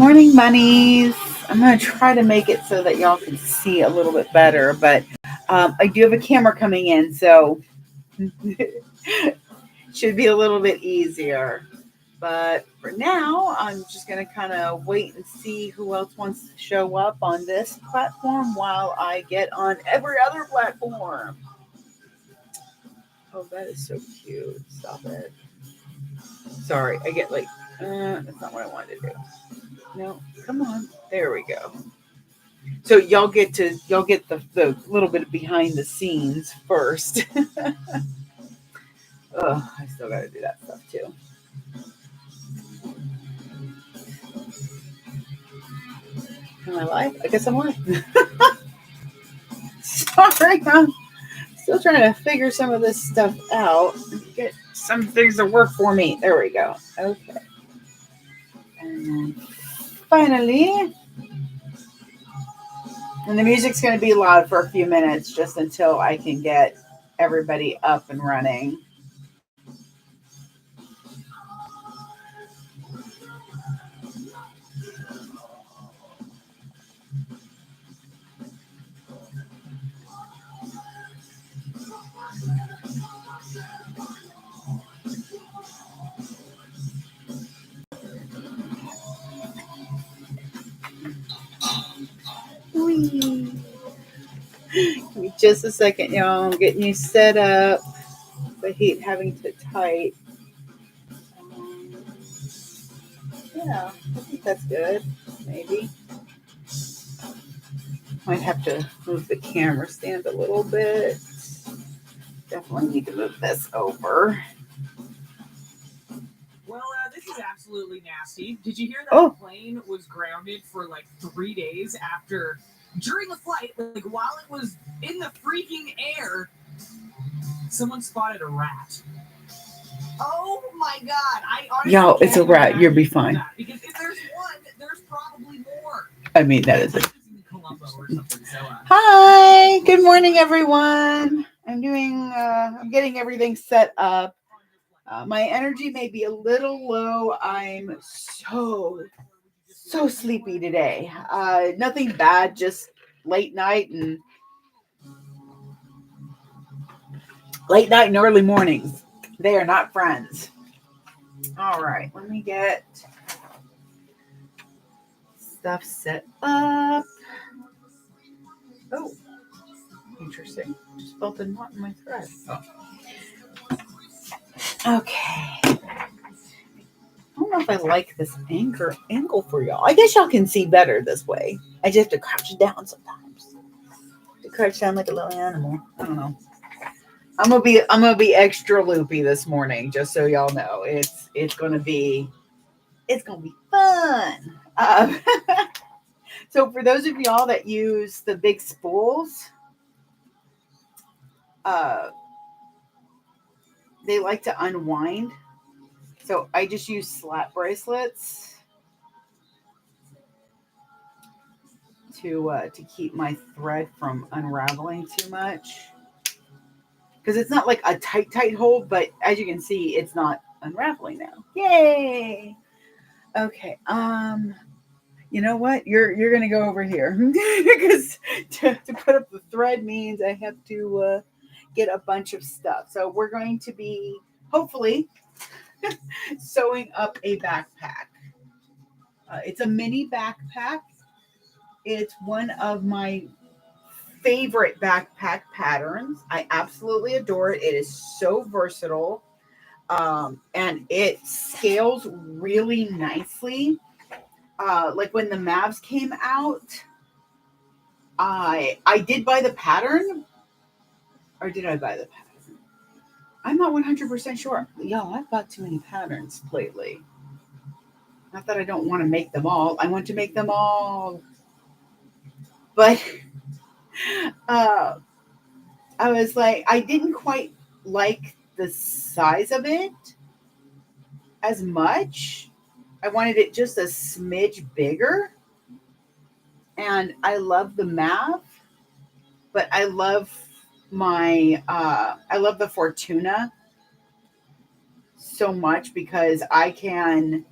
Morning, bunnies. I'm going to try to make it so that y'all can see a little bit better, but I do have a camera coming in, so should be a little bit easier. But for now, I'm just going to kind of wait and see who else wants to show up on this platform while I get on every other platform. Oh, that is so cute. Stop it. Sorry, I get like, that's not what I wanted to do. No, come on. There we go. So y'all get the little bit of behind the scenes first. Oh, I still got to do that stuff too. Am I live? I guess I'm live. Sorry, I'm still trying to figure some of this stuff out. Get some things to work for me. There we go. Okay. And then finally, and the music's going to be loud for a few minutes just until I can get everybody up and running. Whee. Give me just a second, y'all. I'm getting you set up. I hate having to type. Yeah, I think that's good. Maybe. Might have to move the camera stand a little bit. Definitely need to move this over. Well, this is absolutely nasty. Did you hear that the plane was grounded for like 3 days during the flight, like while it was in the freaking air, someone spotted a rat. Oh my God. I honestly Yo, it's a rat. You'll be fine. Because if there's one, there's probably more. I mean, that is it. Hi, good morning, everyone. I'm getting everything set up. My energy may be a little low. I'm so sleepy today. Nothing bad, just late night and early mornings. They are not friends. All right, let me get stuff set up. Oh, interesting. Just felt a knot in my thread. Oh. Okay. I don't know if I like this angle for y'all. I guess y'all can see better this way. I just have to crouch down sometimes. To crouch down like a little animal. I don't know. I'm gonna be extra loopy this morning, just so y'all know. It's gonna be fun. So for those of y'all that use the big spools, they like to unwind. So I just use slap bracelets to keep my thread from unraveling too much. Because it's not like a tight hold, but as you can see, it's not unraveling now. Yay! Okay. You know what? You're gonna go over here because to put up the thread means I have to get a bunch of stuff. So we're going to be hopefully sewing up a backpack. It's a mini backpack. It's one of my favorite backpack patterns. I absolutely adore it. It is so versatile, and it scales really nicely. Like when the Mavs came out, I did buy the pattern, or did I buy the pattern? I'm not 100% sure. Yo, I've bought too many patterns lately. Not that I don't want to make them all. I want to make them all. But I was like, I didn't quite like the size of it as much. I wanted it just a smidge bigger. And I love the Mav, but I love the Fortuna so much because I can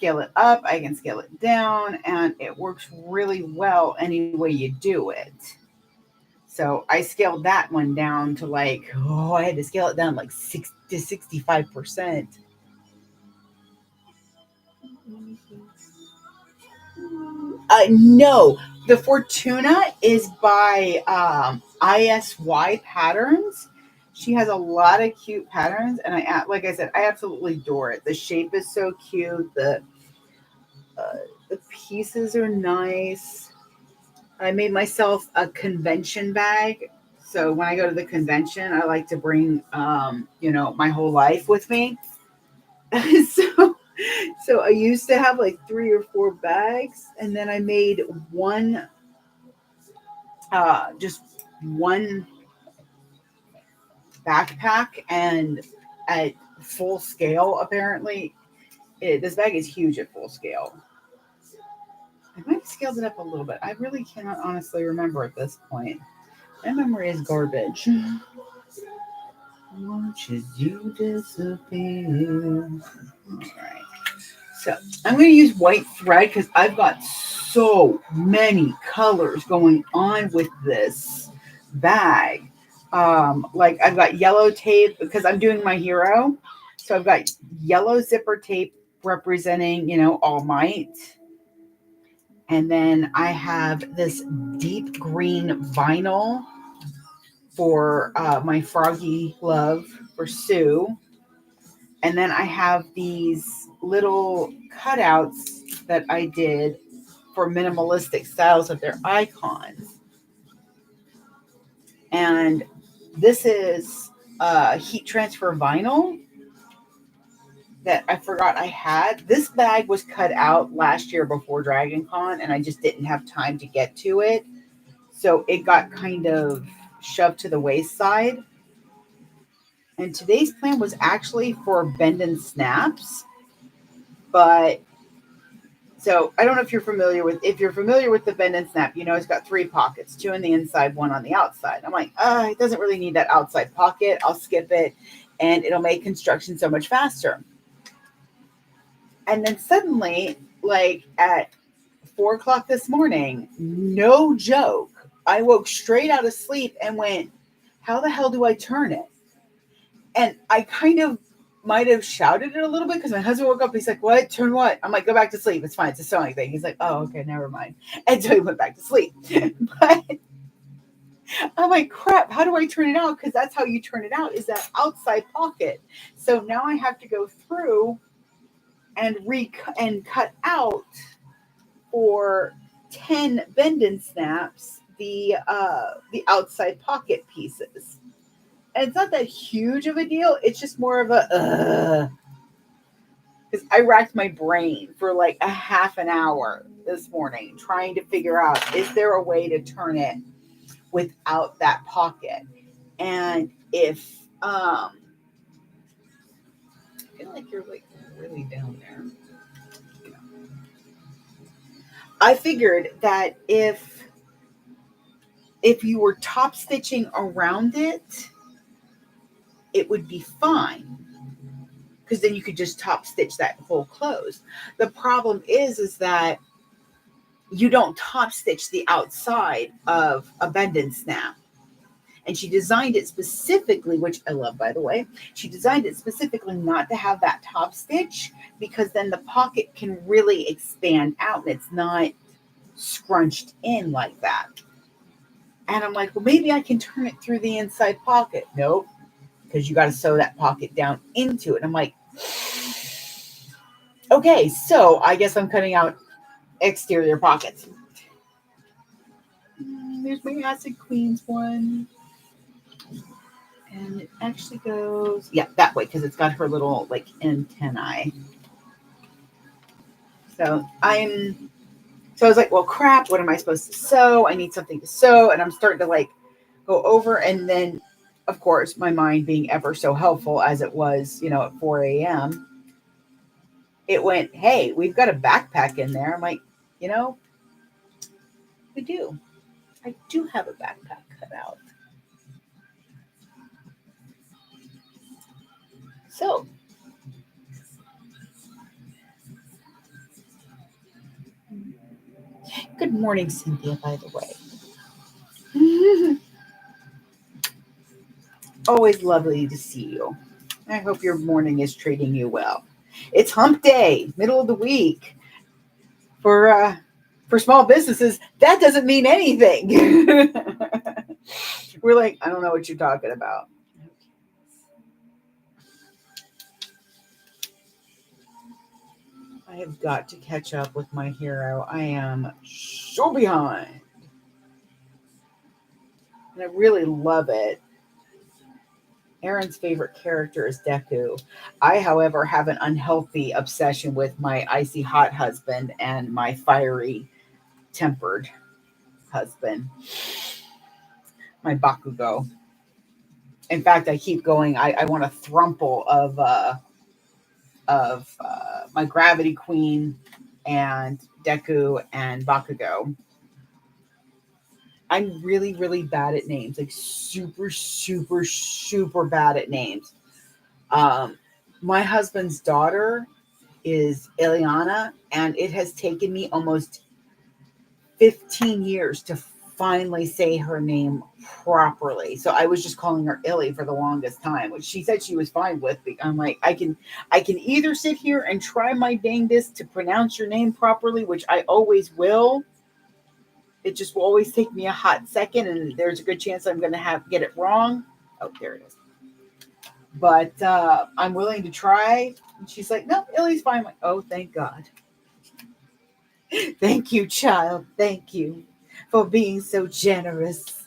scale it up, I can scale it down, and it works really well any way you do it. So I scaled that one down to like, I had to scale it down like 6 to 65%. No, the Fortuna is by ISY Patterns. She has a lot of cute patterns, and like I said, I absolutely adore it. The shape is so cute. The pieces are nice. I made myself a convention bag. So when I go to the convention, I like to bring, my whole life with me. so, so I used to have like 3 or 4 bags, and then I made just one backpack, and at full scale, apparently, this bag is huge at full scale. I might have scaled it up a little bit. I really cannot honestly remember at this point. My memory is garbage. Watches you disappear. All right. So I'm going to use white thread because I've got so many colors going on with this bag. Like I've got yellow tape because I'm doing my hero. So I've got yellow zipper tape representing, All Might. And then I have this deep green vinyl for my froggy love for Sue. And then I have these little cutouts that I did for minimalistic styles of their icons. And this is heat transfer vinyl that I forgot I had. This bag was cut out last year before Dragon Con, and I just didn't have time to get to it. So it got kind of shoved to the wayside. And today's plan was actually for bend and snaps. But so I don't know if you're familiar with the bend and snap, it's got 3 pockets, 2 on the inside, 1 on the outside. I'm like, it doesn't really need that outside pocket. I'll skip it and it'll make construction so much faster. And then suddenly, like at 4:00 this morning, no joke, I woke straight out of sleep and went, how the hell do I turn it? And I kind of might have shouted it a little bit because my husband woke up. He's like, what? Turn what? I'm like, go back to sleep. It's fine. It's a sewing thing. He's like, oh, okay, never mind. And so he went back to sleep. But I'm like, crap, how do I turn it out? Because that's how you turn it out, is that outside pocket. So now I have to go through and cut out for 10 bend and snaps the outside pocket pieces. And it's not that huge of a deal. It's just more of a because I racked my brain for like a half an hour this morning trying to figure out, is there a way to turn it without that pocket? And if I feel like you're like really down there. I figured that if you were top stitching around it, it would be fine. Because then you could just top stitch that whole close. The problem is that you don't top stitch the outside of a bend and snap. And she designed it specifically, which I love, by the way. She designed it specifically not to have that top stitch because then the pocket can really expand out and it's not scrunched in like that. And I'm like, well, maybe I can turn it through the inside pocket. Nope, because you got to sew that pocket down into it. And I'm like, okay, so I guess I'm cutting out exterior pockets. There's my Acid Queens one. And it actually goes, that way, because it's got her little, like, antennae. So I was like, well, crap, what am I supposed to sew? I need something to sew. And I'm starting to, like, go over. And then, of course, my mind being ever so helpful as it was, at 4 a.m., it went, hey, we've got a backpack in there. I'm like, we do. I do have a backpack cut out. So Good morning, Cynthia, by the way. Always lovely to see you. I hope your morning is treating you well. It's hump day, middle of the week. For small businesses, that doesn't mean anything. We're like, I don't know what you're talking about. I have got to catch up with my hero. I am so behind. And I really love it. Aaron's favorite character is Deku. I, however, have an unhealthy obsession with my icy hot husband and my fiery tempered husband, my Bakugo. In fact, I keep going. I want a thrumple of my Gravity Queen and Deku and Bakugo. I'm really, really bad at names, like super, super, super bad at names. My husband's daughter is Ileana, and it has taken me almost 15 years to finally say her name properly. So I was just calling her Illy for the longest time, which she said she was fine with. I'm like, I can either sit here and try my dangest to pronounce your name properly, which I always will. It just will always take me a hot second, and there's a good chance I'm going to get it wrong. Oh, there it is. But I'm willing to try. And she's like, no, Illy's fine. I'm like, oh, thank God. Thank you, child. Thank you for being so generous.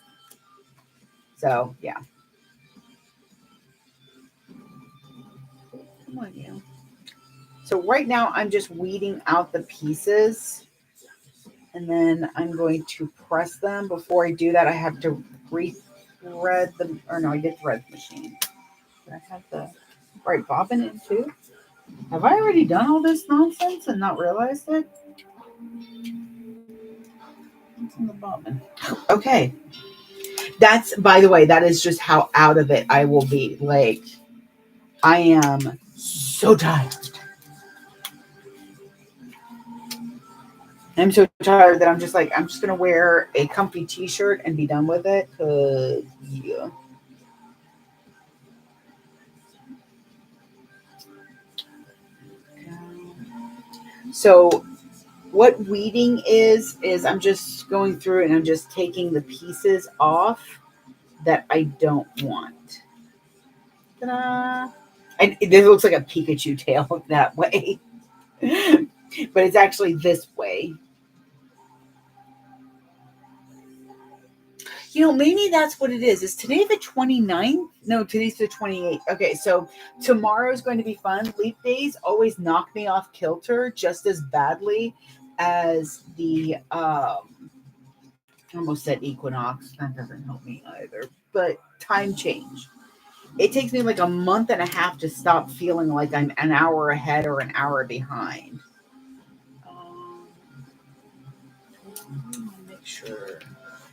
So, yeah. Come on, you. So right now I'm just weeding out the pieces, and then I'm going to press them. Before I do that, I have to re-thread them. Or no, I did thread the machine. Did I have the right bobbin in too? Have I already done all this nonsense and not realized it? What's in the bobbin? Okay. That's, by the way, that is just how out of it I will be. Like, I am so tired. I'm so tired that I'm just like, I'm just going to wear a comfy t-shirt and be done with it. Cause, yeah. So what weeding is I'm just going through and I'm just taking the pieces off that I don't want. Ta-da! And it looks like a Pikachu tail that way. But it's actually this way. Maybe that's what it is. Is today the 29th? No, today's the 28th. Okay, so tomorrow's going to be fun. Leap days always knock me off kilter just as badly as the I almost said equinox. That doesn't help me either. But time change. It takes me like a month and a half to stop feeling like I'm an hour ahead or an hour behind. Make sure.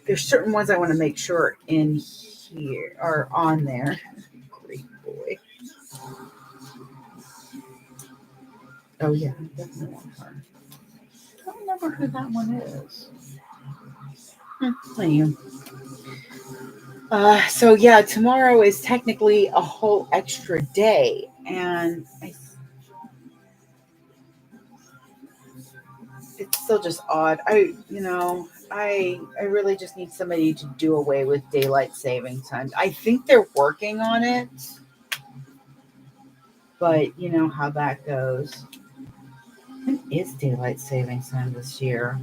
There's certain ones I want to make sure in here are on there. Great boy. Oh yeah, I definitely want her. I don't remember who that one is. So yeah, tomorrow is technically a whole extra day, and it's still just odd. I really just need somebody to do away with daylight saving time. I think they're working on it, but you know how that goes. When is daylight saving time this year?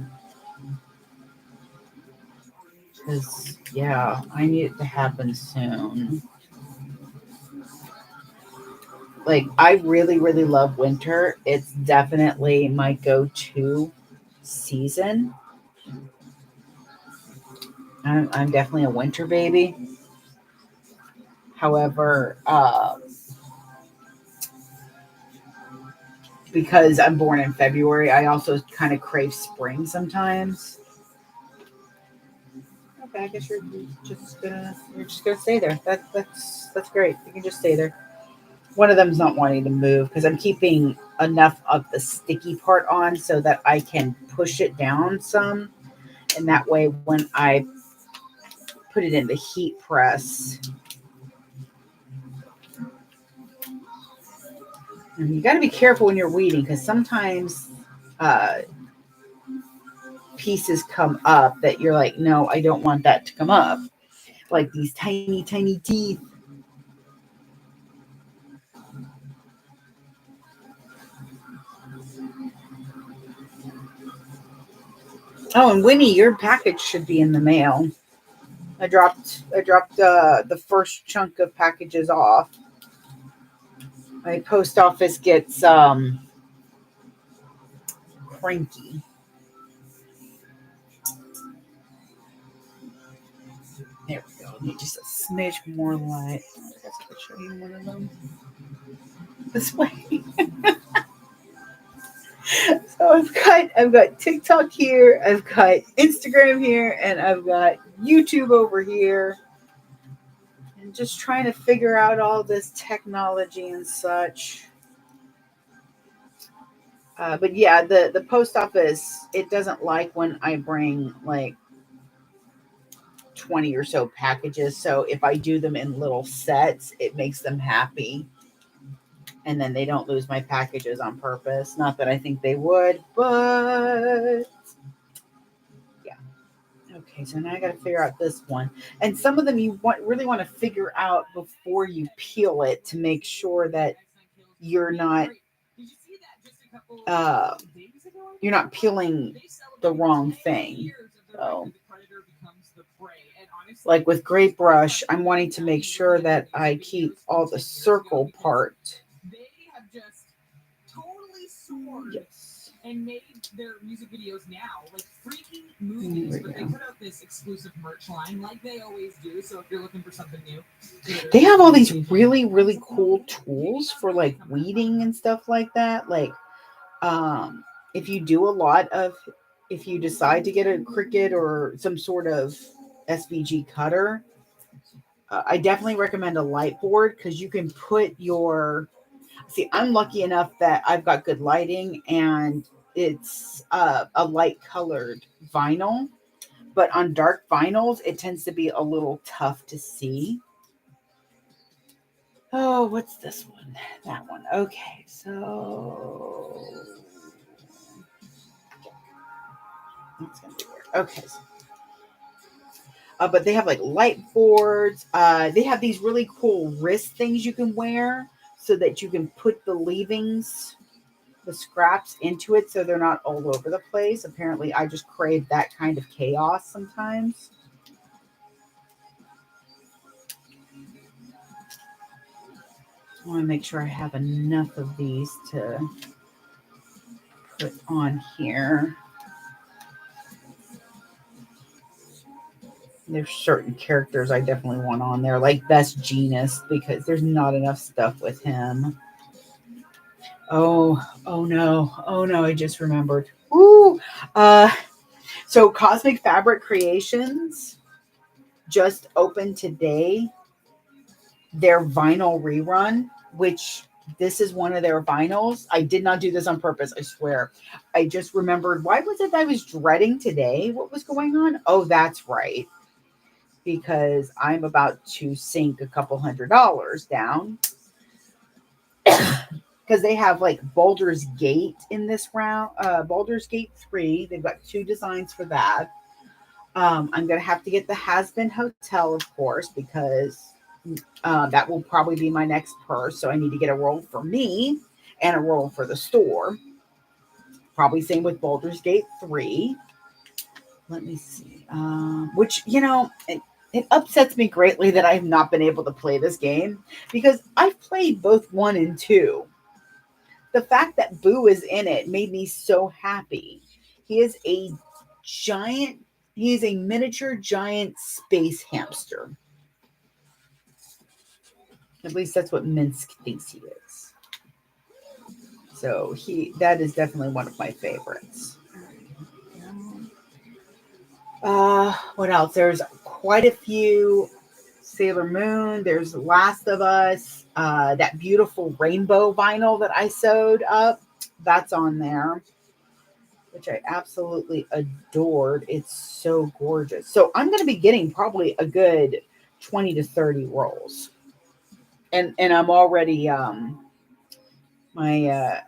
Because yeah, I need it to happen soon. Like, I really, really love winter. It's definitely my go-to season. I'm definitely a winter baby. However, because I'm born in February, I also kind of crave spring sometimes. Okay, I guess you're just gonna stay there. That's great. You can just stay there. One of them's not wanting to move because I'm keeping enough of the sticky part on so that I can push it down some. And that way, when I put it in the heat press, and you got to be careful when you're weeding, because sometimes pieces come up that you're like, no, I don't want that to come up. Like these tiny, tiny teeth. Oh, and Winnie, your package should be in the mail. I dropped the first chunk of packages off. My post office gets cranky. There we go. Need just a smidge more light. I guess I'll show you one of them this way. So I've got TikTok here, I've got Instagram here, and I've got YouTube over here. And just trying to figure out all this technology and such. But yeah, the post office, it doesn't like when I bring like 20 or so packages. So if I do them in little sets, it makes them happy. And then they don't lose my packages on purpose. Not that I think they would, but yeah. Okay, so now I got to figure out this one. And some of them you really want to figure out before you peel it to make sure that you're not peeling the wrong thing. So, like with Great Brush, I'm wanting to make sure that I keep all the circle part. They have just totally soared. Yes. And made their music videos now like freaking movies, but they put out this exclusive merch line like they always do. So if you're looking for something new, they have all these really, really cool tools for like weeding and stuff like that. Like, if you decide to get a Cricut or some sort of SVG cutter, I definitely recommend a light board because you can put I'm lucky enough that I've got good lighting and it's a light colored vinyl, but on dark vinyls, it tends to be a little tough to see. Oh, what's this one? That one. Okay, so that's gonna be weird. Okay. But they have like light boards. They have these really cool wrist things you can wear so that you can put the leavings, the scraps into it so they're not all over the place. Apparently, I just crave that kind of chaos sometimes. I want to make sure I have enough of these to put on here. There's certain characters I definitely want on there, like Best Genus, because there's not enough stuff with him. Oh no, I just remembered. Ooh. So Cosmic Fabric Creations just opened today their vinyl rerun, which this is one of their vinyls. I did not do this on purpose, I swear. I just remembered, why was it that I was dreading today? What was going on? Oh, that's right. Because I'm about to sink a couple $100 down. Because they have like Baldur's Gate in this round. Baldur's Gate 3. They've got 2 designs for that. I'm going to have to get the Has-Been Hotel, of course, because that will probably be my next purse. So I need to get a roll for me and a roll for the store. Probably same with Baldur's Gate 3. Let me see. Which, it upsets me greatly that I have not been able to play this game because I've played both 1 and 2. The fact that Boo is in it made me so happy. He is a miniature giant space hamster. At least that's what Minsk thinks he is. So that is definitely one of my favorites. What else? There's quite a few. Sailor Moon. There's Last of Us. That beautiful rainbow vinyl that I sewed up. That's on there. which I absolutely adored. It's so gorgeous. So I'm going to be getting probably a good 20 to 30 rolls. And I'm already my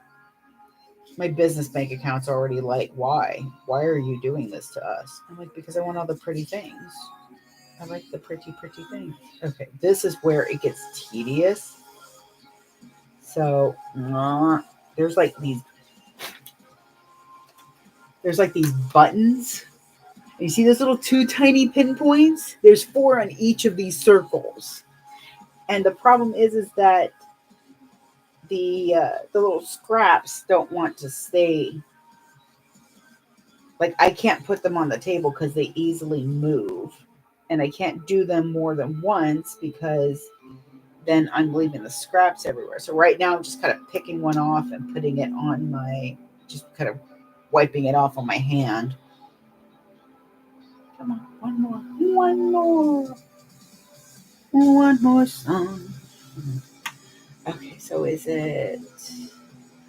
my business bank account's already like, why are you doing this to us? I'm like, because I want all the pretty things. I like the pretty things. Okay, this is where it gets tedious. So there's like these buttons. You see those little two tiny pinpoints? There's 4 on each of these circles. And the problem is that the little scraps don't want to stay. Like, I can't put them on the table because they easily move, and I can't do them more than once because then I'm leaving the scraps everywhere. So right now I'm just kind of picking one off and putting it on just kind of wiping it off on my hand. Come on, one more song. Okay, so is it?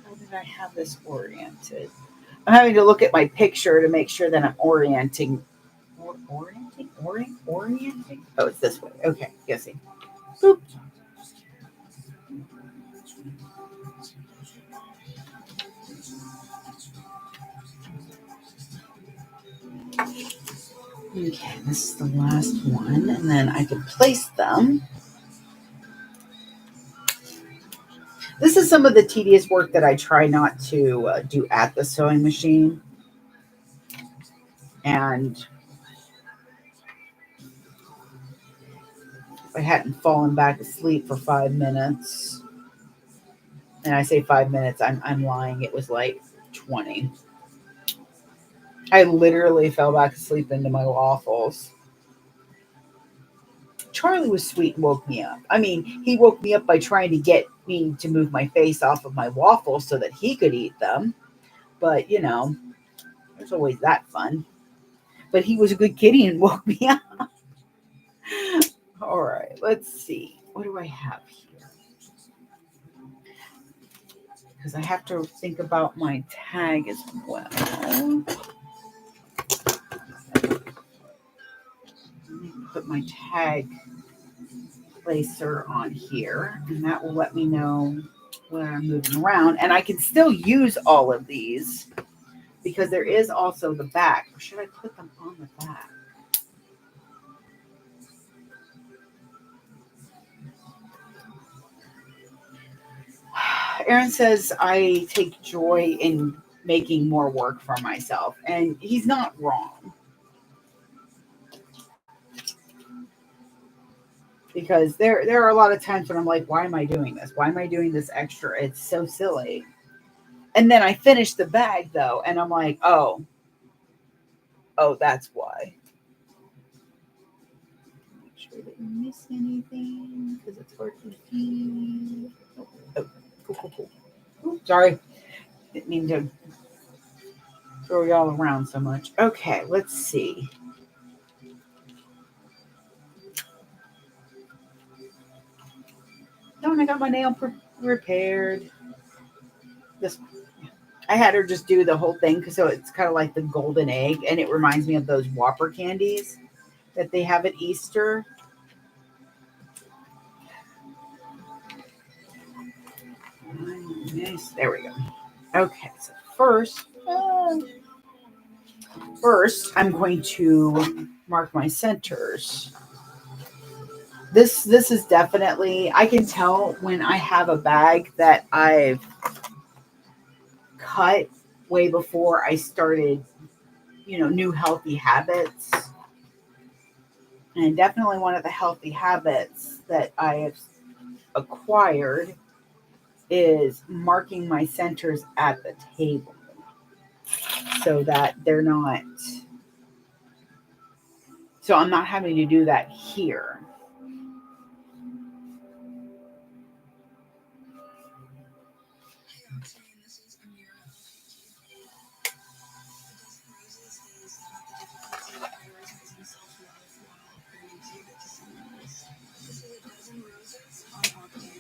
How did I have this oriented? I'm having to look at my picture to make sure that I'm orienting. Orienting? Oh, it's this way. Okay, guessing. Boop. Okay, this is the last one, and then I can place them. This is some of the tedious work that I try not to do at the sewing machine. And if I hadn't fallen back asleep for 5 minutes, and I say 5 minutes, I'm lying. It was like 20. I literally fell back asleep into my waffles. Charlie was sweet and woke me up. I mean, he woke me up by trying to get me to move my face off of my waffles so that he could eat them. But, there's always that fun. But he was a good kitty and woke me up. All right, let's see. What do I have here? Because I have to think about my tag as well. Let me put my tag placer on here, and that will let me know when I'm moving around. And I can still use all of these because there is also the back. Or should I put them on the back? Aaron says I take joy in making more work for myself, and he's not wrong. Because there are a lot of times when I'm like, why am I doing this? Why am I doing this extra? It's so silly. And then I finish the bag though, and I'm like, oh, that's why. Make sure I didn't miss anything because it's hard to see. Oh, cool. Ooh, sorry, didn't mean to throw y'all around so much. Okay, let's see. Oh, and I got my nail repaired. This I had her just do the whole thing because so it's kind of like the golden egg, and it reminds me of those Whopper candies that they have at Easter. Nice. There we go. Okay, so first I'm going to mark my centers. This is definitely, I can tell when I have a bag that I've cut way before I started, new healthy habits. And definitely one of the healthy habits that I have acquired is marking my centers at the table so that I'm not having to do that here.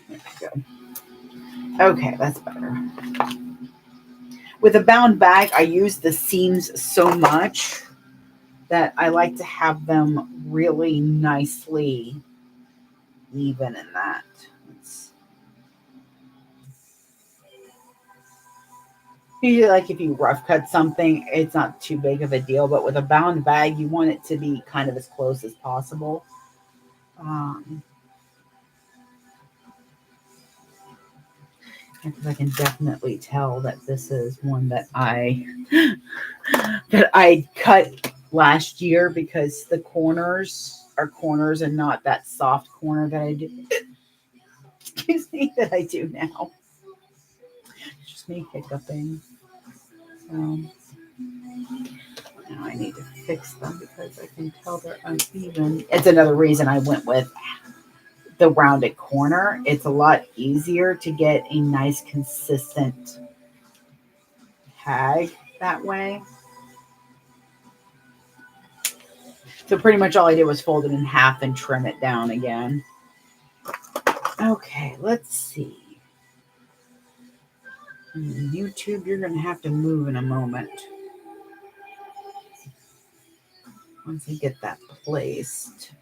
There we go. Okay, that's better. With a bound bag, I use the seams so much that I like to have them really nicely even in that. Usually, like if you rough cut something, it's not too big of a deal. But with a bound bag, you want it to be kind of as close as possible. Um, because I can definitely tell that this is one that I cut last year because the corners are corners and not that soft corner that I do. Excuse me, that I do now. Just me hiccuping. Um, Now I need to fix them because I can tell they're uneven. It's another reason I went with the rounded corner. It's a lot easier to get a nice consistent tag that way. So pretty much all I did was fold it in half and trim it down again. Okay, let's see. YouTube, you're going to have to move in a moment. Once I get that placed.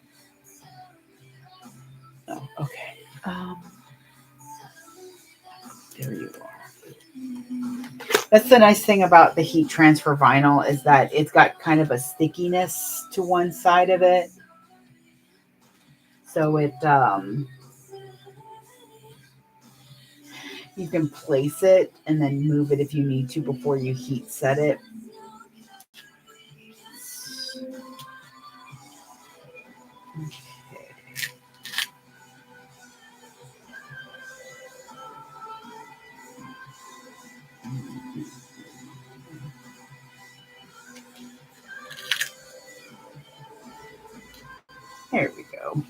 Oh, okay. There you are. That's the nice thing about the heat transfer vinyl is that it's got kind of a stickiness to one side of it. So you can place it and then move it if you need to before you heat set it. Okay. There we go.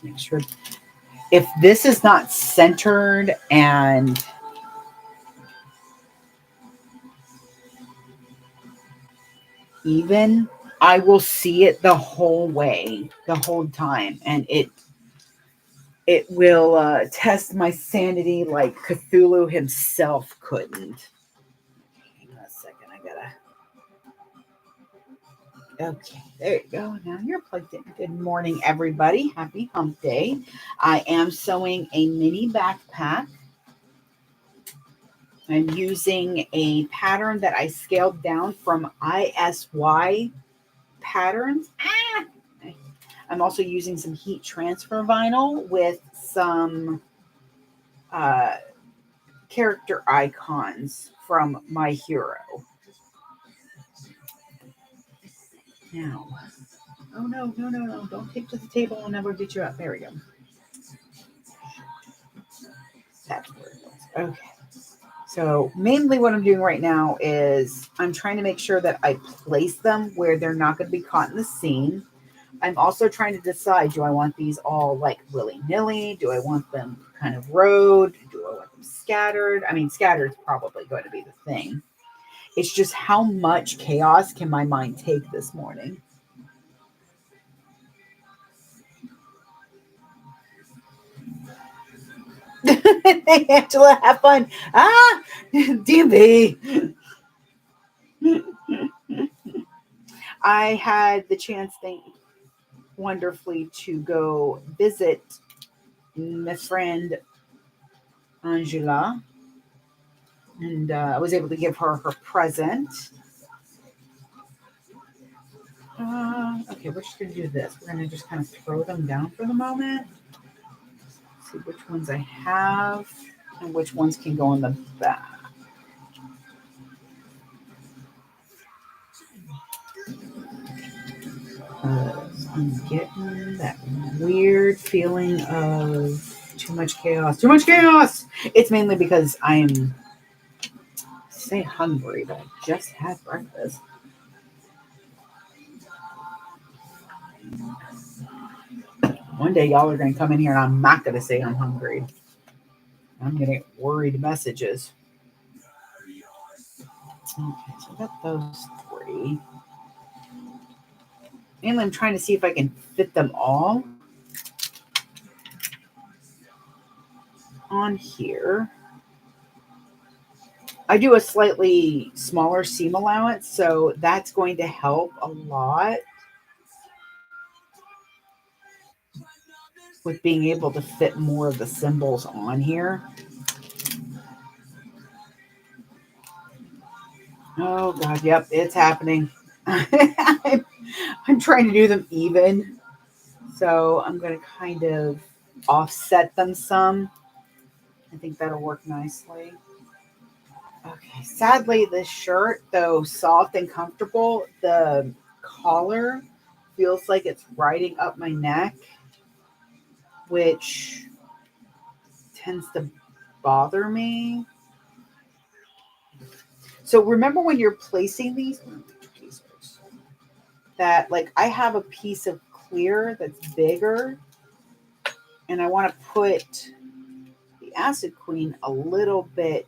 Make sure if this is not centered and even, I will see it the whole way, the whole time, and it will test my sanity like Cthulhu himself couldn't. Hang on a second, I gotta. Okay, there you go. Now you're plugged in. Good morning, everybody. Happy Hump Day. I am sewing a mini backpack. I'm using a pattern that I scaled down from ISY patterns. I'm also using some heat transfer vinyl with some character icons from My Hero. Now, oh no, no, no, no, don't take to the table, I'll never get you up. There we go. That's where it goes. Okay. So mainly what I'm doing right now is I'm trying to make sure that I place them where they're not going to be caught in the seam. I'm also trying to decide, do I want these all like willy-nilly? Do I want them kind of rowed? Do I want them scattered? I mean, scattered is probably going to be the thing. It's just how much chaos can my mind take this morning? Angela, have fun. Ah, DMV. I had the chance, wonderfully, to go visit my friend Angela, and I was able to give her her present. Okay, we're just going to do this. We're going to just kind of throw them down for the moment. See which ones I have and which ones can go in the back. I'm getting that weird feeling of too much chaos. Too much chaos! It's mainly because I'm, say, hungry, but I just had breakfast. One day y'all are going to come in here and I'm not going to say I'm hungry. I'm going to get worried messages. Okay, so I got those three. Mainly I'm trying to see if I can fit them all on here. I do a slightly smaller seam allowance, so that's going to help a lot with being able to fit more of the symbols on here. Oh God, yep, it's happening. I'm trying to do them even, so I'm going to kind of offset them some. I think that'll work nicely. Okay, sadly, this shirt, though soft and comfortable, the collar feels like it's riding up my neck, which tends to bother me. So remember when you're placing these that like I have a piece of clear that's bigger and I want to put the acid queen a little bit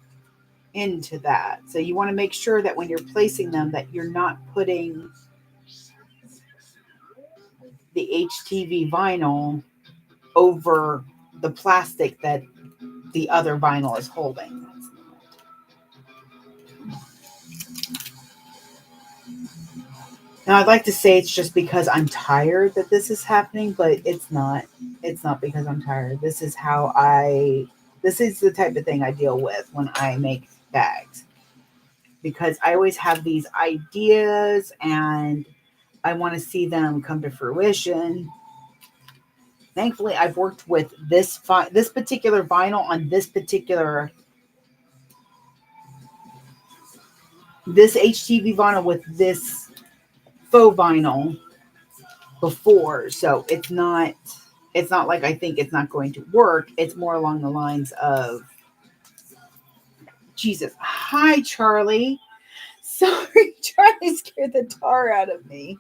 into that. So you want to make sure that when you're placing them that you're not putting the HTV vinyl over the plastic that the other vinyl is holding. Now I'd like to say it's just because I'm tired that this is happening, but it's not. It's not because I'm tired. This is the type of thing I deal with when I make bags. Because I always have these ideas and I want to see them come to fruition. Thankfully, I've worked with this particular vinyl on this HTV vinyl with this faux vinyl before, so it's not like I think it's not going to work. It's more along the lines of Jesus. Hi, Charlie. Sorry, Charlie scared the tar out of me.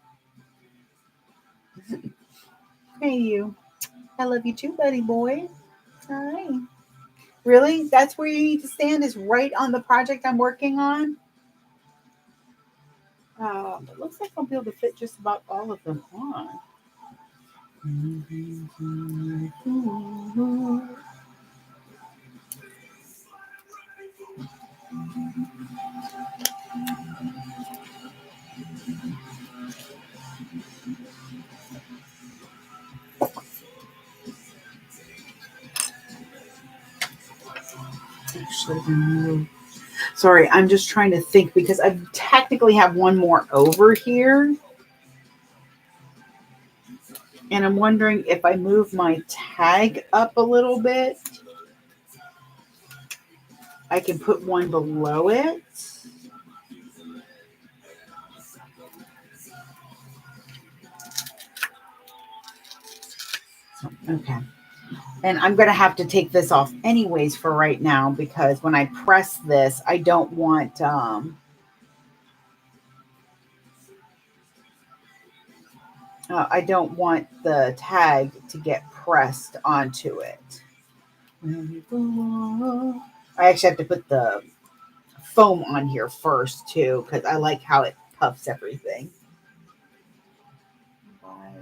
Hey, you. I love you too, buddy boy. Hi. Really? That's where you need to stand, is right on the project I'm working on? It looks like I'll be able to fit just about all of them on. Actually, sorry, I'm just trying to think because I technically have one more over here. And I'm wondering if I move my tag up a little bit, I can put one below it. Okay. And I'm going to have to take this off anyways for right now because when I press this, I don't want the tag to get pressed onto it. I actually have to put the foam on here first too because I like how it puffs everything.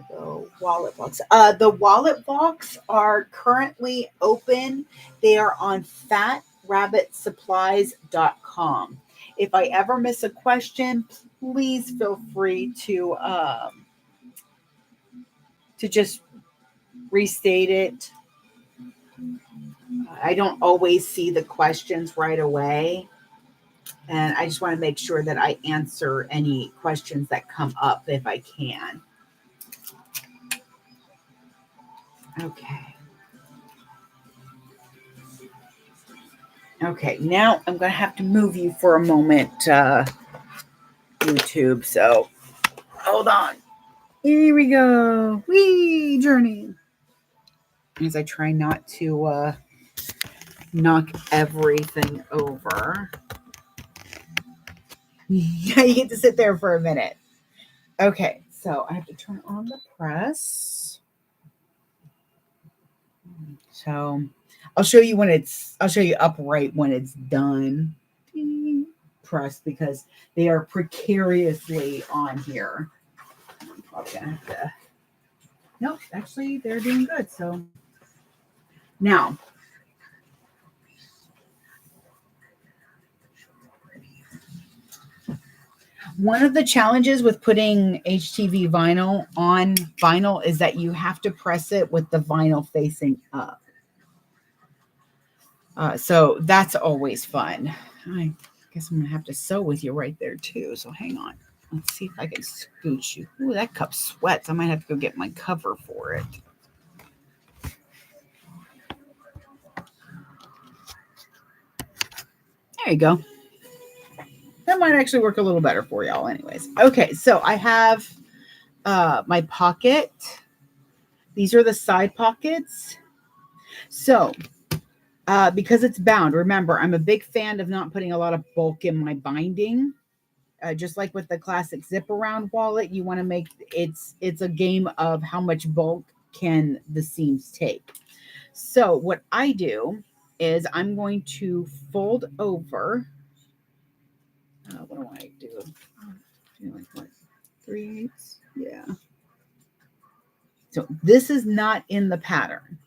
The wallet box. The wallet box are currently open. They are on fatrabbitsupplies.com. If I ever miss a question, please feel free to just restate it. I don't always see the questions right away. And I just want to make sure that I answer any questions that come up if I can. Okay. Okay, now I'm going to have to move you for a moment, YouTube. So hold on. Here we go. Wee journey. As I try not to knock everything over. Yeah, you get to sit there for a minute. Okay, so I have to turn on the press. So I'll show you upright when it's done. Pressed because they are precariously on here. I'm probably gonna have to. Nope, actually they're doing good. So now One of the challenges with putting HTV vinyl on vinyl is that you have to press it with the vinyl facing up. So that's always fun. I guess I'm going to have to sew with you right there too. So hang on. Let's see if I can scooch you. Ooh, that cup sweats. I might have to go get my cover for it. There you go. That might actually work a little better for y'all anyways. Okay, so I have my pocket. These are the side pockets. So because it's bound, remember, I'm a big fan of not putting a lot of bulk in my binding. Just like with the classic zip around wallet, you want to make it's a game of how much bulk can the seams take. So what I do is I'm going to fold over. What do I do? Like what? 3/8? Yeah. So this is not in the pattern.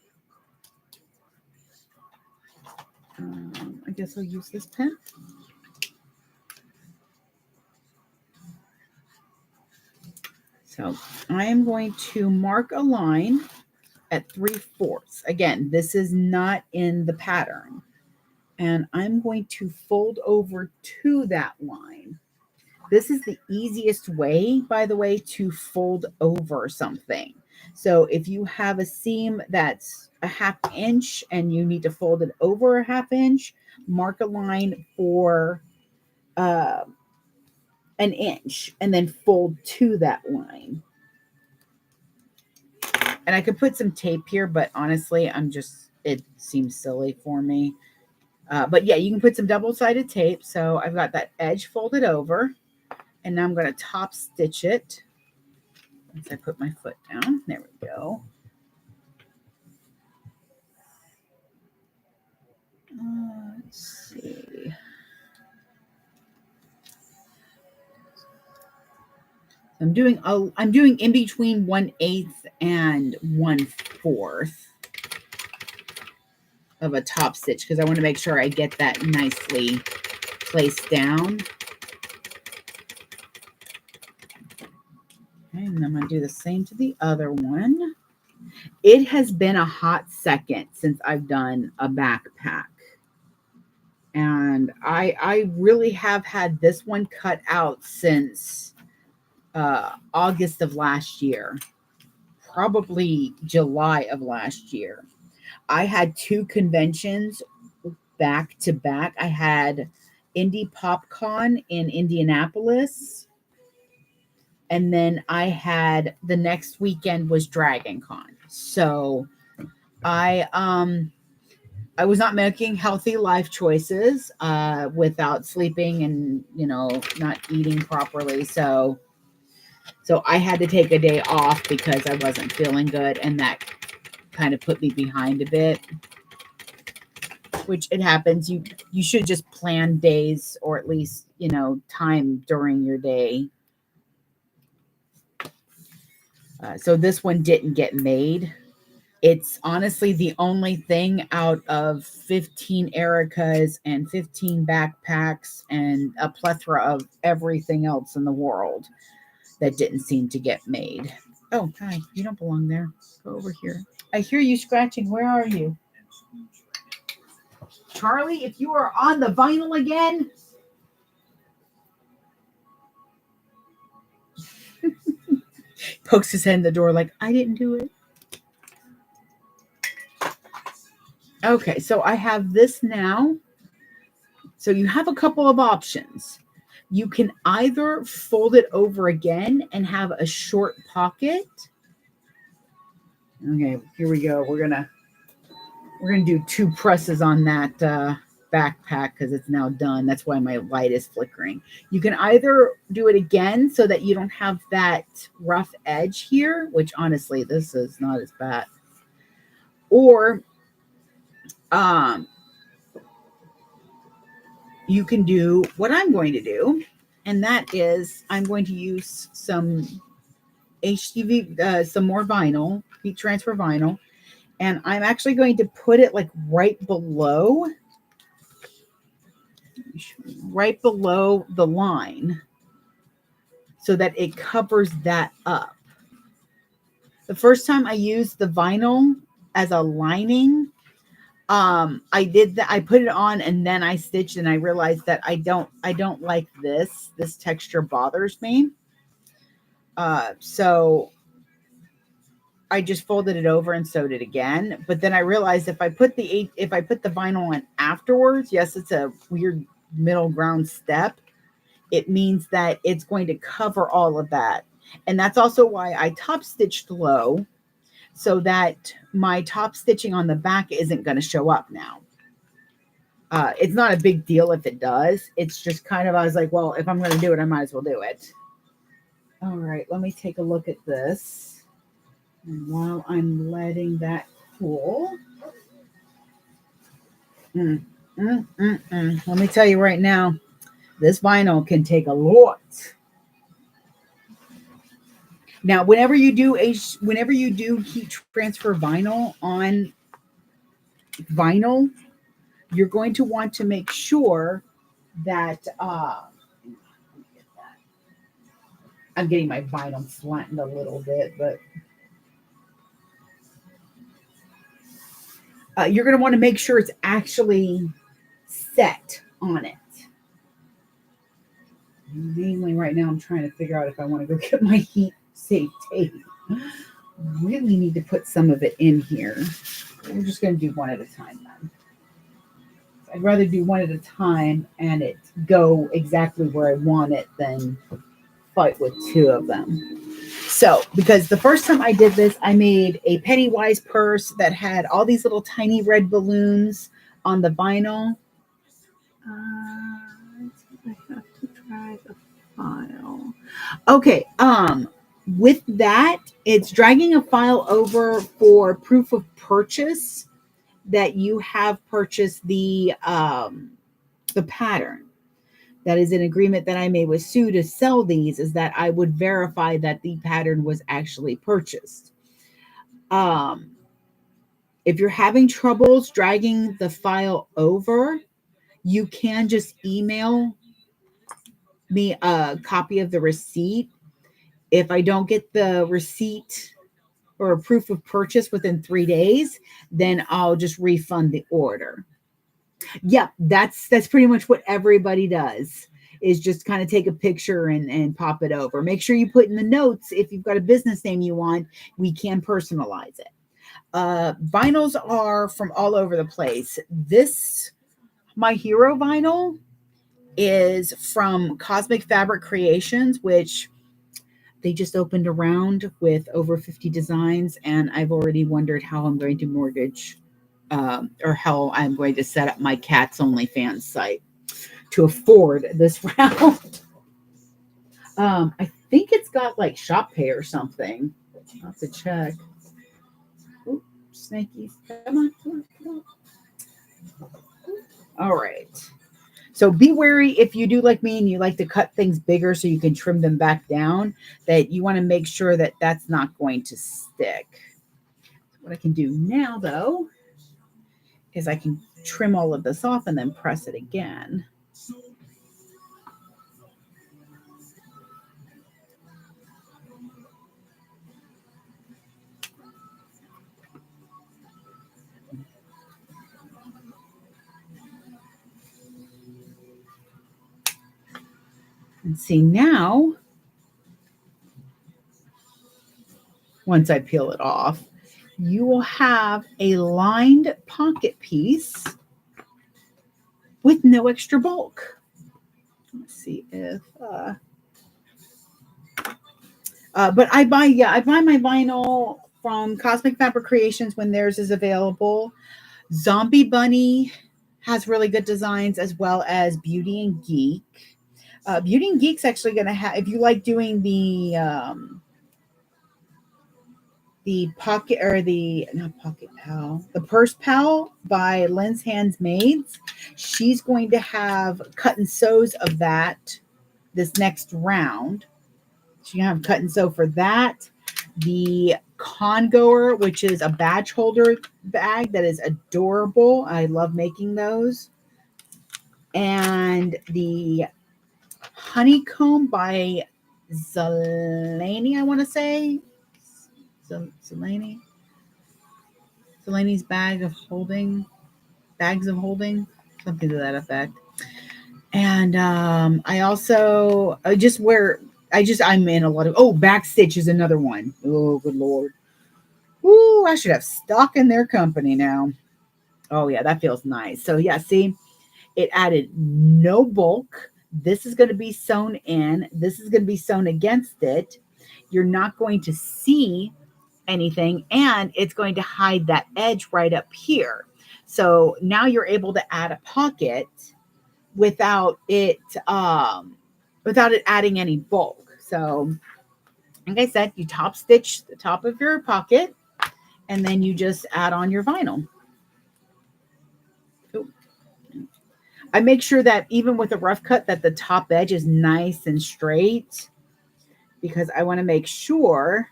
I guess I'll use this pen. So I am going to mark a line at 3/4. Again, this is not in the pattern. And I'm going to fold over to that line. This is the easiest way, by the way, to fold over something. So if you have a seam that's a 1/2 inch and you need to fold it over a 1/2 inch, mark a line for an inch and then fold to that line. And I could put some tape here, but honestly, it seems silly for me. But yeah, you can put some double-sided tape. So I've got that edge folded over, and now I'm going to top stitch it. Once I put my foot down, there we go. Let's see. I'm doing in between 1/8 and 1/4 of a top stitch because I want to make sure I get that nicely placed down. Okay, and I'm going to do the same to the other one. It has been a hot second since I've done a backpack. And I really have had this one cut out since August of last year, probably July of last year. I had 2 conventions back to back. I had Indie PopCon in Indianapolis, and then I had the next weekend was Dragon Con. So I was not making healthy life choices without sleeping and, not eating properly. So I had to take a day off because I wasn't feeling good. And that kind of put me behind a bit, which it happens. You should just plan days or at least, time during your day. So this one didn't get made. It's honestly the only thing out of 15 Ericas and 15 backpacks and a plethora of everything else in the world that didn't seem to get made. Oh, hi. You don't belong there. Go over here. I hear you scratching. Where are you? Charlie, if you are on the vinyl again. Pokes his head in the door like, I didn't do it. Okay, so I have this now. So you have a couple of options. You can either fold it over again and have a short pocket. Okay, here we go. We're gonna do 2 presses on that backpack because it's now done. That's why my light is flickering. You can either do it again so that you don't have that rough edge here, which honestly, this is not as bad. Or you can do what I'm going to do, and that is I'm going to use some HTV, some more vinyl, heat transfer vinyl, and I'm actually going to put it like right below the line. so that it covers that up. The first time I used the vinyl as a lining, I did that. I put it on and then I stitched, and I realized that I don't like this texture bothers me. So I just folded it over and sewed it again. But then I realized if I put the vinyl on afterwards, yes, it's a weird middle ground step. It means that it's going to cover all of that. And that's also why I top stitched low, so that my top stitching on the back isn't going to show up now. It's not a big deal if it does. It's just kind of, I was like, well, if I'm going to do it, I might as well do it. All right, let me take a look at this. And while I'm letting that cool, let me tell you right now, this vinyl can take a lot. Now, whenever you do heat transfer vinyl on vinyl, you're going to want to make sure that I'm getting my vinyl flattened a little bit, but you're going to want to make sure it's actually set on it. Mainly right now, I'm trying to figure out if I want to go get my heat safe tape. Really need to put some of it in here. We're just going to do one at a time then. I'd rather do one at a time and it go exactly where I want it than fight with two of them. So, because the first time I did this, I made a Pennywise purse that had all these little tiny red balloons on the vinyl. I have to drag a file. Okay, with that, it's dragging a file over for proof of purchase that you have purchased the pattern. That is an agreement that I made with Sue to sell these, is that I would verify that the pattern was actually purchased. If you're having troubles dragging the file over, you can just email me a copy of the receipt. If I don't get the receipt or a proof of purchase within 3 days, then I'll just refund the order. Yeah, that's pretty much what everybody does, is just kind of take a picture and pop it over. Make sure you put in the notes, if you've got a business name you want, we can personalize it. Vinyls are from all over the place. This My Hero vinyl is from Cosmic Fabric Creations, which they just opened a round with over 50 designs, and I've already wondered how I'm going to mortgage or how I'm going to set up my Cats OnlyFans site to afford this round. I think it's got like Shop Pay or something. I'll have to check. Ooh, snakies. Come on, come on. All right. So be wary if you do like me and you like to cut things bigger so you can trim them back down, that you want to make sure that that's not going to stick. What I can do now, though, is I can trim all of this off and then press it again. And see now, once I peel it off, you will have a lined pocket piece with no extra bulk. Let's see if, but I buy my vinyl from Cosmic Fabric Creations when theirs is available. Zombie Bunny has really good designs, as well as Beauty and Geek. Beauty and Geek's actually going to have, if you like doing the pocket, or not Pocket Pal, the Purse Pal by Lynn's Handmaids, she's going to have cut and sews of that this next round. She's going to have cut and sew for that. The Congoer, which is a badge holder bag that is adorable. I love making those. And the Honeycomb by Zelani, I want to say. Zelani. Zelani's bags of holding, something to that effect. And I also I'm in a lot of Backstitch is another one. Oh, good lord. Ooh, I should have stock in their company now. Oh yeah, that feels nice. So yeah, see, it added no bulk. This is going to be sewn in. This is going to be sewn against it. You're not going to see anything, and it's going to hide that edge right up here. So now you're able to add a pocket without it adding any bulk. So like I said, you top stitch the top of your pocket, and then you just add on your vinyl. Ooh. I make sure that even with a rough cut that the top edge is nice and straight, because I want to make sure,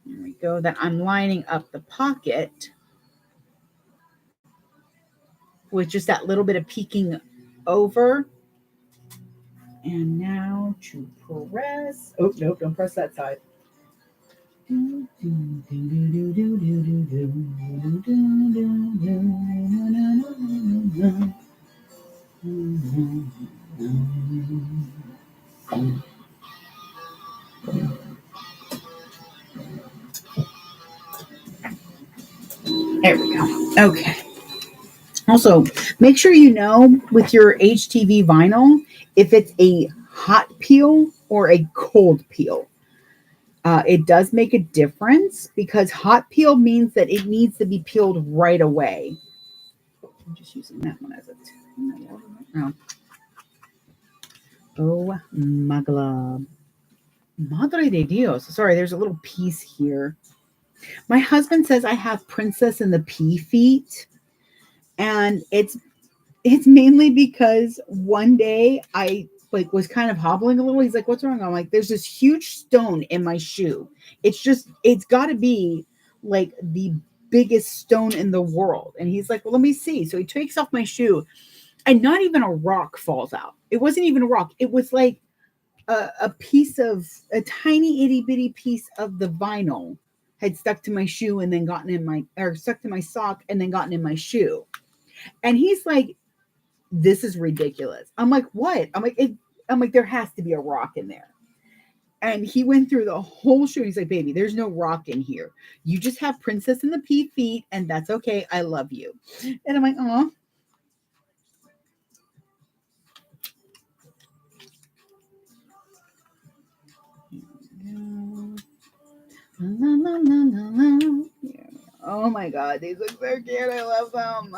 there we go, that I'm lining up the pocket with just that little bit of peeking over. And now to press. Oh, nope, don't press that side. There we go. Okay. Also, make sure you know with your HTV vinyl if it's a hot peel or a cold peel. It does make a difference because hot peel means that it needs to be peeled right away. I'm just using that one as a. Oh, oh my glove. Madre de Dios. Sorry, there's a little piece here. My husband says I have princess in the pea feet, and it's mainly because one day I was kind of hobbling a little. He's like, "What's wrong?" I'm like, "There's this huge stone in my shoe. It's got to be like the biggest stone in the world." And he's like, "Well, let me see." So he takes off my shoe, and not even a rock falls out. It wasn't even a rock. It was like a tiny itty bitty piece of the vinyl had stuck to my shoe and then stuck to my sock and then gotten in my shoe. And he's like, "This is ridiculous." I'm like, "What?" I'm like, "There has to be a rock in there." And he went through the whole shoe. He's like, "Baby, there's no rock in here. You just have princess in the pea feet, and that's okay. I love you." And I'm like, "Oh." Oh my god, these look so cute. I love them.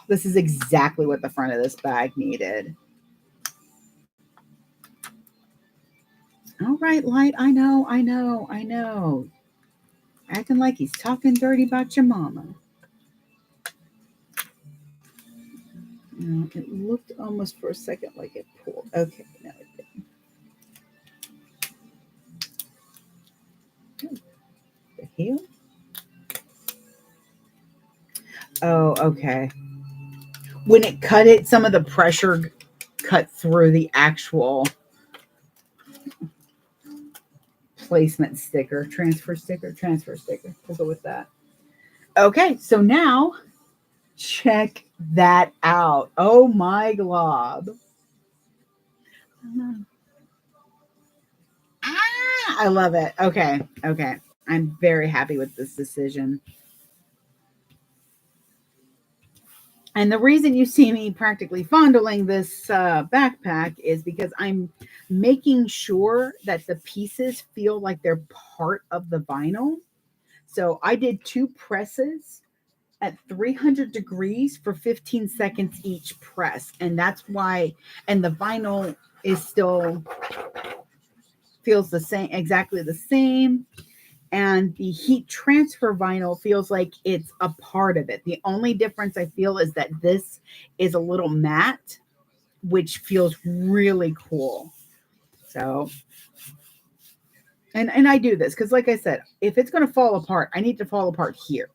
This is exactly what the front of this bag needed. All right, Light. I know. Acting like he's talking dirty about your mama. No, it looked almost for a second like it pulled. Okay, no, it didn't. The heel? Oh, okay. When it cut it, some of the pressure cut through the actual placement sticker, transfer sticker. We'll go with that. Okay, so now check that out. Oh my glob. Ah, I love it. Okay. I'm very happy with this decision. And the reason you see me practically fondling this backpack is because I'm making sure that the pieces feel like they're part of the vinyl. So I did 2 presses at 300 degrees for 15 seconds each press. And that's why, and the vinyl is still feels the same, exactly the same. And the heat transfer vinyl feels like it's a part of it. The only difference I feel is that this is a little matte, which feels really cool. So, and I do this because, like I said, if it's going to fall apart, I need to fall apart here.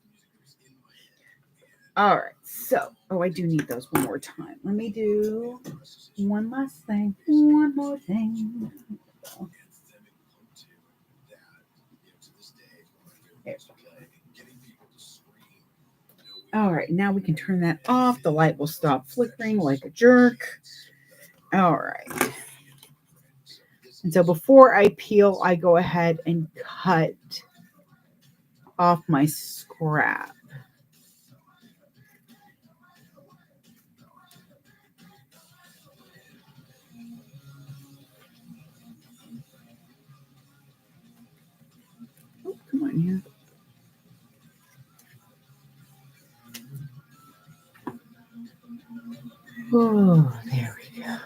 All right. So, I do need those one more time. Let me do one last thing. One more thing. There. All right. Now we can turn that off. The light will stop flickering like a jerk. All right. And so before I peel, I go ahead and cut off my scrap. Oh, come on here. Oh, there we go.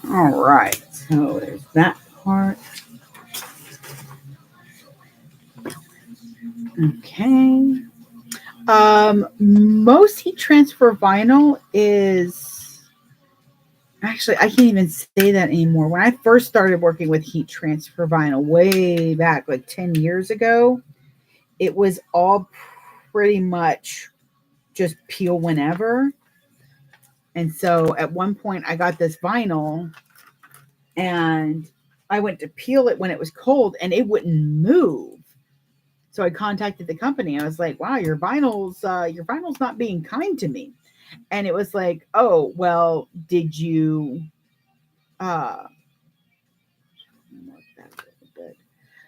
All right. So there's that part. Okay. Most heat transfer vinyl is actually, I can't even say that anymore. When I first started working with heat transfer vinyl way back, like 10 years ago, it was all pretty much just peel whenever. And so at one point I got this vinyl and I went to peel it when it was cold and it wouldn't move. So I contacted the company. I was like, wow, your vinyl's not being kind to me. And it was like, oh, well, did you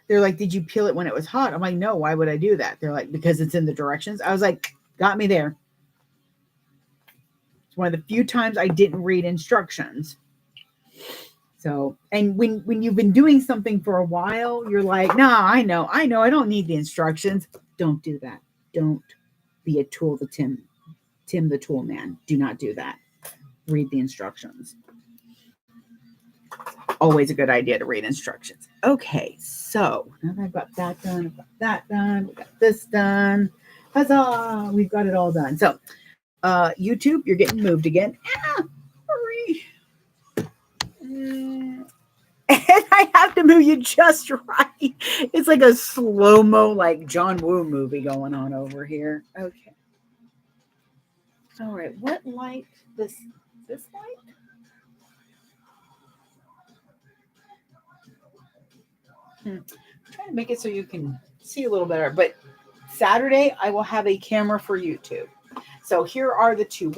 they're like, did you peel it when it was hot? I'm like, no, why would I do that? They're like, because it's in the directions. I was like, got me there. It's one of the few times I didn't read instructions. So, and when you've been doing something for a while, you're like, nah, I know, I don't need the instructions. Don't do that. Don't be a tool to Tim the tool man. Do not do that. Read the instructions. Always a good idea to read instructions. Okay, so now that I've got that done, I've got that done, we got this done. Huzzah! We've got it all done. So, YouTube, you're getting moved again. Hurry. And I have to move you just right. It's like a slow-mo, like John Woo movie going on over here. Okay. All right. What light? This light? I'm trying to make it so you can see a little better. But Saturday, I will have a camera for YouTube. So here are the two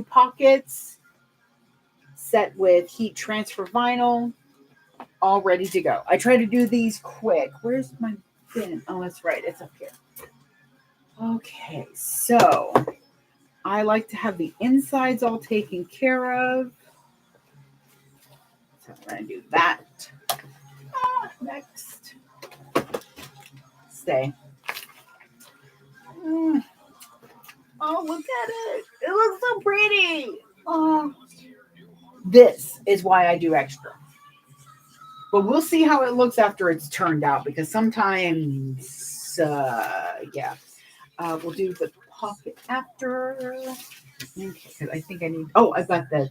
pockets set with heat transfer vinyl, all ready to go. I try to do these quick. Where's my bin? Oh, that's right. It's up here. Okay, so I like to have the insides all taken care of. So I'm going to do that. Next. Stay. Oh, look at it. It looks so pretty. Oh. This is why I do extra. But we'll see how it looks after it's turned out because sometimes, yeah. We'll do the pocket after. Okay, because I think I need. Oh, I've got the.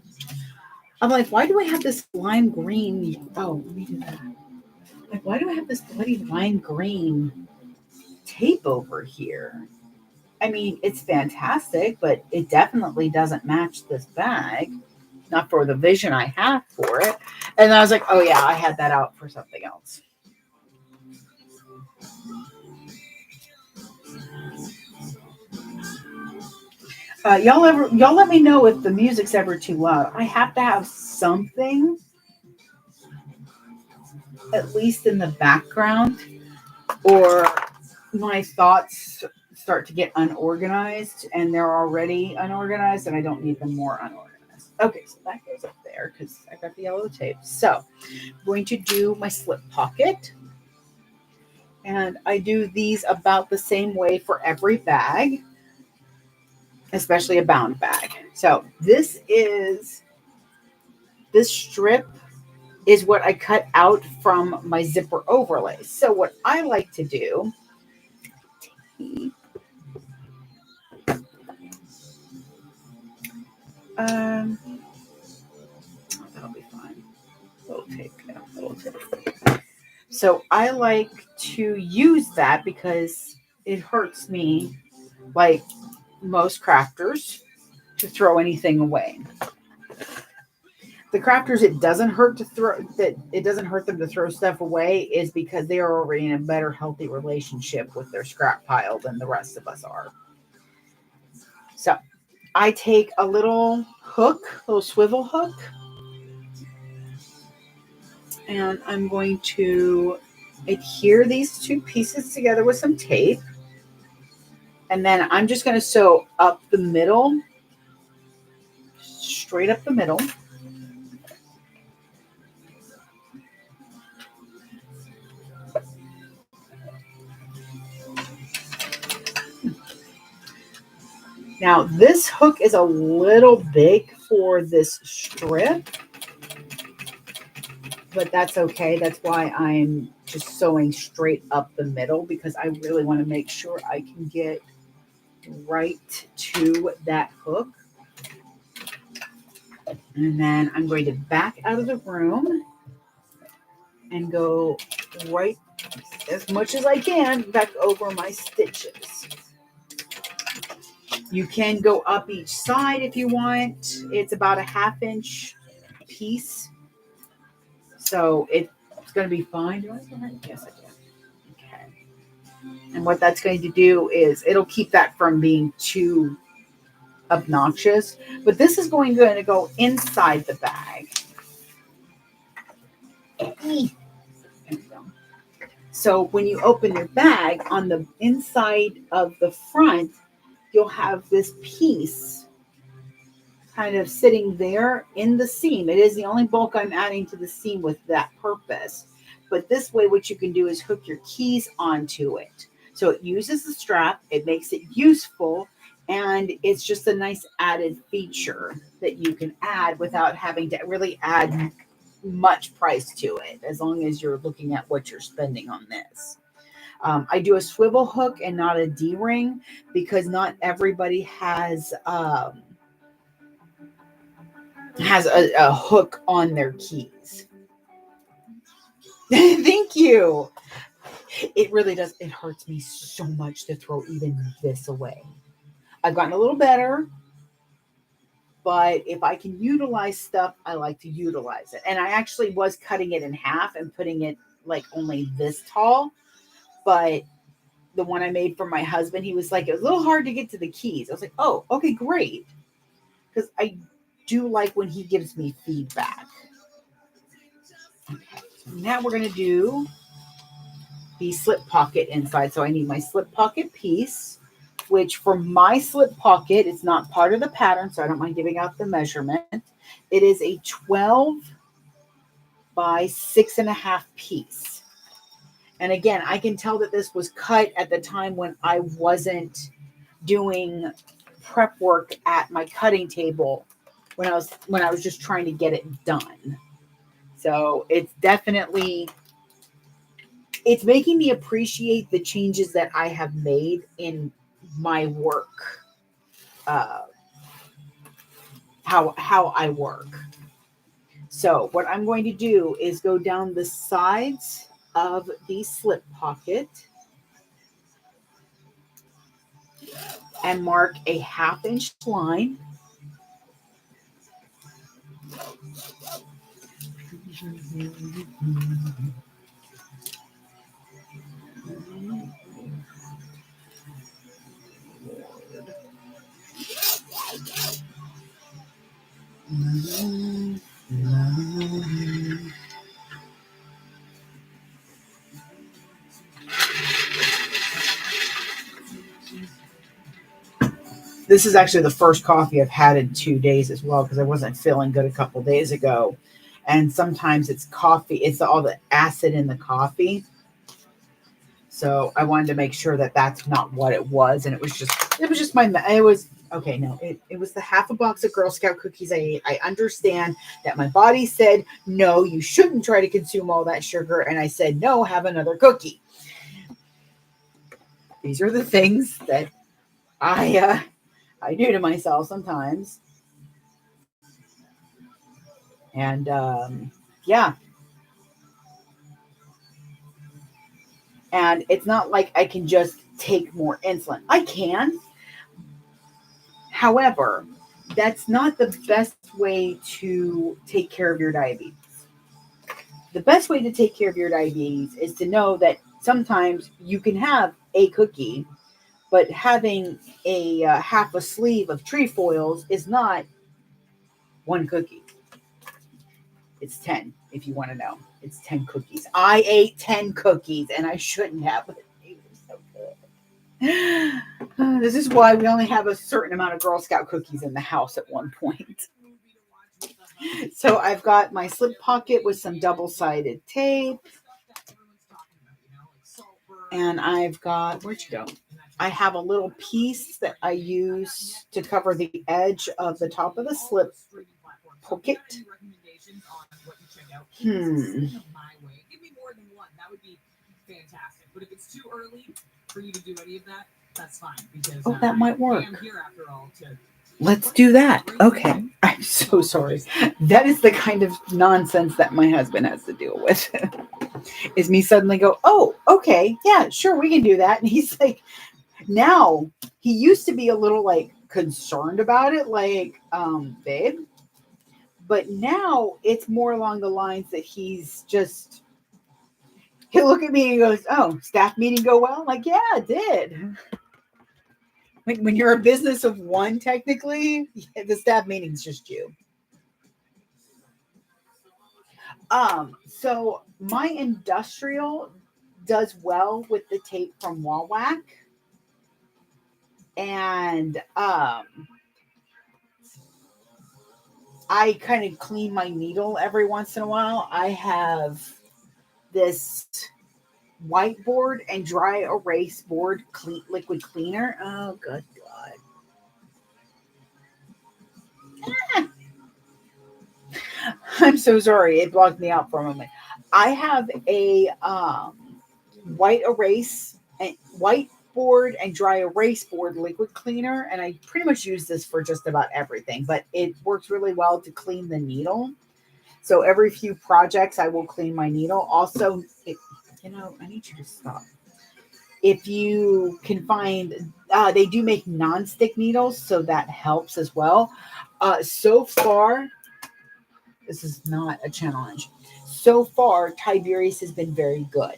I'm like, why do I have this lime green? Oh, let me do that. Like, why do I have this bloody lime green tape over here? I mean, it's fantastic, but it definitely doesn't match this bag. Not for the vision I have for it. And I was like, oh yeah, I had that out for something else. Y'all let me know if the music's ever too loud. I have to have something at least in the background, or my thoughts start to get unorganized, and they're already unorganized, and I don't need them more unorganized. Okay, so that goes up there because I got the yellow tape. So I'm going to do my slip pocket. And I do these about the same way for every bag, especially a bound bag. So this strip is what I cut out from my zipper overlay. So what I like to do, that'll be fine. We'll take So I like to use that because it hurts me, like most crafters, to throw anything away. The crafters it doesn't hurt to throw that it doesn't hurt them to throw stuff away is because they are already in a better healthy relationship with their scrap pile than the rest of us are. So I take a little hook, little swivel hook, and I'm going to adhere these two pieces together with some tape. And then I'm just going to sew up the middle, straight up the middle. Now, this hook is a little big for this strip, but that's okay. That's why I'm just sewing straight up the middle, because I really want to make sure I can get right to that hook. And then I'm going to back out of the room and go right as much as I can back over my stitches. You can go up each side if you want. It's about a 1/2 inch piece. So it's going to be fine. Do I have right? Yes, I do. Okay. And what that's going to do is it'll keep that from being too obnoxious. But this is going to go inside the bag. There we go. So when you open your bag, on the inside of the front, you'll have this piece kind of sitting there in the seam. It is the only bulk I'm adding to the seam with that purpose. But this way, what you can do is hook your keys onto it. So it uses the strap, it makes it useful, and it's just a nice added feature that you can add without having to really add much price to it, as long as you're looking at what you're spending on this. I do a swivel hook and not a D-ring because not everybody has a hook on their keys. Thank you. It really does. It hurts me so much to throw even this away. I've gotten a little better, but if I can utilize stuff, I like to utilize it. And I actually was cutting it in half and putting it like only this tall. But the one I made for my husband, he was like, it was a little hard to get to the keys. I was like, oh, okay, great. Because I do like when he gives me feedback. Okay. Now we're going to do the slip pocket inside. So I need my slip pocket piece, which for my slip pocket, it's not part of the pattern, so I don't mind giving out the measurement. It is a 12 by 6.5 piece. And again, I can tell that this was cut at the time when I wasn't doing prep work at my cutting table, when I was just trying to get it done. So it's definitely, it's making me appreciate the changes that I have made in my work, how I work. So what I'm going to do is go down the sides of the slip pocket and mark a 1/2 inch line. This is actually the first coffee I've had in 2 days as well, because I wasn't feeling good a couple days ago. And sometimes it's coffee, it's all the acid in the coffee. So I wanted to make sure that that's not what it was. And it was just okay, no, it was the 1/2 box of Girl Scout cookies I ate. I understand that my body said, no, you shouldn't try to consume all that sugar. And I said, no, have another cookie. These are the things that I do to myself sometimes. And yeah. And it's not like I can just take more insulin. I can. However, that's not the best way to take care of your diabetes. The best way to take care of your diabetes is to know that sometimes you can have a cookie, but having a half a sleeve of trefoils is not one cookie. It's 10, if you want to know. It's 10 cookies. I ate 10 cookies, and I shouldn't have, but they were so good. This is why we only have a certain amount of Girl Scout cookies in the house at one point. So I've got my slip pocket with some double-sided tape. And I've got, where'd you go? I have a little piece that I use to cover the edge of the top of the slip pocket. Give me more than one. That would be fantastic. But if it's too early for you to do any of that, that's fine. Because that might work. I am here after all to. Let's do that. Okay. I'm so sorry. That is the kind of nonsense that my husband has to deal with. Is me suddenly go, oh, okay, yeah, sure, we can do that. And he's like, now, he used to be a little like concerned about it, like, babe. But now it's more along the lines that he's just, he'll look at me and he goes, oh, staff meeting go well? I'm like, yeah, it did. When you're a business of one, technically, the staff meeting's just you. So my industrial does well with the tape from Wawak. And I kind of clean my needle every once in a while. I have this whiteboard and dry erase board liquid cleaner. Oh, good God. I'm so sorry. It blocked me out for a moment. I have a whiteboard and dry erase board liquid cleaner, and I pretty much use this for just about everything, but it works really well to clean the needle. So every few projects, I will clean my needle. Also, I need you to stop. If you can find, they do make non-stick needles, so that helps as well. So far, this is not a challenge. So far, Tiberius has been very good.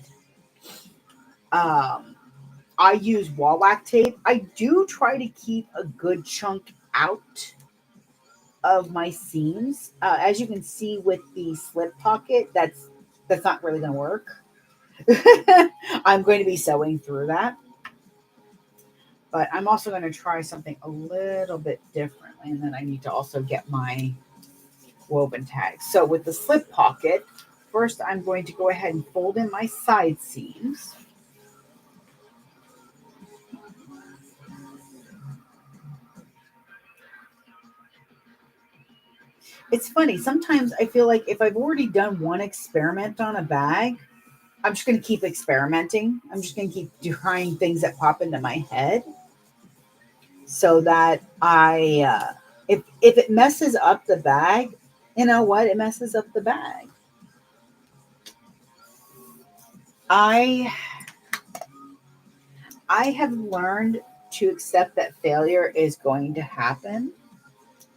I use wawak tape. I do try to keep a good chunk out of my seams. As you can see with the slip pocket, that's not really going to work. I'm going to be sewing through that. But I'm also going to try something a little bit differently. And then I need to also get my woven tags. So with the slip pocket, first I'm going to go ahead and fold in my side seams. It's funny. Sometimes I feel like if I've already done one experiment on a bag, I'm just going to keep experimenting. I'm just going to keep trying things that pop into my head so that if it messes up the bag, you know what? It messes up the bag. I have learned to accept that failure is going to happen.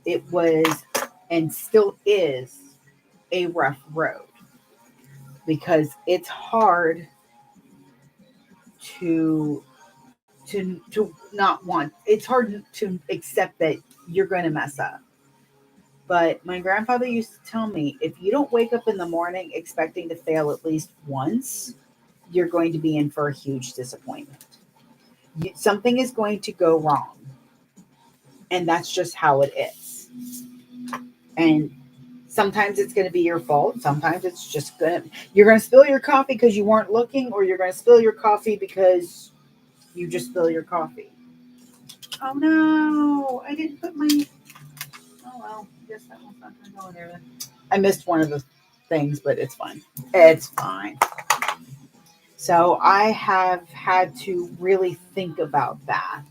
It was and still is a rough road because it's hard to not want, it's hard to accept that you're going to mess up. But my grandfather used to tell me, if you don't wake up in the morning expecting to fail at least once, you're going to be in for a huge disappointment. Something is going to go wrong. And that's just how it is. And sometimes it's going to be your fault. Sometimes it's just you're going to spill your coffee because you weren't looking, or you're going to spill your coffee because you just spill your coffee. Oh no, I didn't put my, oh well, I guess that one's not going to go in there then. I missed one of the things, but it's fine. It's fine. So I have had to really think about that.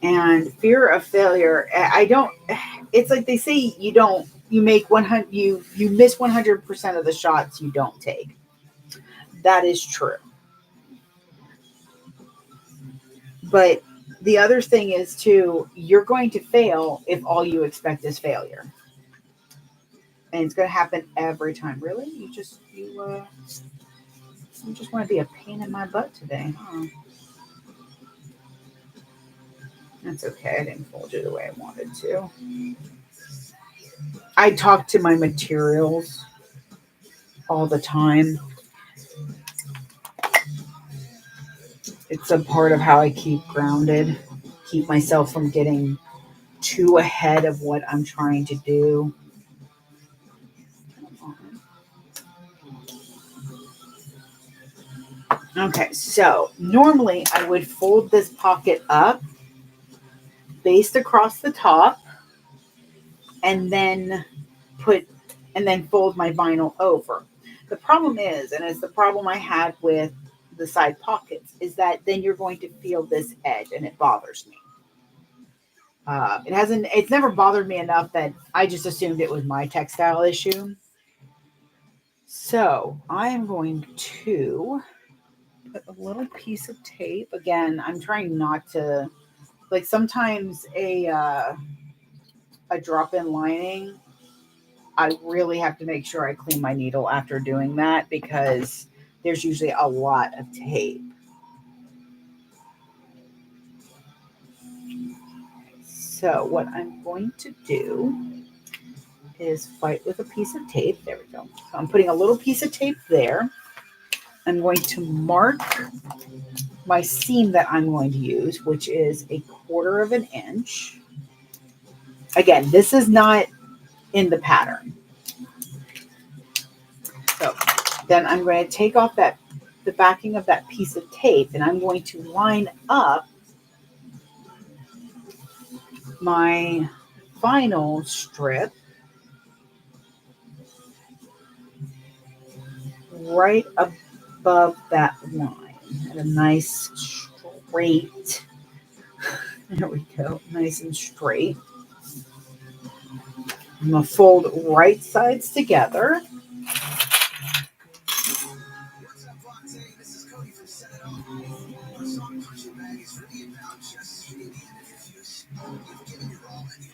And fear of failure, it's like they say, you miss 100% of the shots you don't take. That is true. But the other thing is too, you're going to fail if all you expect is failure. And it's going to happen every time. Really? You just want to be a pain in my butt today, huh? That's okay. I didn't fold it the way I wanted to. I talk to my materials all the time. It's a part of how I keep grounded, keep myself from getting too ahead of what I'm trying to do. Okay, so normally I would fold this pocket up, based across the top, and then fold my vinyl over. The problem is, and it's the problem I had with the side pockets, is that then you're going to feel this edge and it bothers me. It's never bothered me enough that I just assumed it was my textile issue. So I'm going to put a little piece of tape. Again, I'm trying not to, like, sometimes a drop-in lining, I really have to make sure I clean my needle after doing that because there's usually a lot of tape. So what I'm going to do is fight with a piece of tape. There we go. So I'm putting a little piece of tape there. I'm going to mark my seam that I'm going to use, which is 1/4 of an inch. Again, this is not in the pattern. So then I'm going to take off the backing of that piece of tape, and I'm going to line up my vinyl strip right above that line at a nice straight. There we go, nice and straight. I'm going to fold right sides together.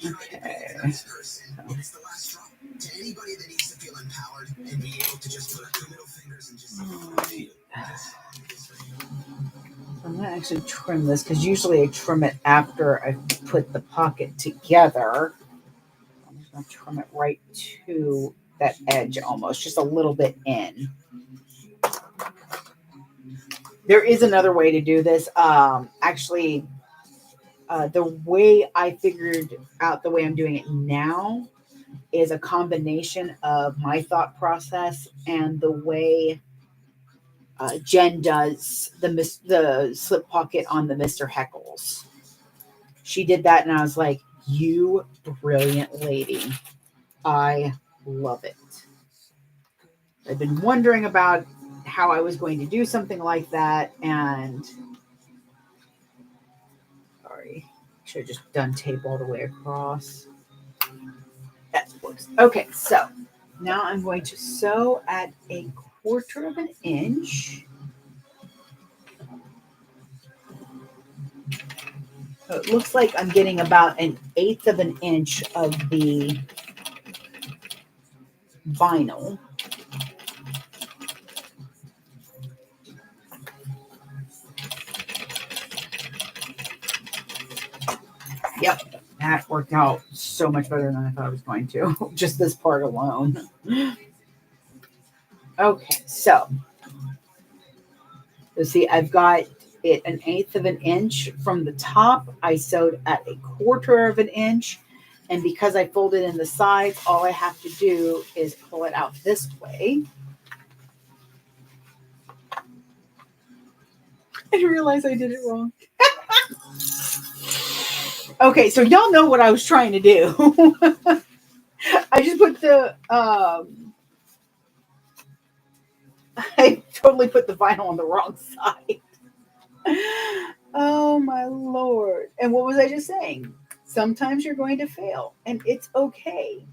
Okay. I'm going to actually trim this because usually I trim it after I put the pocket together. I'm just going to trim it right to that edge almost, just a little bit in. There is another way to do this. Actually, the way I figured out the way I'm doing it now is a combination of my thought process and the way Jen does the slip pocket on the Mr. Heckles. She did that, and I was like, "You brilliant lady! I love it." I've been wondering about how I was going to do something like that, and sorry, should have just done tape all the way across. That works. Okay, so now I'm going to sew at 1/4 of an inch. So it looks like I'm getting about 1/8 of an inch of the vinyl. Yep, that worked out so much better than I thought it was going to. Just this part alone. Okay, so you see, I've got it 1/8 of an inch from the top. I sewed at 1/4 of an inch. And because I folded in the sides, all I have to do is pull it out this way. I didn't realize I did it wrong. Okay, so y'all know what I was trying to do. I just put I totally put the vinyl on the wrong side. Oh my Lord. And what was I just saying? Sometimes you're going to fail, and it's okay.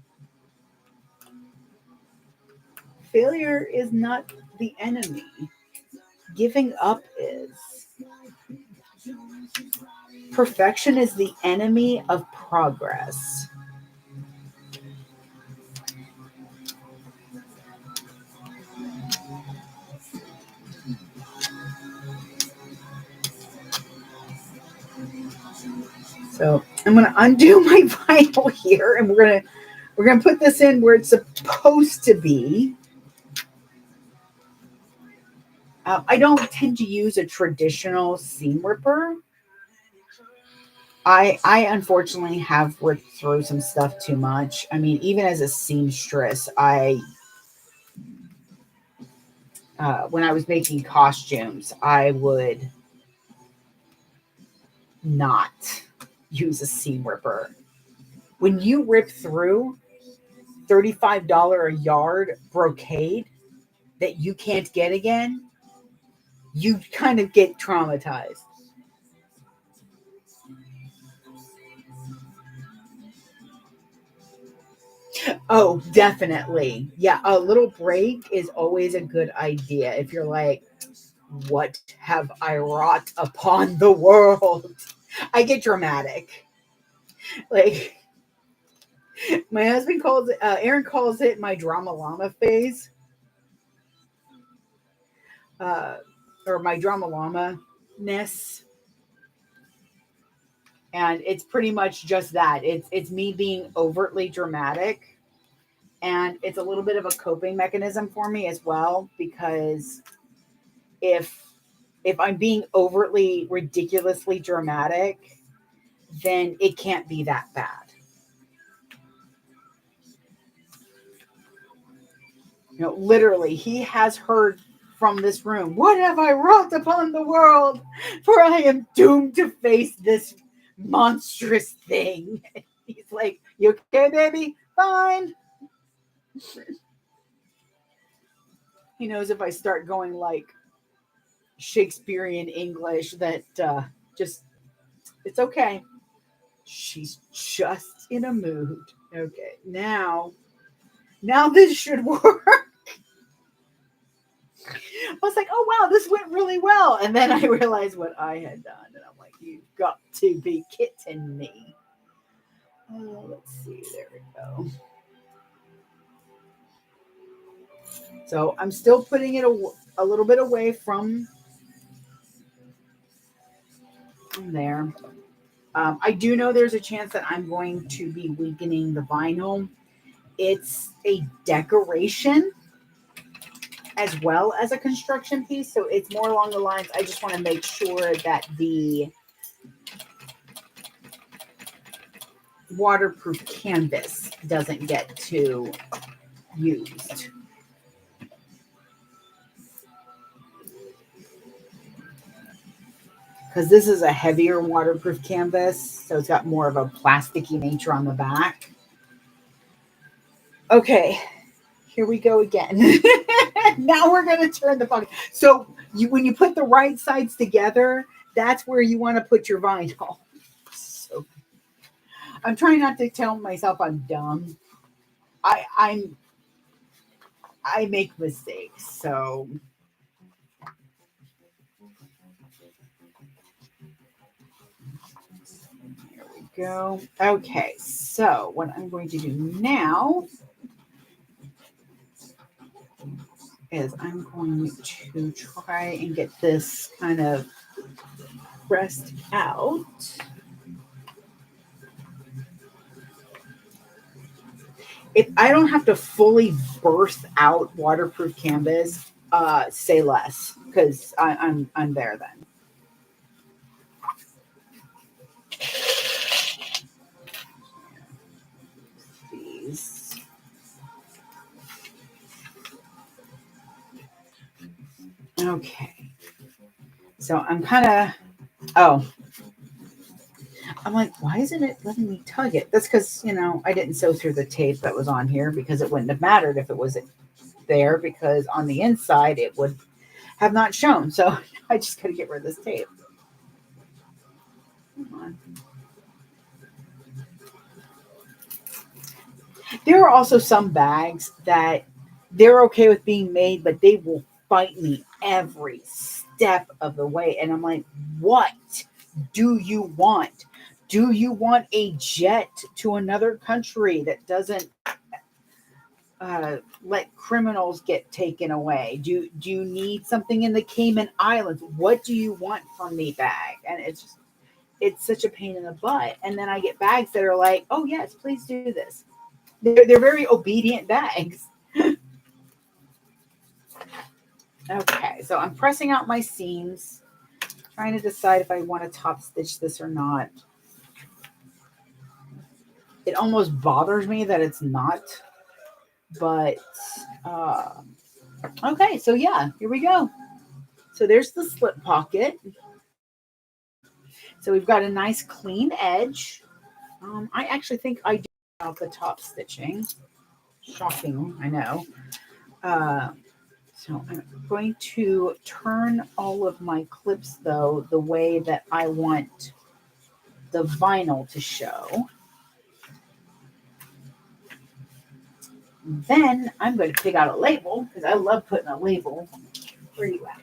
Failure is not the enemy. giving up is. Perfection is the enemy of progress. So I'm going to undo my vinyl here, and we're gonna put this in where it's supposed to be. I don't tend to use a traditional seam ripper. I unfortunately have ripped through some stuff too much. I mean, even as a seamstress, when I was making costumes, I would not use a seam ripper. When you rip through $35 a yard brocade that you can't get again, you kind of get traumatized. Oh, definitely. Yeah, a little break is always a good idea. If you're like, what have I wrought upon the world? I get dramatic. Like, my husband calls it, Aaron calls it my drama llama phase, uh, or my drama llama ness. And it's pretty much just that. It's me being overtly dramatic, and it's a little bit of a coping mechanism for me as well, because if I'm being overtly ridiculously dramatic, then it can't be that bad. You know, literally, he has heard from this room, what have I wrought upon the world? For I am doomed to face this monstrous thing. He's like, you okay, baby? Fine. He knows if I start going like Shakespearean English that just, it's okay. She's just in a mood. Okay, now this should work. I was like, oh wow, this went really well. And then I realized what I had done. And I'm like, you've got to be kidding me. Let's see, there we go. So I'm still putting it a little bit away from there. I do know there's a chance that I'm going to be weakening the vinyl. It's a decoration as well as a construction piece. So it's more along the lines, I just want to make sure that the waterproof canvas doesn't get too used. Because this is a heavier waterproof canvas, so it's got more of a plasticky nature on the back. Okay, here we go again. Now we're going to turn the bucket. So when you put the right sides together, that's where you want to put your vinyl. So I'm trying not to tell myself I'm dumb. I make mistakes, so here we go. Okay, so what I'm going to do now is I'm going to try and get this kind of pressed out. If I don't have to fully burst out waterproof canvas, say less, because I'm there then. These. Okay. So I'm kind of, I'm like, why isn't it letting me tug it? That's because, I didn't sew through the tape that was on here, because it wouldn't have mattered if it was there, because on the inside it would have not shown. So I just got to get rid of this tape. Come on. There are also some bags that they're okay with being made, but they will fight me every step of the way. And I'm like, what do you want? Do you want a jet to another country that doesn't let criminals get taken away? Do you need something in the Cayman Islands? What do you want from me, bag? And it's such a pain in the butt. And then I get bags that are like, oh yes, please do this. They're very obedient bags. Okay, so I'm pressing out my seams, trying to decide if I want to top stitch this or not. It almost bothers me that it's not, but okay, so yeah, here we go. So there's the slip pocket. So we've got a nice clean edge. I actually think I do out the top stitching. Shocking, I know. So I'm going to turn all of my clips, though, the way that I want the vinyl to show. Then I'm going to pick out a label, because I love putting a label. Where are you at?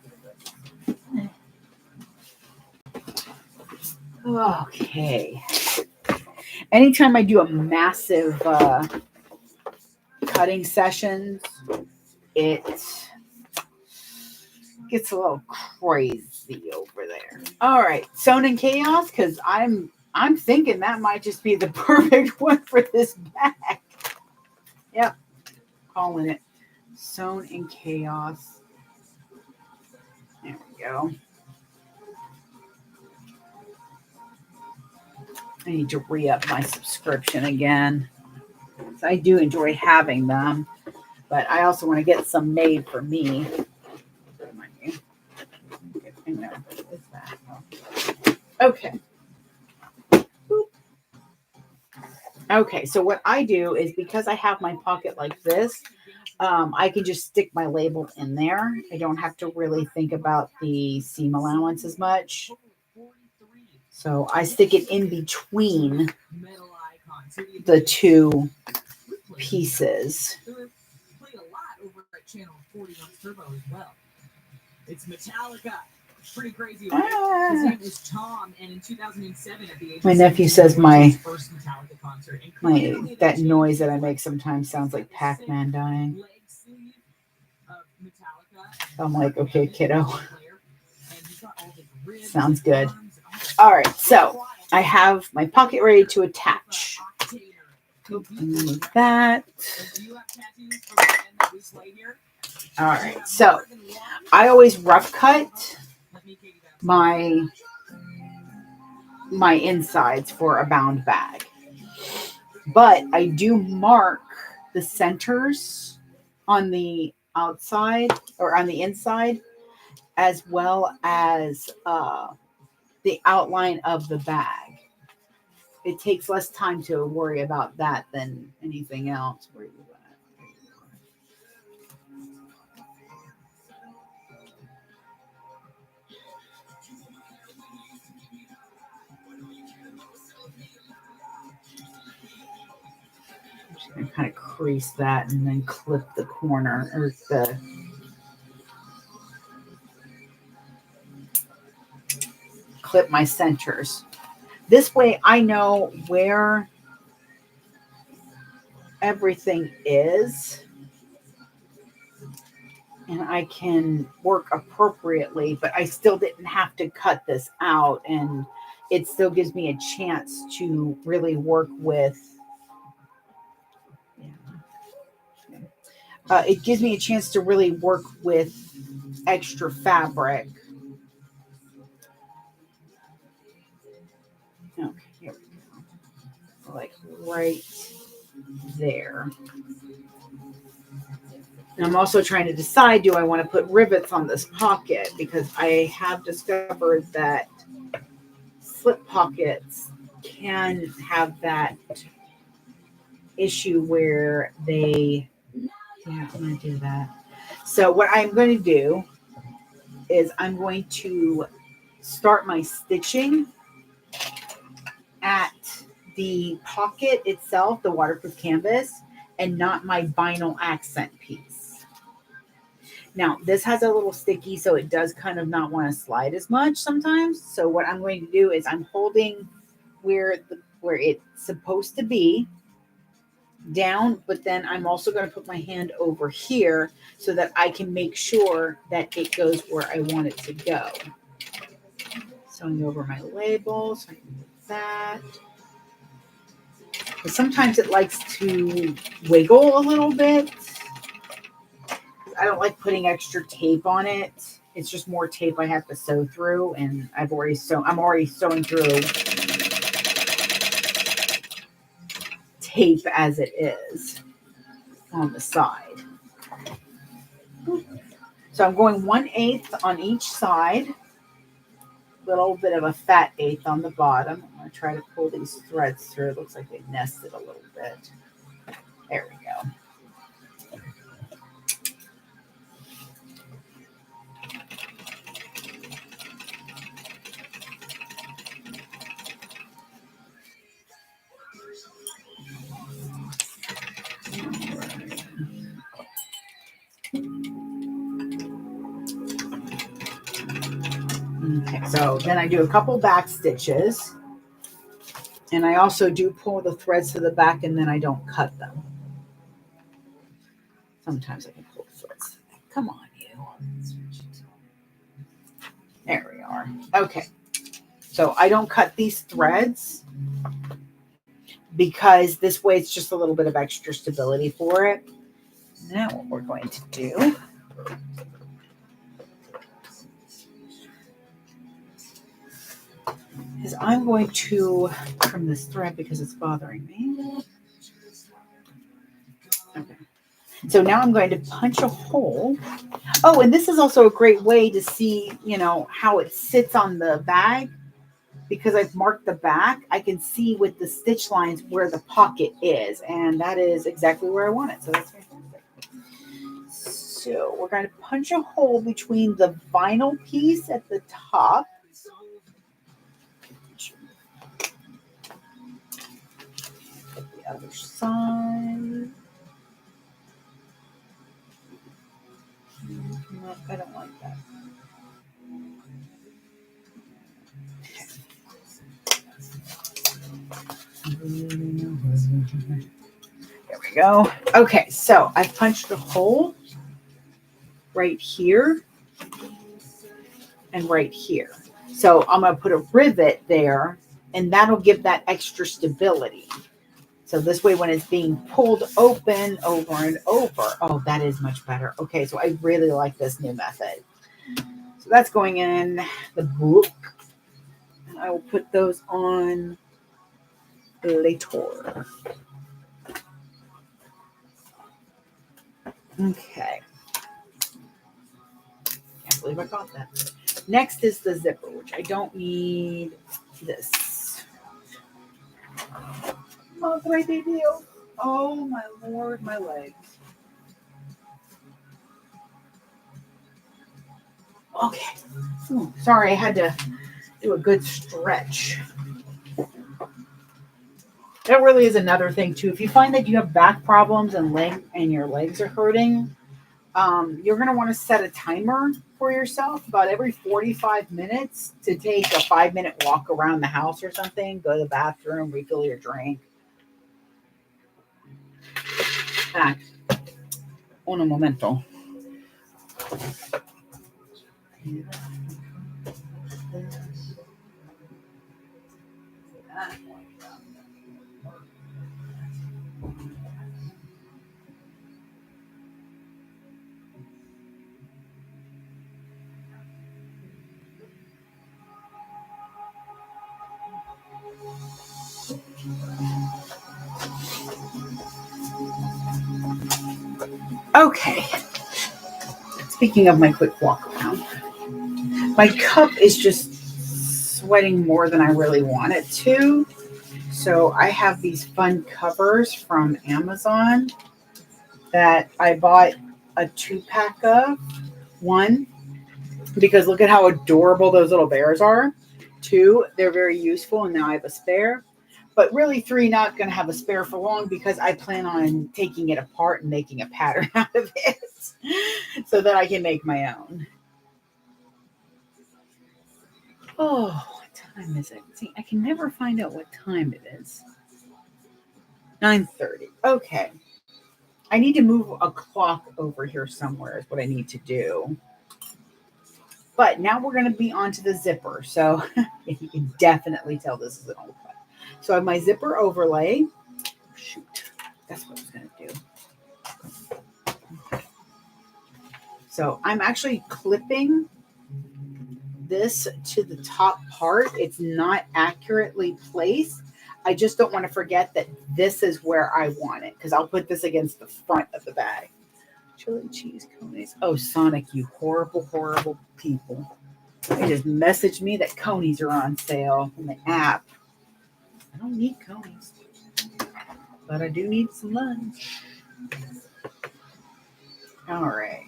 Okay. Anytime I do a massive cutting sessions, it gets a little crazy over there. All right, Sewn in Chaos, because I'm thinking that might just be the perfect one for this bag. Yep, calling it Sewn in Chaos. There we go. I need to re-up my subscription again. So I do enjoy having them, but I also want to get some made for me. Okay. Okay, so what I do is, because I have my pocket like this, I can just stick my label in there. I don't have to really think about the seam allowance as much. So I stick it in between the two pieces. It's Metallica. Pretty crazy, right? His name was Tom, and in 2007, at the age of my nephew says my first Metallica concert, that noise that I make sometimes sounds like Pac-Man dying. I'm like, okay, kiddo. Sounds good. All right, so I have my pocket ready to attach. Move that. All right, so I always rough cut my insides for a bound bag, but I do mark the centers on the outside or on the inside, as well as the outline of the bag. It takes less time to worry about that than anything else. Where are you at? I'm just going to kind of crease that and then clip the corner or the clip my centers. This way I know where everything is and I can work appropriately, but I still didn't have to cut this out, and it still gives me a chance to really work with it gives me a chance to really work with extra fabric. Okay, here we go. Like right there. And I'm also trying to decide, do I want to put rivets on this pocket? Because I have discovered that slip pockets can have that issue where they, yeah, I'm going to do that. So what I'm going to do is I'm going to start my stitching at the pocket itself, the waterproof canvas, and not my vinyl accent piece. Now, this has a little sticky, so it does kind of not want to slide as much sometimes. So what I'm going to do is I'm holding where it's supposed to be down, but then I'm also going to put my hand over here so that I can make sure that it goes where I want it to go. Sewing over my label so I can do that. But sometimes it likes to wiggle a little bit. I don't like putting extra tape on it. It's just more tape I have to sew through, and I'm already sewing through tape as it is on the side. So I'm going 1/8 on each side. Little bit of a fat eighth on the bottom. I'm going to try to pull these threads through. It looks like they nested a little bit. There we go. Okay, so then I do a couple back stitches, and I also do pull the threads to the back, and then I don't cut them. Sometimes I can pull the threads to the back. Come on, you. There we are. Okay, so I don't cut these threads because this way it's just a little bit of extra stability for it. Now what we're going to do is I'm going to trim this thread because it's bothering me. Okay. So now I'm going to punch a hole. Oh, and this is also a great way to see, how it sits on the bag. Because I've marked the back, I can see with the stitch lines where the pocket is. And that is exactly where I want it. So that's fantastic. So we're going to punch a hole between the vinyl piece at the top. The other side. No, I don't like that. There we go. Okay, so I've punched a hole right here and right here. So I'm going to put a rivet there, and that'll give that extra stability. So this way, when it's being pulled open over and over, oh, that is much better. Okay, so I really like this new method. So that's going in the book. And I will put those on later. Okay. Can't believe I got that. Next is the zipper, which I don't need this. Oh, my baby. Oh, my Lord, my legs. Okay. Ooh, sorry, I had to do a good stretch. That really is another thing, too. If you find that you have back problems and your legs are hurting, you're going to want to set a timer for yourself about every 45 minutes to take a 5-minute walk around the house or something, go to the bathroom, refill your drink. Un momento. Okay. Speaking of my quick walk around, my cup is just sweating more than I really want it to. So I have these fun covers from Amazon that I bought a 2-pack of. 1, because look at how adorable those little bears are. 2, they're very useful, and now I have a spare. But really 3 not going to have a spare for long because I plan on taking it apart and making a pattern out of it so that I can make my own. Oh, what time is it? See, I can never find out what time it is. 9:30. Okay. I need to move a clock over here somewhere is what I need to do. But now we're going to be onto the zipper. So you can definitely tell this is an old cut. So I have my zipper overlay. Shoot, that's what I was going to do. Okay. So I'm actually clipping this to the top part. It's not accurately placed. I just don't want to forget that this is where I want it because I'll put this against the front of the bag. Chili cheese conies. Oh, Sonic, you horrible, horrible people. They just messaged me that conies are on sale in the app. I don't need conies, but I do need some lunch. All right.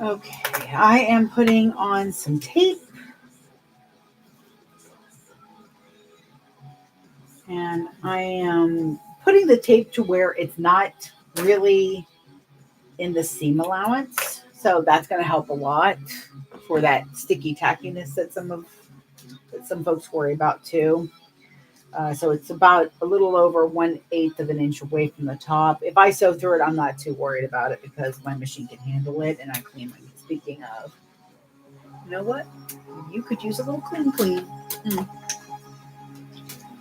Okay, I am putting on some tape. And I am putting the tape to where it's not really in the seam allowance. So that's going to help a lot for that sticky tackiness that some folks worry about too. So it's about a little over 1/8 of an inch away from the top. If I sew through it, I'm not too worried about it because my machine can handle it and I clean my. Speaking of, you know what? You could use a little clean.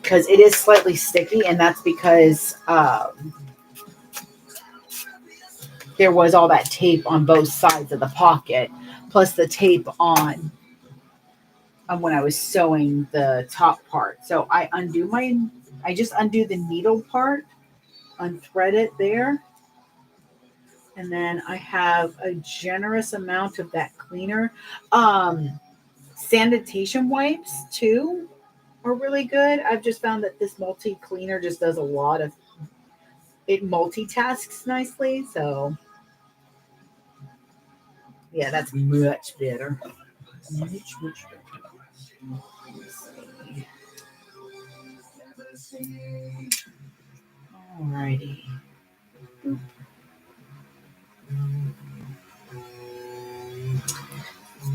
Because it is slightly sticky, and that's because there was all that tape on both sides of the pocket, plus the tape on when I was sewing the top part. So I just undo the needle part, unthread it there, and then I have a generous amount of that cleaner. Sanitation wipes too are really good. I've just found that this multi cleaner just does a lot of it multitasks nicely. So yeah, that's much better. Much better. Alrighty.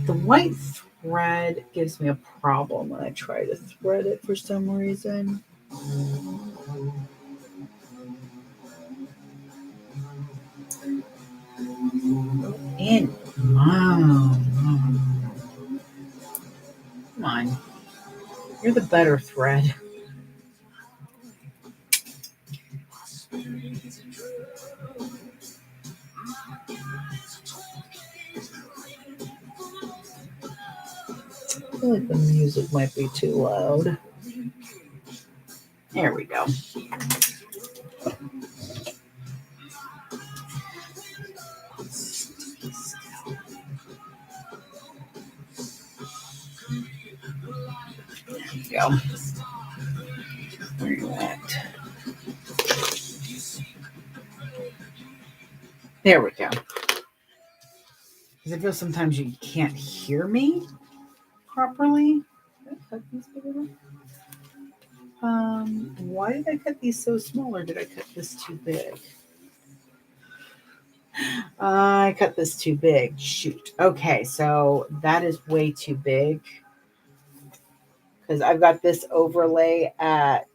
The white thread gives me a problem when I try to thread it for some reason. And wow. Come on. You're the better thread. I feel like the music might be too loud. There we go. There we go. Where are you at? There we go. Because I feel sometimes you can't hear me properly. Did I cut these bigger? Why did I cut these so small, or did I cut this too big? I cut this too big. Shoot. Okay, so that is way too big. Because I've got this overlay at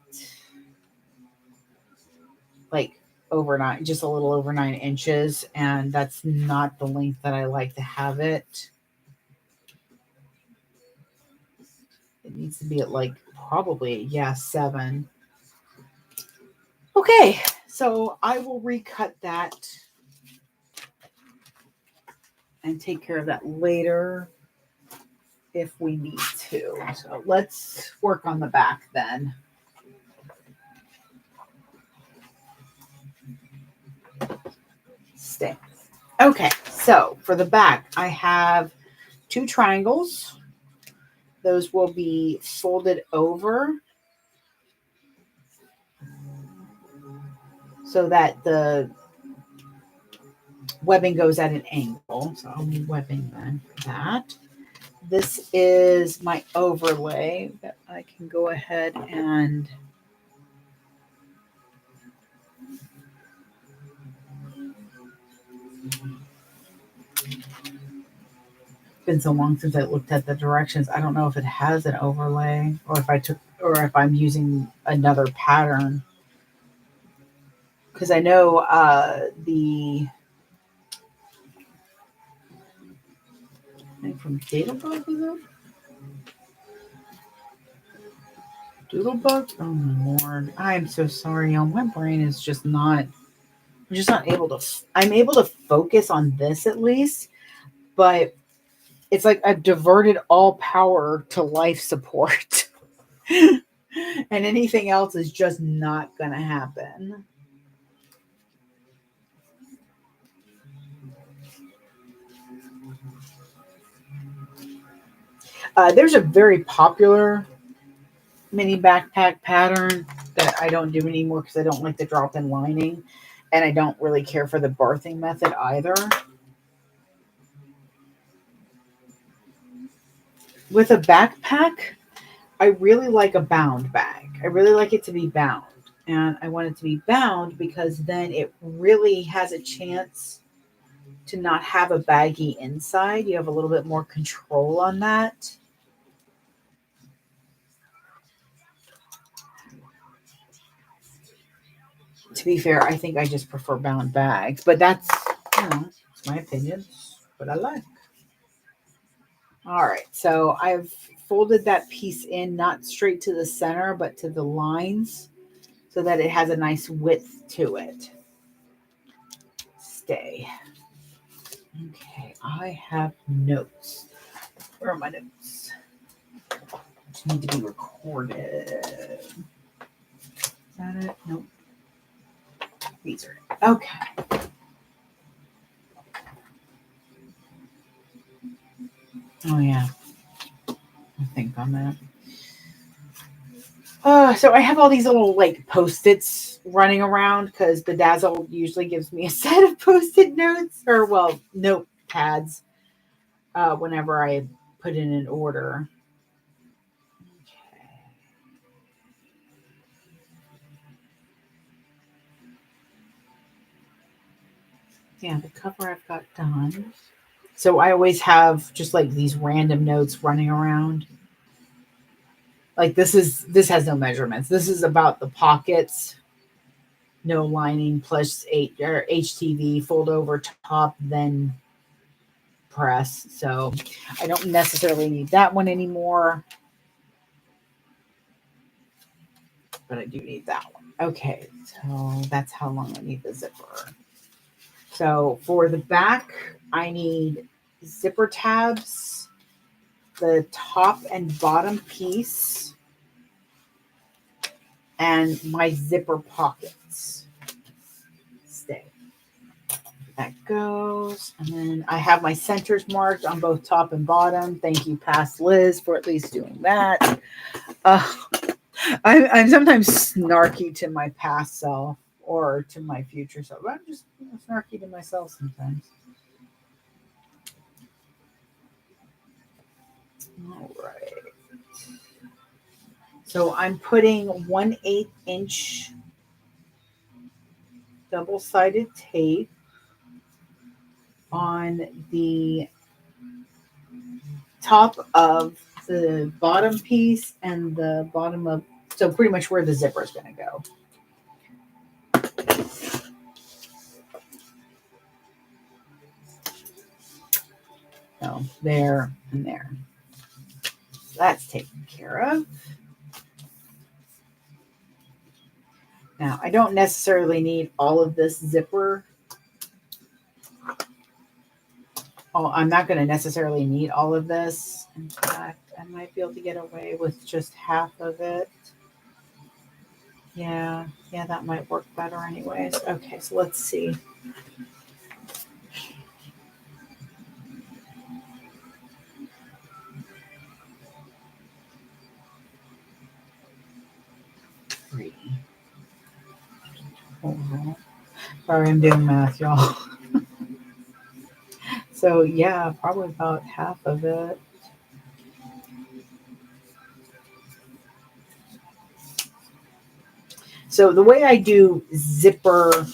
like just a little over 9 inches, and that's not the length that I like to have it. It needs to be at like probably, 7. Okay, so I will recut that and take care of that later if we need to. So let's work on the back then. Stay. Okay, so for the back, I have 2 triangles. Those will be folded over so that the webbing goes at an angle. So I'll need webbing then for that. This is my overlay that I can go ahead and been so long since I looked at the directions. I don't know if it has an overlay or if I'm using another pattern. Because I know the thing from Doodlebug, is it? Doodlebug? Oh my lord. I am so sorry, y'all. My brain is just not, I'm just not able to, I'm able to focus on this at least, but it's like I've diverted all power to life support. And anything else is just not going to happen. There's a very popular mini backpack pattern that I don't do anymore because I don't like the drop-in lining, and I don't really care for the barthing method either. With a backpack, I really like a bound bag. I really like it to be bound, and I want it to be bound because then it really has a chance to not have a baggie inside. You have a little bit more control on that. To be fair, I think I just prefer bound bags, but that's, it's my opinion, but I like. All right, so I've folded that piece in, not straight to the center, but to the lines so that it has a nice width to it. Stay. Okay, I have notes. Where are my notes? Which need to be recorded. Is that it? Nope. These are it. Okay. Oh, yeah. I think on that. So I have all these little like Post-its running around because Bedazzle usually gives me a set of Post-it notes or notepads whenever I put in an order. Okay. Yeah, the cover I've got done. So I always have just like these random notes running around. Like this has no measurements. This is about the pockets, no lining, plus HTV, fold over top, then press. So I don't necessarily need that one anymore, but I do need that one. Okay, so that's how long I need the zipper. So for the back, I need zipper tabs, the top and bottom piece, and my zipper pockets. Stay. That goes. And then I have my centers marked on both top and bottom. Thank you, past Liz, for at least doing that. I'm sometimes snarky to my past self or to my future self. I'm just snarky to myself sometimes. All right. So I'm putting 1/8 inch double-sided tape on the top of the bottom piece and the bottom of, so pretty much where the zipper is going to go. So there and there. That's taken care of. Now, I don't necessarily need all of this zipper. Oh, I'm not going to necessarily need all of this. In fact, I might be able to get away with just half of it. Yeah, that might work better anyways. Okay, so let's see. Sorry, I'm doing math, y'all. So yeah, probably about half of it. So the way I do zipper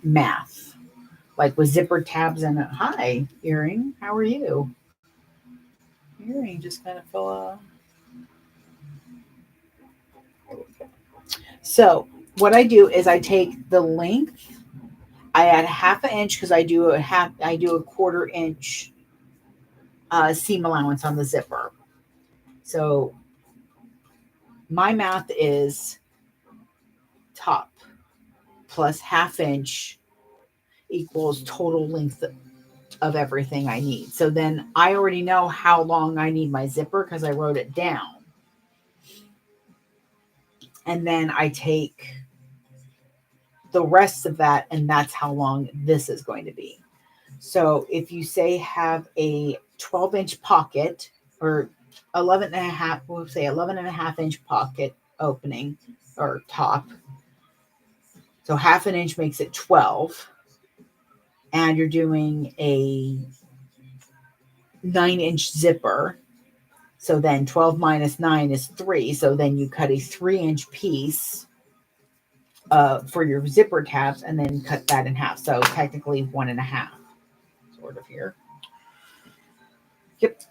math, like with zipper tabs and hi, earring, how are you? Earring just kind of fell off. So what I do is I take the length, I add half an inch because I do a quarter inch seam allowance on the zipper. So my math is top plus half inch equals total length of everything I need. So then I already know how long I need my zipper because I wrote it down. And then I take the rest of that, and that's how long this is going to be. So if you say have a 12-inch pocket or 11 and a half, we'll say 11 and a half inch pocket opening or top. So half an inch makes it 12. And you're doing a 9-inch zipper. So then 12 minus 9 is 3. So then you cut a 3-inch piece for your zipper tabs and then cut that in half. So technically 1.5, sort of here. Yep.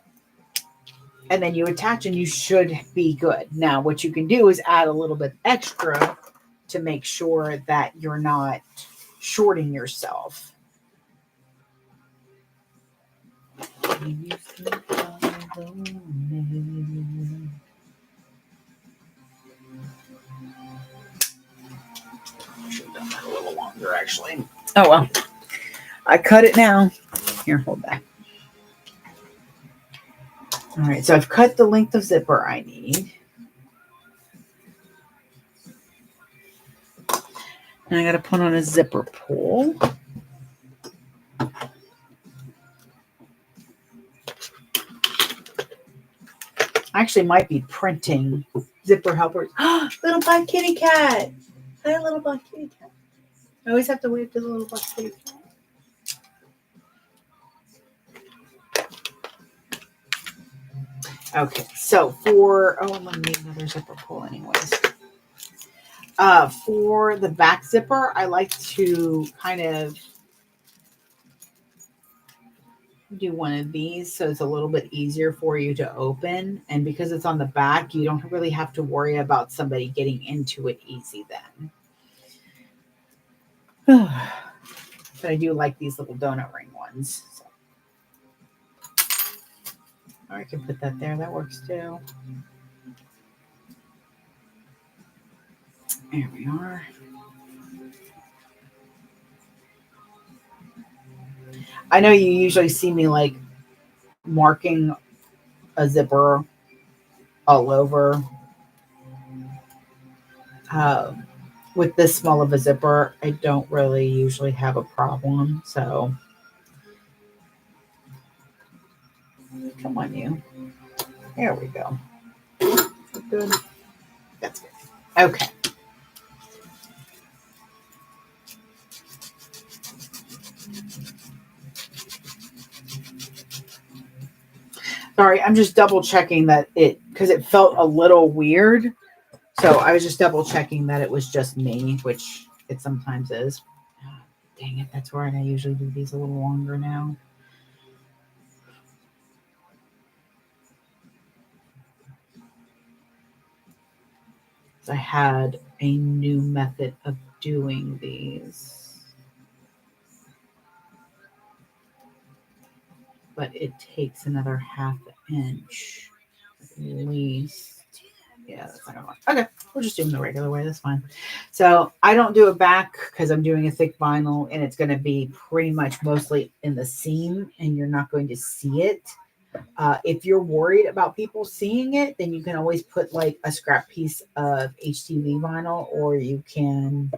And then you attach and you should be good. Now, what you can do is add a little bit extra to make sure that you're not shorting yourself. Should have done that a little longer, actually. Oh, well. I cut it now. Here, hold that. All right, so I've cut the length of zipper I need. And I got to put on a zipper pull. I actually might be printing zipper helpers. Little black kitty cat. Hi, little black kitty cat. I always have to wave to the little black kitty cat. Okay, so I'm gonna need another zipper pull anyways. For the back zipper, I like to kind of do one of these so it's a little bit easier for you to open. And because it's on the back, you don't really have to worry about somebody getting into it easy then. But I do like these little donut ring ones. So. Or I can put that there. That works too. There we are. I know you usually see me like marking a zipper all over. With this small of a zipper, I don't really usually have a problem. So come on, you. There we go. Good. That's good. Okay. Sorry, I'm just double checking that because it felt a little weird. So I was just double checking that it was just me, which it sometimes is. Oh, dang it, that's where I usually do these a little longer now. I had a new method of doing these. But it takes another half inch at least. Yeah, that's not gonna work. Okay, we're just doing the regular way. That's fine. So I don't do it back because I'm doing a thick vinyl and it's going to be pretty much mostly in the seam and you're not going to see it. If you're worried about people seeing it, then you can always put like a scrap piece of HTV vinyl, or you can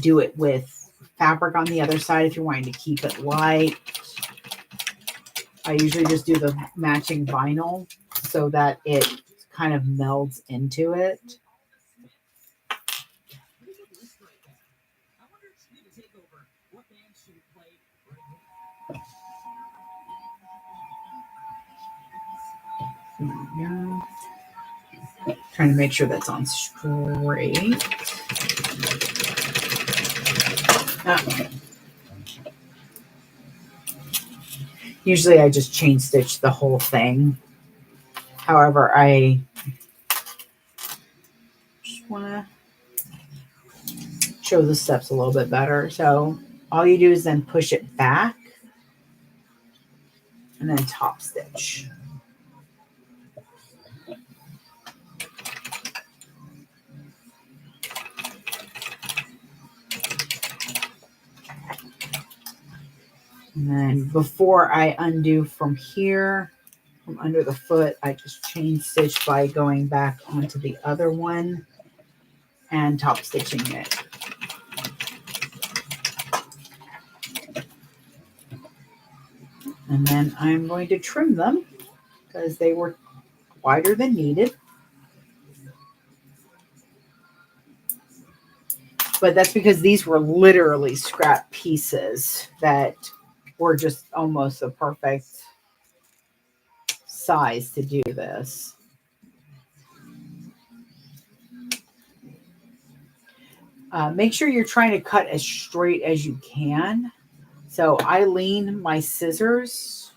do it with fabric on the other side if you're wanting to keep it light. I usually just do the matching vinyl so that it kind of melds into it. Yeah. Trying to make sure that's on straight. Usually I just chain stitch the whole thing. However, I just want to show the steps a little bit better. So all you do is then push it back and then top stitch. And then before I undo from here, from under the foot, I just chain stitch by going back onto the other one and top stitching it. And then I'm going to trim them because they were wider than needed. But that's because these were literally scrap pieces that were just almost a perfect size to do this. Make sure you're trying to cut as straight as you can. So I lean my scissors.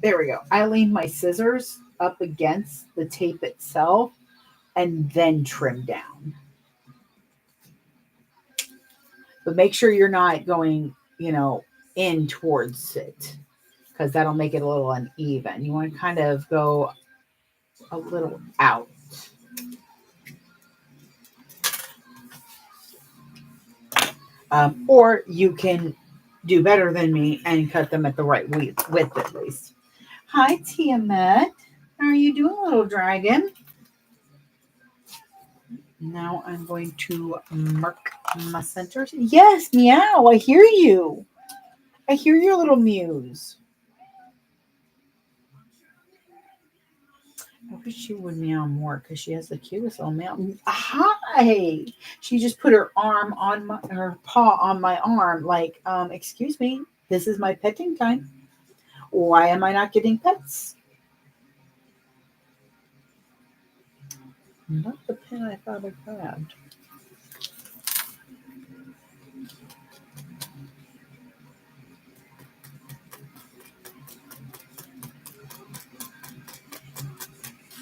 There we go. I lean my scissors up against the tape itself and then trim down. But make sure you're not going, in towards it because that'll make it a little uneven. You want to kind of go a little out. Or you can do better than me and cut them at the right width at least. Hi, Tiamat. How are you doing, little dragon? Now I'm going to mark my centers. Yes, meow. I hear you. I hear your little mews. I wish she would meow more because she has the cutest little meow. Hi. She just put her paw on my arm like, excuse me, this is my petting time. Why am I not getting pets? Not the pin I thought I grabbed.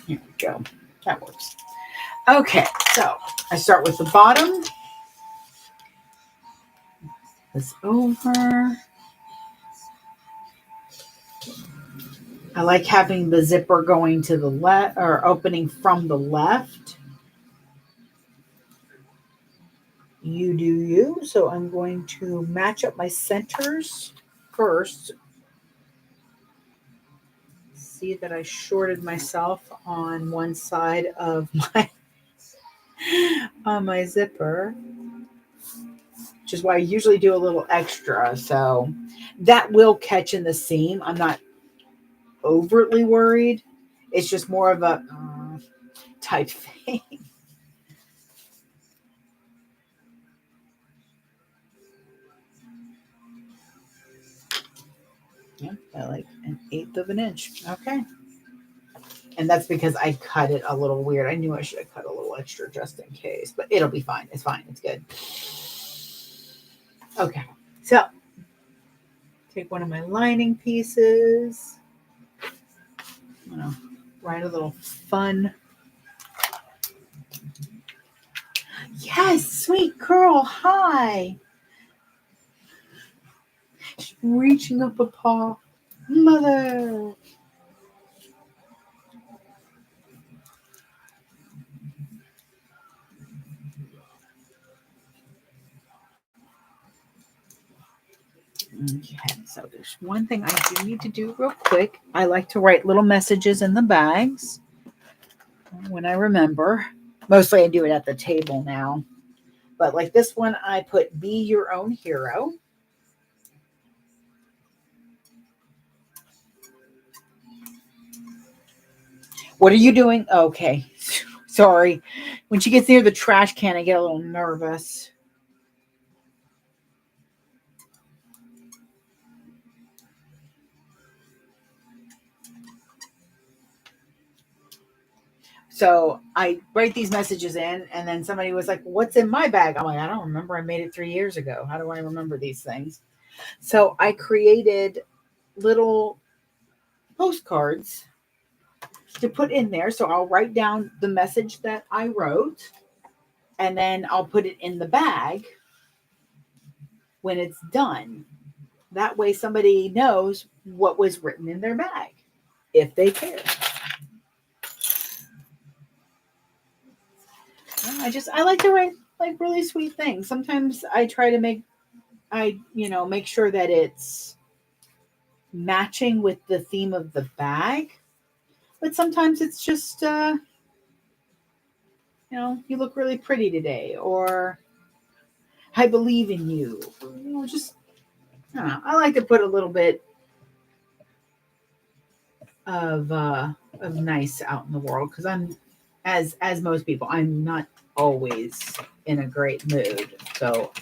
Here we go. That works. Okay, so I start with the bottom. This over. I like having the zipper going to the left or opening from the left. You do you. So I'm going to match up my centers first. See that I shorted myself on one side of my zipper, which is why I usually do a little extra. So that will catch in the seam. I'm not overtly worried. It's just more of a type thing. Yeah, like 1/8 of an inch. Okay. And that's because I cut it a little weird. I knew I should have cut a little extra just in case, but it'll be fine. It's fine. It's good. Okay. So take one of my lining pieces. I'm going to write a little fun. Yes, sweet girl. Hi. She's reaching up a paw. Mother. Okay, so there's one thing I do need to do real quick. I like to write little messages in the bags when I remember. Mostly I do it at the table now. But like this one, I put be your own hero. What are you doing? Okay. Sorry. When she gets near the trash can, I get a little nervous. So I write these messages in, and then somebody was like, "What's in my bag?" I'm like, "I don't remember. I made it 3 years ago. How do I remember these things?" So I created little postcards to put in there. So I'll write down the message that I wrote, and then I'll put it in the bag when it's done. That way somebody knows what was written in their bag if they care. I like to write like really sweet things. Sometimes I try to make sure that it's matching with the theme of the bag. But sometimes it's just you look really pretty today, or I believe in you. Just I don't know. I like to put a little bit of nice out in the world, because I'm as most people, I'm not always in a great mood. So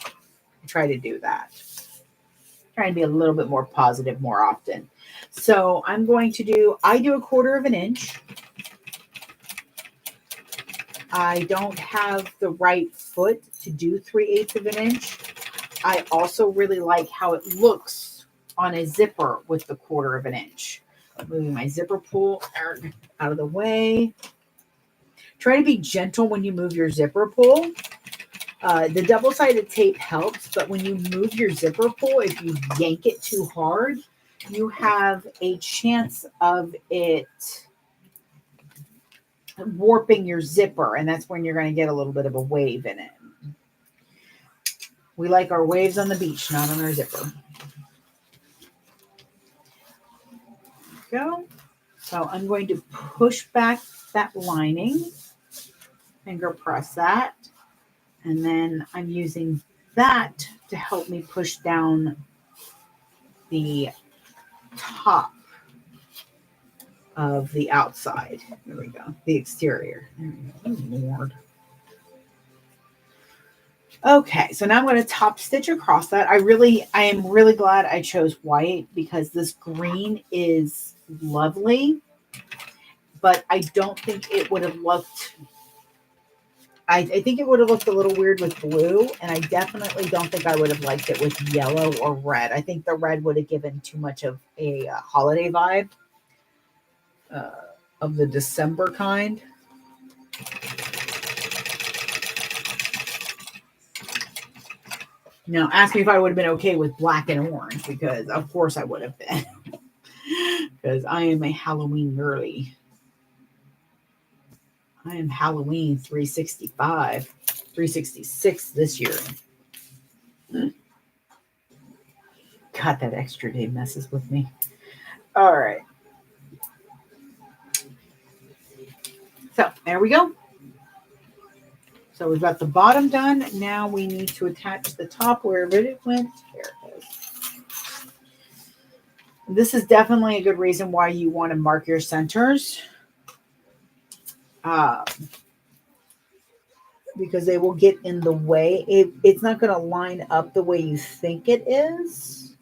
I try to do that. Try to be a little bit more positive more often. So I do a 1/4 of an inch. I don't have the right foot to do 3/8 of an inch. I also really like how it looks on a zipper with the 1/4 of an inch. Moving my zipper pull out of the way. Try to be gentle when you move your zipper pull. The double-sided tape helps, but when you move your zipper pull, if you yank it too hard, you have a chance of it warping your zipper, and that's when you're going to get a little bit of a wave in it. We like our waves on the beach, not on our zipper. Go. So I'm going to push back that lining, finger press that, and then I'm using that to help me push down the top of the outside. There we go. The exterior. There we go. Oh, Lord. Okay, so now I'm going to top stitch across that. I am really glad I chose white, because this green is lovely, but I don't think it would have looked, I think it would have looked a little weird with blue, and I definitely don't think I would have liked it with yellow or red. I think the red would have given too much of a holiday vibe, of the December kind. Now, ask me if I would have been okay with black and orange, because of course I would have been, because I am a Halloween girly. I am Halloween 365, 366 this year. God, that extra day messes with me. All right. So there we go. So we've got the bottom done. Now we need to attach the top wherever it went. There it is. This is definitely a good reason why you want to mark your centers. Because they will get in the way. It's not going to line up the way you think it is.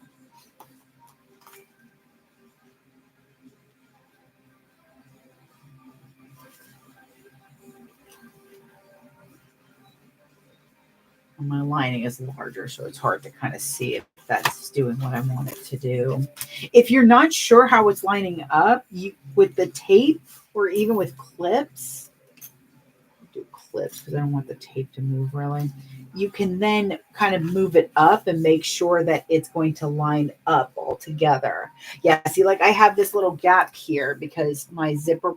My lining is larger, so it's hard to kind of see if that's doing what I want it to do. If you're not sure how it's lining up, with the tape or even with clips, do clips because I don't want the tape to move really. You can then kind of move it up and make sure that it's going to line up all together. Yeah, see, like I have this little gap here because my zipper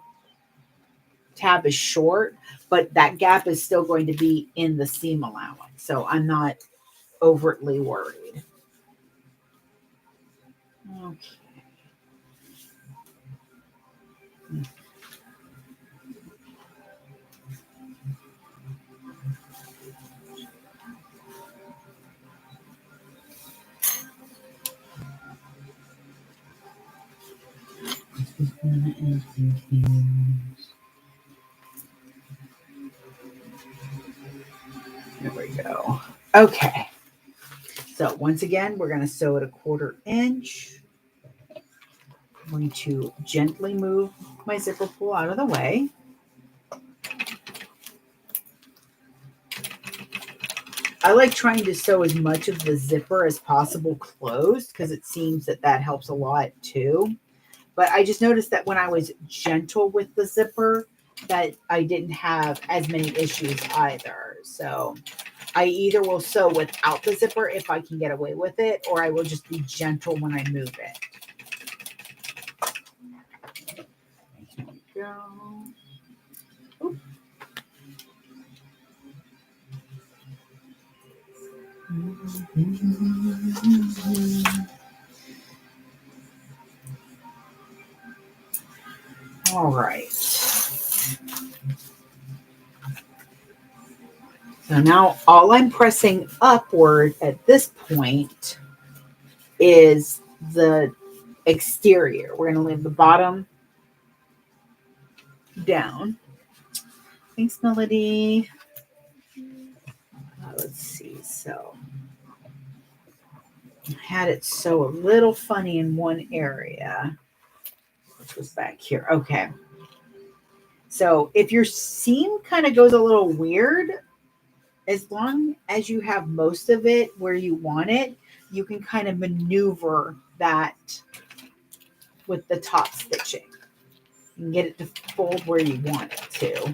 tab is short, but that gap is still going to be in the seam allowance. So I'm not overtly worried. Okay. There we go. Okay. So once again, we're going to sew it 1/4 inch. I'm going to gently move my zipper pull out of the way. I like trying to sew as much of the zipper as possible closed because it seems that that helps a lot too. But I just noticed that when I was gentle with the zipper, that I didn't have as many issues either. So I either will sew without the zipper if I can get away with it, or I will just be gentle when I move it. Here we go. Oop. All right. So now all I'm pressing upward at this point is the exterior. We're going to leave the bottom down. Thanks, Melody. Let's see. So I had it sew a little funny in one area, which was back here. Okay. So if your seam kind of goes a little weird, as long as you have most of it where you want it, you can kind of maneuver that with the top stitching. You can get it to fold where you want it to.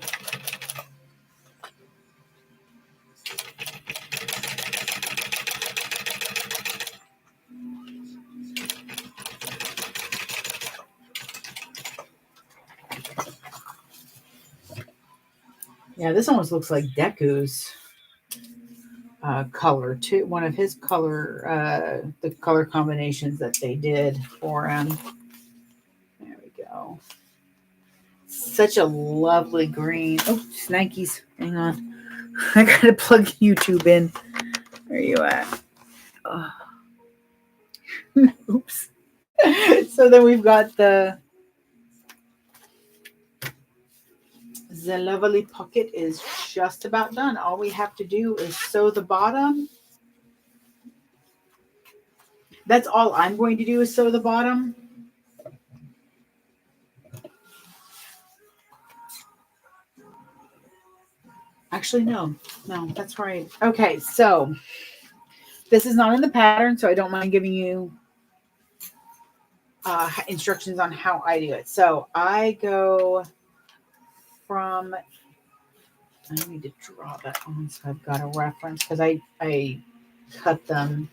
Yeah, this almost looks like Deku's color too. One of his color, the color combinations that they did for him. There we go. Such a lovely green. Oh, Snikes. Hang on. I gotta plug YouTube in. Where are you at? Oh. Oops. So then we've got the lovely pocket is just about done. All we have to do is sew the bottom. That's all I'm going to do is sew the bottom. Actually, no, that's right. Okay, so this is not in the pattern, so I don't mind giving you instructions on how I do it. So I go from, I need to draw that on so I've got a reference because I cut them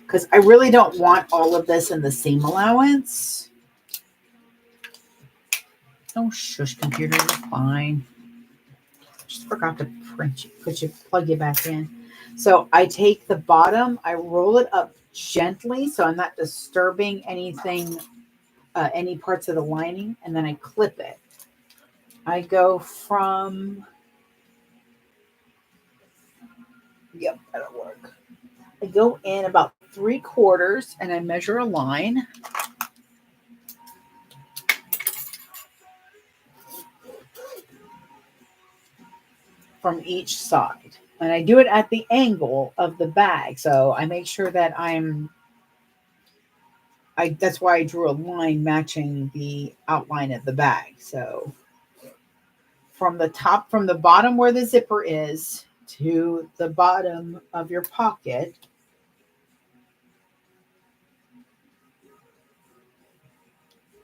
because I really don't want all of this in the seam allowance. Oh, shush, computer, you're fine. Just forgot to plug you back in. So I take the bottom, I roll it up gently so I'm not disturbing anything, any parts of the lining, and then I clip it. I go from, yep, that'll work. I go in about 3/4 and I measure a line. From each side. And I do it at the angle of the bag. So I make sure that that's why I drew a line matching the outline of the bag. So from the bottom where the zipper is to the bottom of your pocket,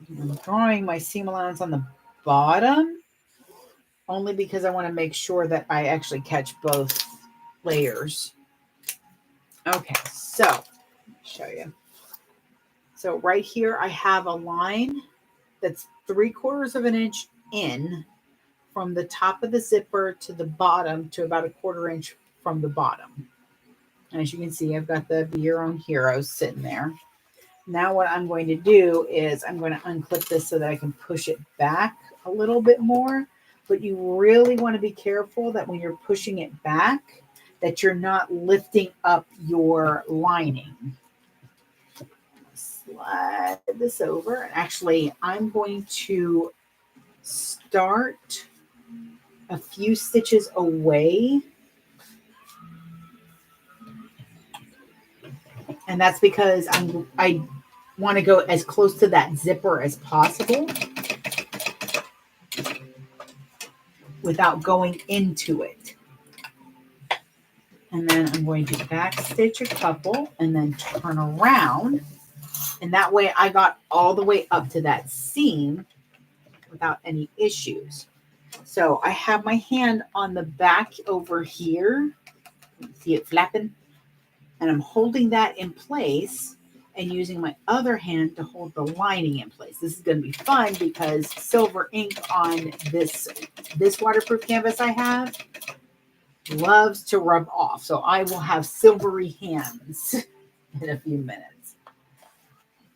I'm drawing my seam allowance on the bottom only because I want to make sure that I actually catch both layers. Okay, so let me show you. So right here, I have a line that's 3/4 of an inch in from the top of the zipper to the bottom to about 1/4 inch from the bottom. And as you can see, I've got the Be Your Own Heroes sitting there. Now what I'm going to do is I'm going to unclip this so that I can push it back a little bit more. But you really want to be careful that when you're pushing it back, that you're not lifting up your lining. Slide this over. Actually, I'm going to start a few stitches away. And that's because I want to go as close to that zipper as possible without going into it. And then I'm going to back stitch a couple and then turn around. And that way I got all the way up to that seam without any issues. So I have my hand on the back over here. See it flapping? And I'm holding that in place and using my other hand to hold the lining in place. This is going to be fun because silver ink on this waterproof canvas I have loves to rub off. So I will have silvery hands in a few minutes.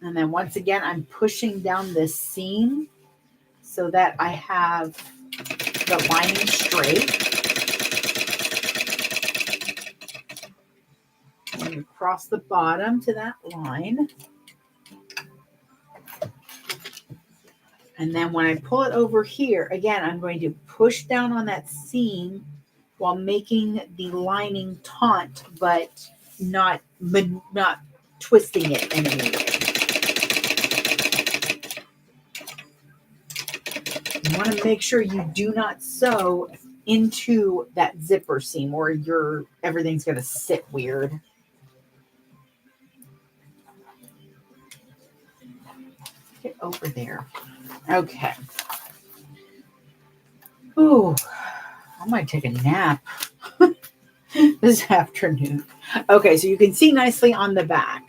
And then once again, I'm pushing down this seam so that I have the lining straight. And across the bottom to that line. And then when I pull it over here, again, I'm going to push down on that seam while making the lining taut, but not twisting it in any way. You want to make sure you do not sew into that zipper seam or everything's going to sit weird. Get over there. Okay. Ooh, I might take a nap this afternoon. Okay, so you can see nicely on the back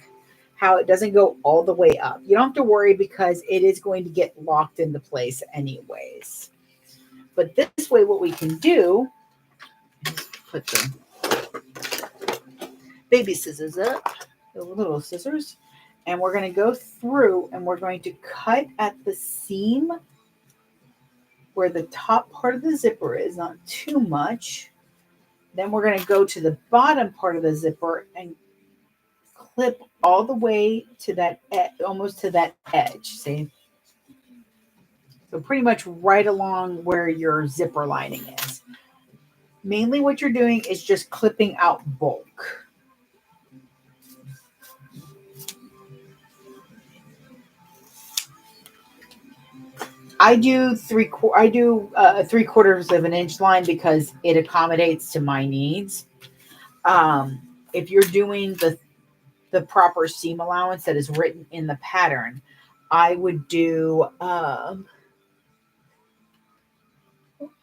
how it doesn't go all the way up. You don't have to worry because it is going to get locked into place anyways. But this way, what we can do is put the baby scissors up, the little scissors, and we're going to go through and we're going to cut at the seam where the top part of the zipper is, not too much. Then we're going to go to the bottom part of the zipper and clip all the way to that, almost to that edge, see? So pretty much right along where your zipper lining is. Mainly what you're doing is just clipping out bulk. I do 3/4 of an inch line because it accommodates to my needs. If you're doing the proper seam allowance that is written in the pattern, I would do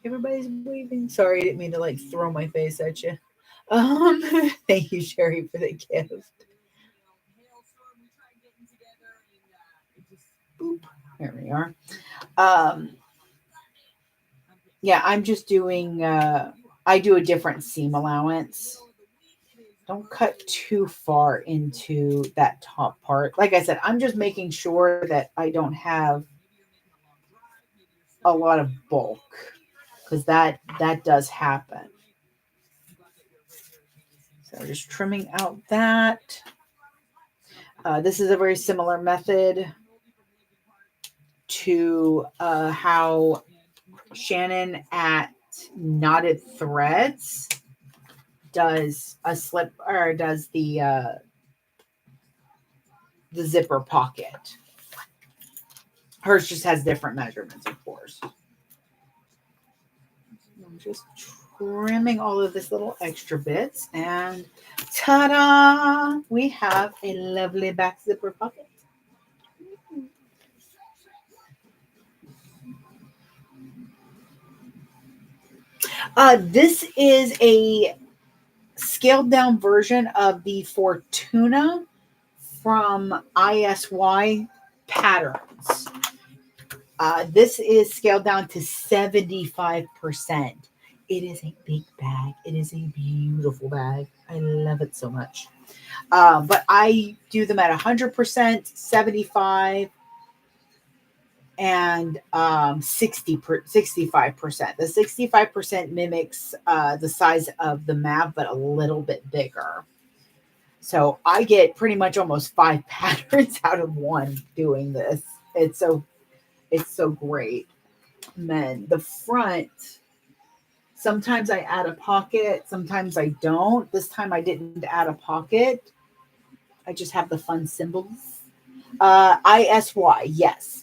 everybody's waving. Sorry, I didn't mean to like throw my face at you. Thank you, Sherry, for the gift. Boop. There we are. Yeah, I'm just doing I do a different seam allowance. Don't cut too far into that top part. Like I said, I'm just making sure that I don't have a lot of bulk because that does happen. So just trimming out that. This is a very similar method to how Shannon at Knotted Threads does a slip or does the zipper pocket. Hers just has different measurements, of course. I'm just trimming all of this little extra bits and ta-da! We have a lovely back zipper pocket. This is a scaled down version of the Fortuna from ISY Patterns. This is scaled down to 75%. It is a big bag. It is a beautiful bag. I love it so much. But I do them at 100%, 75, and 65%. The 65% mimics the size of the map, but a little bit bigger. So I get pretty much almost 5 patterns out of one doing this. It's so great. And then the front, sometimes I add a pocket, sometimes I don't. This time I didn't add a pocket. I just have the fun symbols. ISY, yes.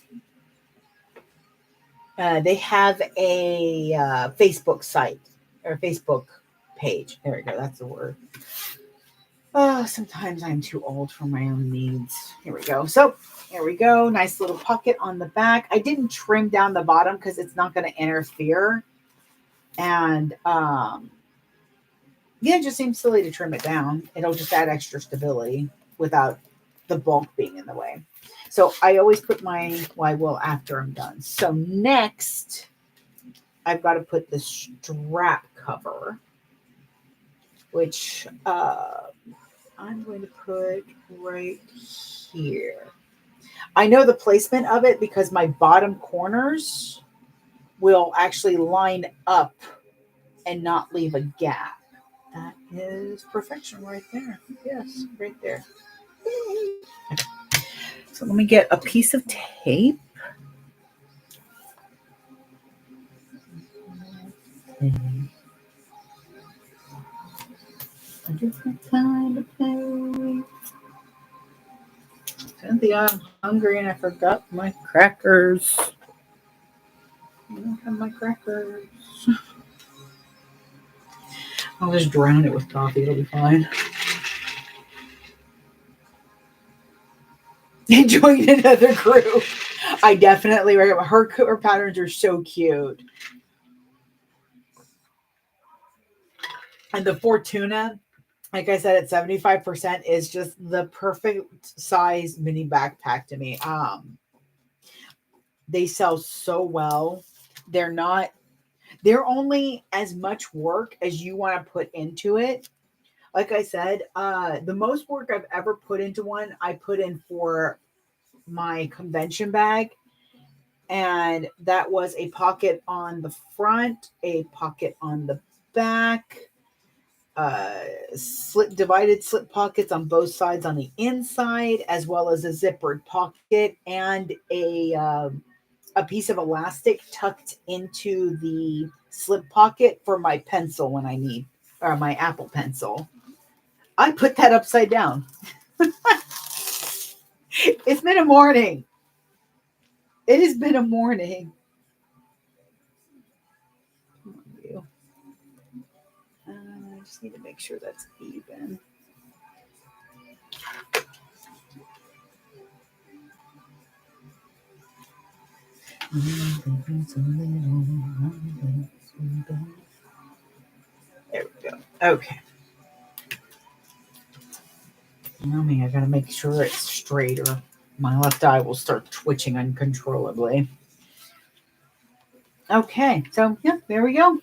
They have a Facebook site or Facebook page. There we go. That's the word. Sometimes I'm too old for my own needs. Here we go. So here we go. Nice little pocket on the back. I didn't trim down the bottom because it's not going to interfere. And yeah, it just seems silly to trim it down. It'll just add extra stability without the bulk being in the way. So I always put my, well, I will after I'm done. So next, I've got to put the strap cover, which I'm going to put right here. I know the placement of it because my bottom corners will actually line up and not leave a gap. That is perfection right there. Yes, right there. Okay. So let me get a piece of tape. A different kind of tape. Cynthia, I'm hungry and I forgot my crackers. I don't have my crackers. I'll just drown it with coffee. It'll be fine. Join another group. I definitely recommend her patterns are so cute. And the Fortuna, like I said, at 75% is just the perfect size mini backpack to me. They sell so well. They're only as much work as you want to put into it. Like I said, the most work I've ever put into one, I put in for my convention bag. And that was a pocket on the front, a pocket on the back, divided slip pockets on both sides on the inside, as well as a zippered pocket and a piece of elastic tucked into the slip pocket for my pencil when I need, or my Apple Pencil. I put that upside down. It's been a morning. It has been a morning. I just need to make sure that's even. There we go. Okay. I gotta make sure it's straight or my left eye will start twitching uncontrollably. Okay, so yeah, there we go.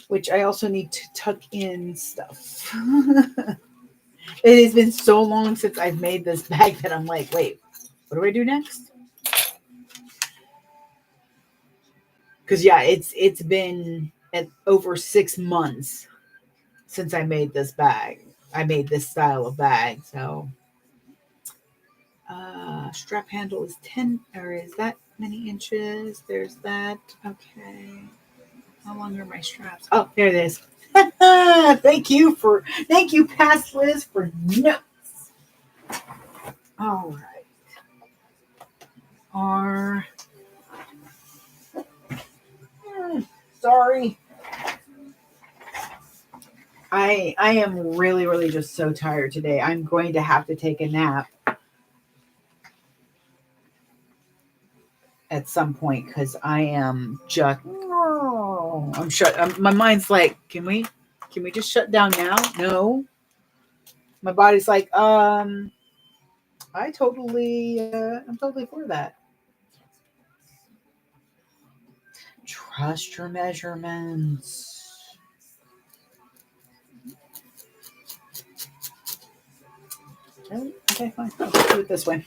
Which I also need to tuck in stuff. It has been so long since I've made this bag that I'm like, wait, what do I do next? Because yeah, it's been at over 6 months since I made this bag. I made this style of bag. So strap handle is 10, or is that many inches? There's that. Okay. How long are my straps? Oh, there it is. Thank you, past Liz, for notes. All right. Sorry. I am really, really just so tired today. I'm going to have to take a nap at some point because I am just. I'm shut. My mind's like, can we just shut down now? No. My body's like, I'm totally for that. Trust your measurements. Really? Okay, fine. I'll do it this way.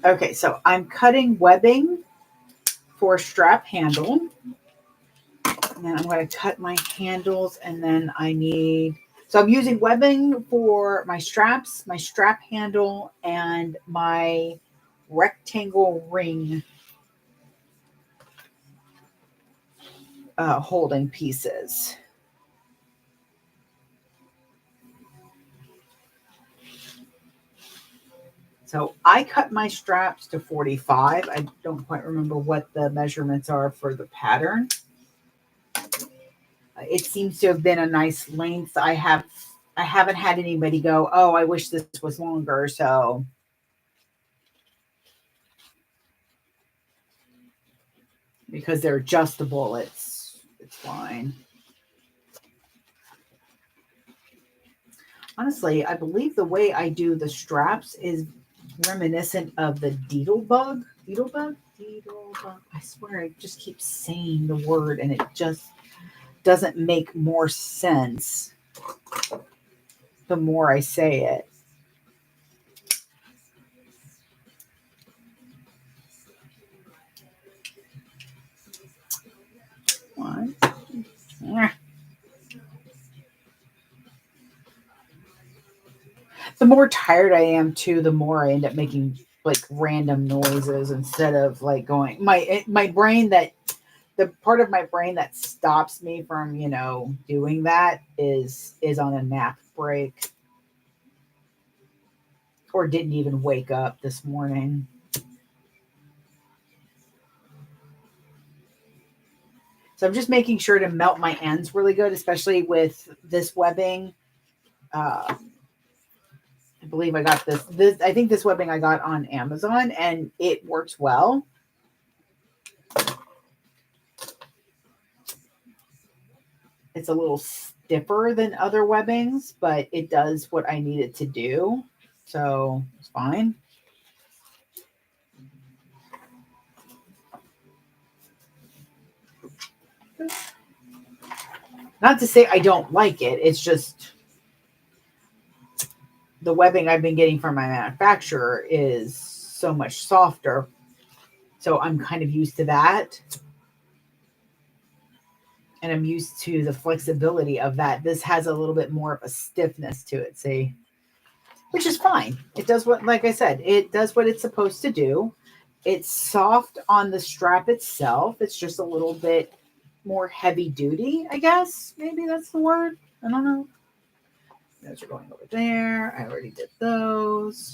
Okay, so I'm cutting webbing for strap handle. And then I'm going to cut my handles, and then so I'm using webbing for my straps, my strap handle, and my rectangle ring holding pieces. So I cut my straps to 45. I don't quite remember what the measurements are for the pattern. It seems to have been a nice length. I haven't had anybody go, oh, I wish this was longer. So because they're adjustable, it's fine. Honestly, I believe the way I do the straps is reminiscent of the Beetlebug. Beetlebug? Beetlebug. I swear I just keep saying the word and it just doesn't make more sense the more I say it. One. The more tired I am too, the more I end up making like random noises instead of like going my brain that the part of my brain that stops me from, doing that is on a nap break or didn't even wake up this morning. So I'm just making sure to melt my ends really good, especially with this webbing. I believe I got this. I think this webbing I got on Amazon and it works well. It's a little stiffer than other webbings, but it does what I need it to do. So it's fine. Not to say I don't like it. It's just the webbing I've been getting from my manufacturer is so much softer. So I'm kind of used to that. And I'm used to the flexibility of that. This has a little bit more of a stiffness to it, see? Which is fine. It does what, like I said, it does what it's supposed to do. It's soft on the strap itself. It's just a little bit more heavy duty, I guess. Maybe that's the word. I don't know. Those are going over there. I already did those.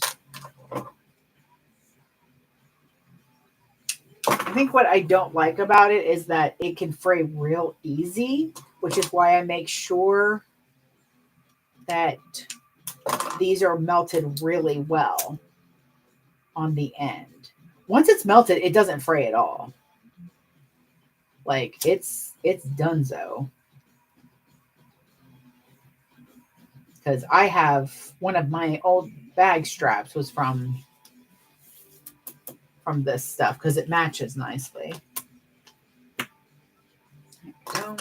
I think what I don't like about it is that it can fray real easy, which is why I make sure that these are melted really well on the end. Once it's melted, it doesn't fray at all. Like it's donezo. Because I have one of my old bag straps was from this stuff because it matches nicely. There we go.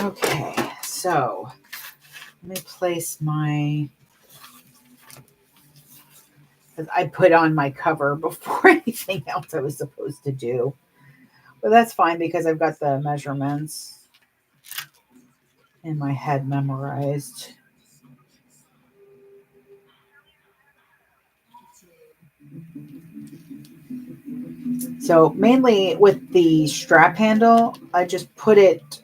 Okay, so let me place my. I put on my cover before anything else I was supposed to do. But that's fine because I've got the measurements in my head memorized. So mainly with the strap handle, I just put it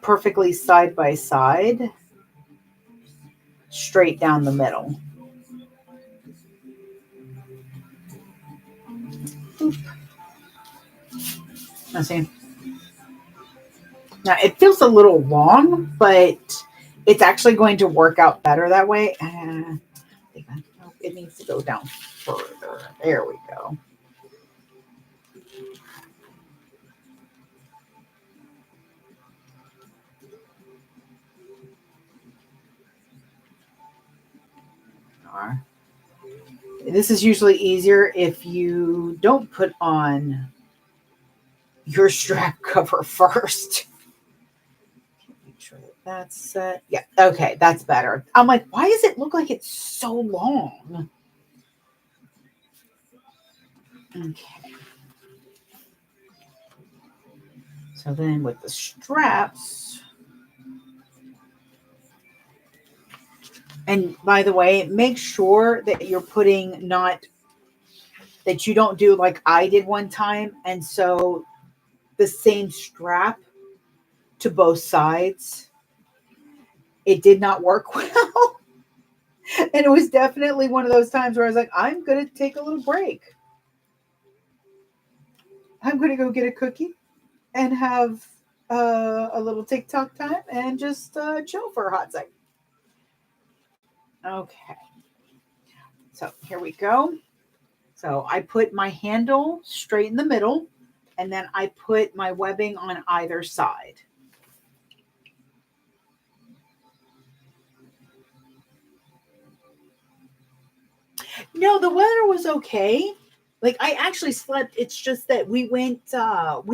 perfectly side by side, straight down the middle. Oop. Now see. Now it feels a little long, but it's actually going to work out better that way. It needs to go down further. There we go. This is usually easier if you don't put on your strap cover first. Make sure that that's set. Yeah, okay, that's better. I'm like, why does it look like it's so long? Okay. So then with the straps, and by the way, make sure that you're putting that you don't do like I did one time. And so the same strap to both sides, it did not work well. And it was definitely one of those times where I was like, I'm going to take a little break. I'm going to go get a cookie. and have a little TikTok time and just chill for a hot second. Okay, so here we go. So I put my handle straight in the middle, and then I put my webbing on either side. No, the weather was okay. Like I actually slept. It's just that we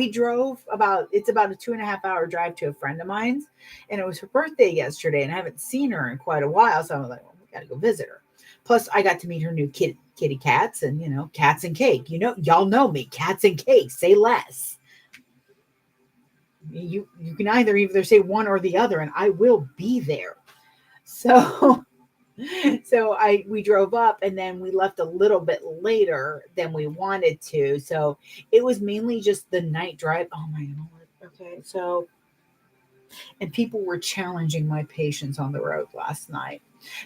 drove it's about a 2.5 hour drive to a friend of mine's, and it was her birthday yesterday, and I haven't seen her in quite a while. So I was like, well, we gotta go visit her. Plus, I got to meet her new kitty cats, and cats and cake. Y'all know me, cats and cake. Say less. You can either say one or the other, and I will be there. So so we drove up and then we left a little bit later than we wanted to. So it was mainly just the night drive. Oh my god. Okay. So and people were challenging my patience on the road last night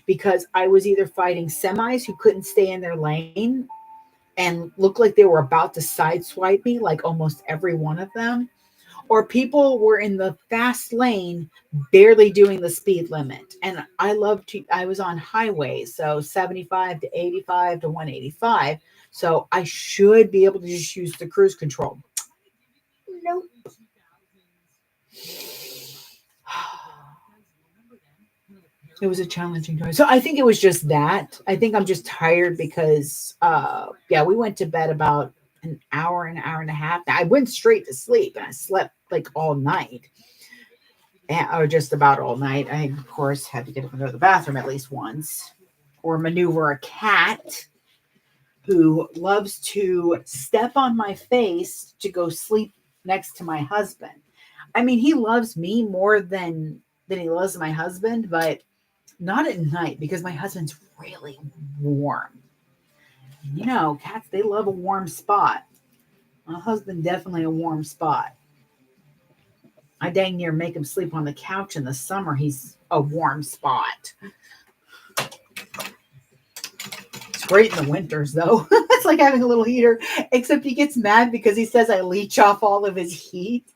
because I was either fighting semis who couldn't stay in their lane and looked like they were about to sideswipe me, like almost every one of them, or people were in the fast lane barely doing the speed limit. And I was on highways, so 75 to 85 to 185. So I should be able to just use the cruise control. Nope. It was a challenging drive. So I think it was just that. I think I'm just tired because yeah, we went to bed about an hour and a half. I went straight to sleep and I slept like all night. Or just about all night. I, of course, had to get up and go to the bathroom at least once, or maneuver a cat who loves to step on my face to go sleep next to my husband. I mean, he loves me more than he loves my husband, but not at night because my husband's really warm. Cats, they love a warm spot. My husband, definitely a warm spot. I dang near make him sleep on the couch in the summer. He's a warm spot. It's great in the winters, though. It's like having a little heater, except he gets mad because he says I leech off all of his heat.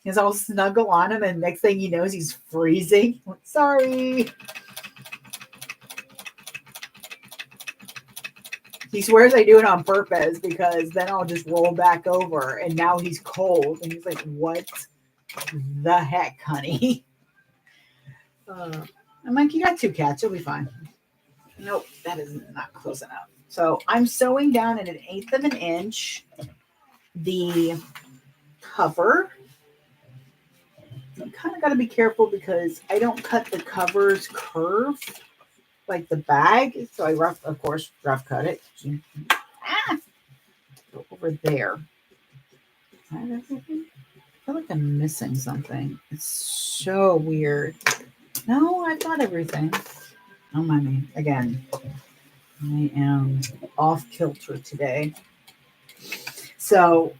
He's all snuggle on him, and next thing he knows, he's freezing. Sorry. He swears I do it on purpose because then I'll just roll back over, and now he's cold. And he's like, what the heck, honey? I'm like, you got two cats. You'll be fine. Nope, that is not close enough. So I'm sewing down at 1/8 of an inch the cover. You kind of got to be careful because I don't cut the cover's curve like the bag. So I of course, rough cut it. Go over there. I feel like I'm missing something. It's so weird. No, I've got everything. Oh, my me. Again, I am off kilter today. So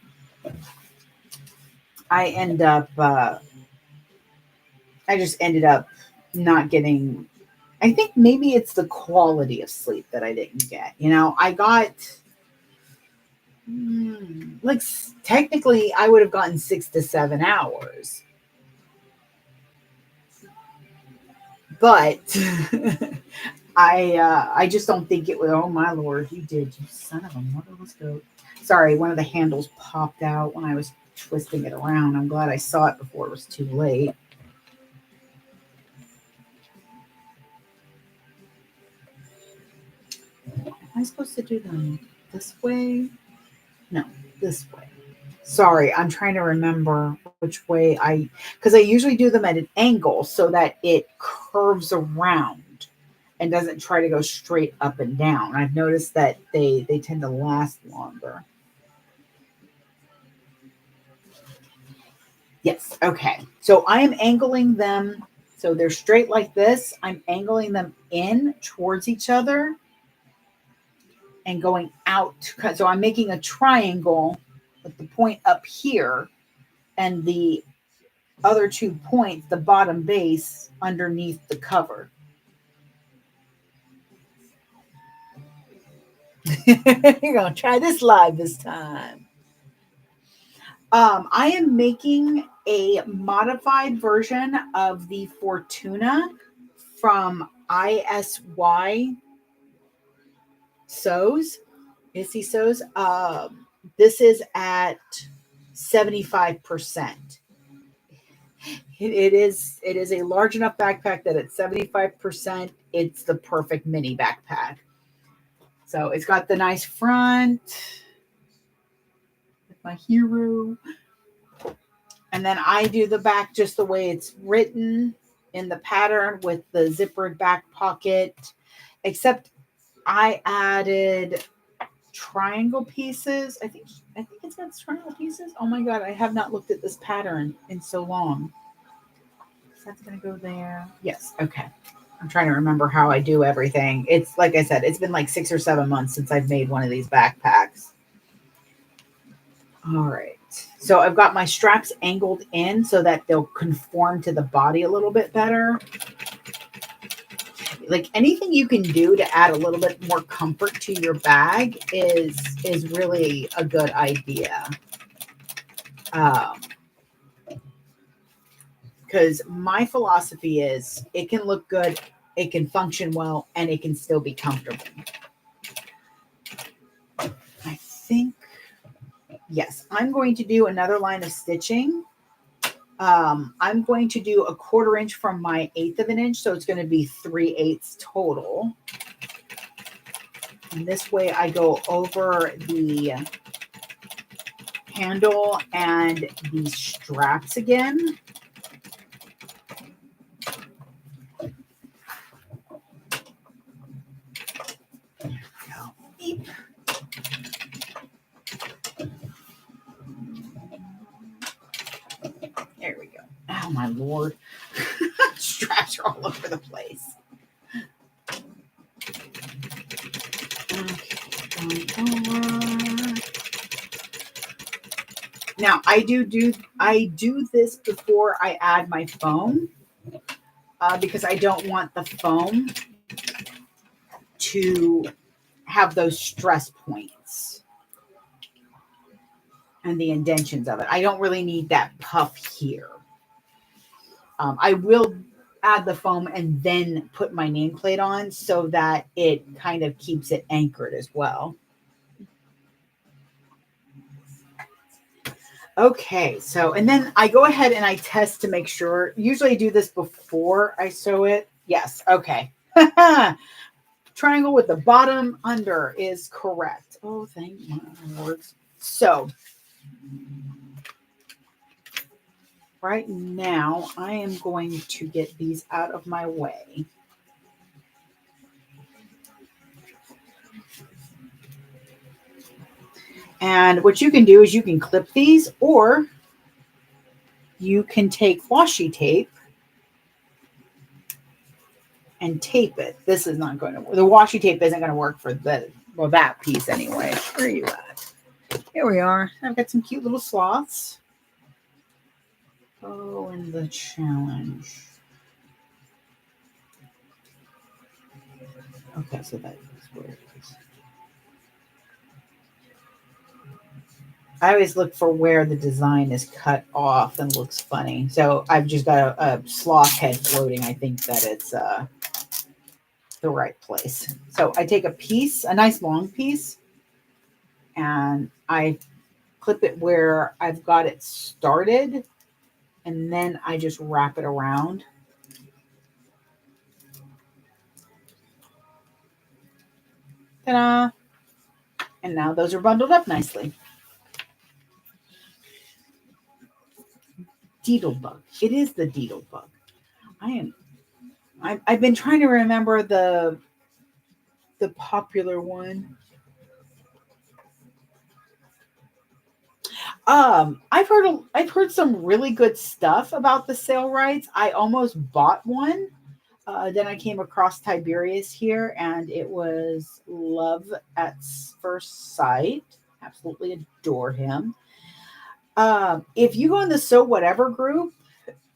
I just ended up not getting, I think maybe it's the quality of sleep that I didn't get. I got, like, technically I would have gotten 6 to 7 hours. But I just don't think it would. Oh my lord, you did, you son of a mother. Let's go. Sorry, one of the handles popped out when I was twisting it around. I'm glad I saw it before it was too late. Am I supposed to do them this way? No, this way. Sorry, I'm trying to remember which way because I usually do them at an angle so that it curves around and doesn't try to go straight up and down. I've noticed that they tend to last longer. Yes, okay. So I am angling them so they're straight like this. I'm angling them in towards each other and going out. So I'm making a triangle with the point up here and the other 2 points, the bottom base, underneath the cover. You're going to try this live this time. I am making a modified version of the Fortuna from ISY Sews. Issy Sews. This is at 75%. It is a large enough backpack that at 75%, it's the perfect mini backpack. So it's got the nice front with my hero. And then I do the back just the way it's written in the pattern with the zippered back pocket, except I added triangle pieces. I think it's got triangle pieces. Oh my god, I have not looked at this pattern in so long. So that's gonna go there. Yes, okay. I'm trying to remember how I do everything. It's like I said, it's been like 6 or 7 months since I've made one of these backpacks. All right. So I've got my straps angled in so that they'll conform to the body a little bit better. Like anything you can do to add a little bit more comfort to your bag is really a good idea. Because my philosophy is it can look good, it can function well, and it can still be comfortable. I think, yes, I'm going to do another line of stitching. I'm going to do a 1/4 inch from my 1/8 of an inch, so it's going to be 3/8 total. And this way I go over the handle and the straps again. There we go. Oh my lord. Straps are all over the place. Okay. Now I do this before I add my foam because I don't want the foam to have those stress points and the indentions of it. I don't really need that puff here. I will add the foam and then put my nameplate on so that it kind of keeps it anchored as well. Okay, so, and then I go ahead and I test to make sure. Usually I do this before I sew it. Yes, okay. Triangle with the bottom under is correct. Oh, thank my words. So, right now I am going to get these out of my way. And what you can do is you can clip these, or you can take washi tape and tape it. This is not going to work. The washi tape isn't going to work for that piece anyway. Where are you at? Here we are. I've got some cute little sloths. Oh, and the challenge. Okay, so that is where it is. I always look for where the design is cut off and looks funny. So I've just got a sloth head floating. I think that it's the right place. So I take a piece, a nice long piece, and I clip it where I've got it started, and then I just wrap it around. Ta-da! And now those are bundled up nicely. Deedlebug. It is the Deedlebug. I've been trying to remember the popular one. I've heard some really good stuff about the sail rights. I almost bought one. Then I came across Tiberius here, and it was love at first sight. Absolutely adore him. If you go in the Sew Whatever group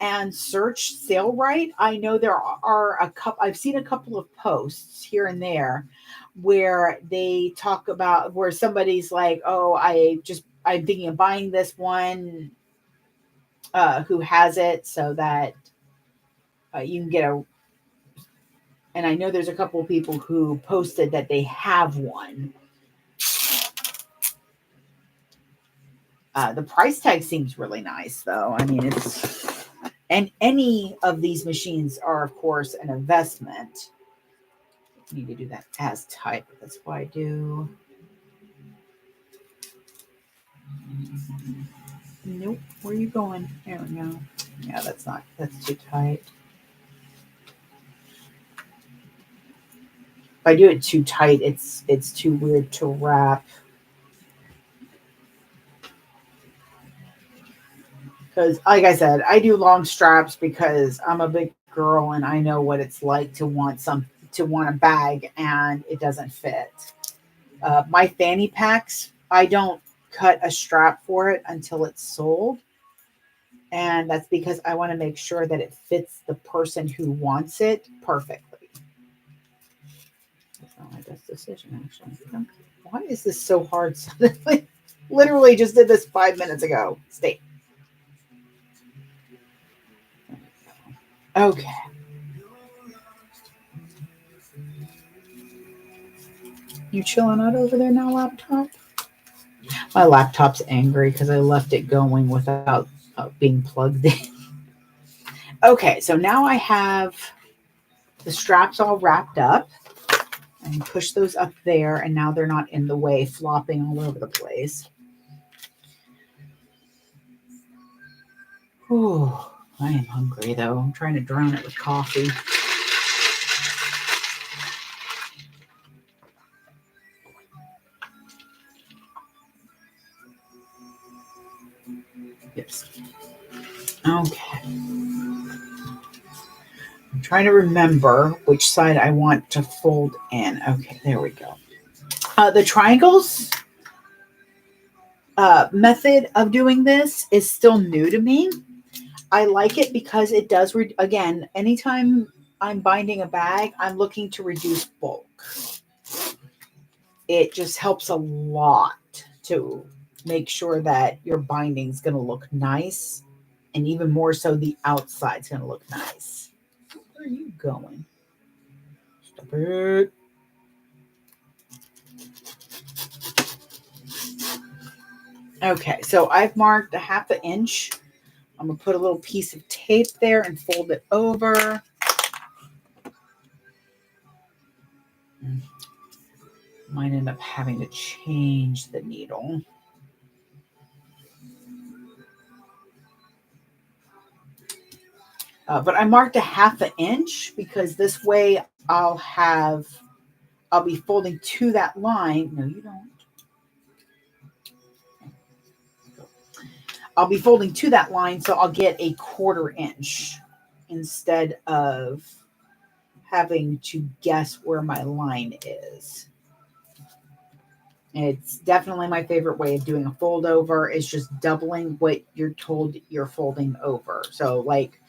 and search Sailrite, I know there are a couple. I've seen a couple of posts here and there where they talk about where somebody's like, oh, I'm thinking of buying this one, who has it, so that you can get a. And I know there's a couple of people who posted that they have one. The price tag seems really nice, though. I mean, and any of these machines are, of course, an investment. I need to do that as type. That's what I do. Nope. Where are you going? There we go. Yeah, that's too tight. If I do it too tight, it's too weird to wrap. Because, like I said, I do long straps because I'm a big girl and I know what it's like to want a bag and it doesn't fit. My fanny packs, I don't cut a strap for it until it's sold, and that's because I want to make sure that it fits the person who wants it perfectly. That's not my best decision, actually. Why is this so hard? Literally just did this 5 minutes ago. Stay. Okay. You chilling out over there now, laptop? My laptop's angry because I left it going without being plugged in. Okay, so now I have the straps all wrapped up. And push those up there, and now they're not in the way, flopping all over the place. Oh, I am hungry, though. I'm trying to drown it with coffee. Yes. Okay. I'm trying to remember which side I want to fold in. Okay, there we go. The triangles method of doing this is still new to me. I like it because it does, again, anytime I'm binding a bag, I'm looking to reduce bulk. It just helps a lot to make sure that your binding is going to look nice, and even more so the outside's going to look nice. Where are you going? Stop it. Okay, so I've marked a 1/2 inch. I'm going to put a little piece of tape there and fold it over. Might end up having to change the needle. But I marked a 1/2 inch because this way I'll be folding to that line. No, you don't. I'll be folding to that line, so I'll get a 1/4 inch instead of having to guess where my line is. It's definitely my favorite way of doing a fold over is just doubling what you're told you're folding over. So like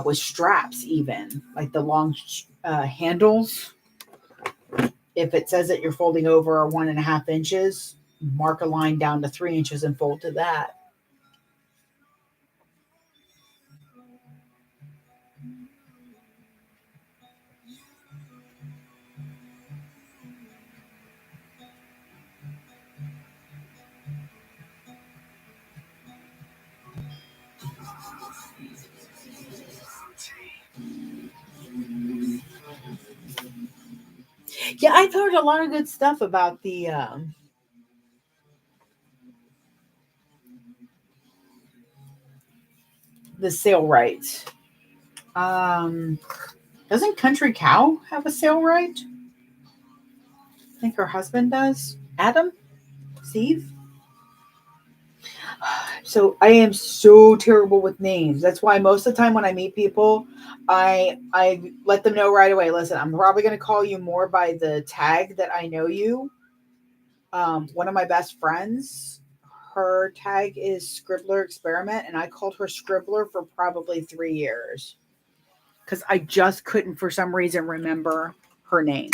with straps, even like the long handles, if it says that you're folding over 1.5 inches, mark a line down to 3 inches and fold to that. Yeah, I've heard a lot of good stuff about the sale right. Doesn't Country Cow have a sale right? I think her husband does. Adam? Steve? So I am so terrible with names. That's why most of the time when I meet people, I let them know right away. Listen, I'm probably going to call you more by the tag that I know you. One of my best friends, her tag is Scribbler Experiment, and I called her Scribbler for probably 3 years because I just couldn't, for some reason, remember her name.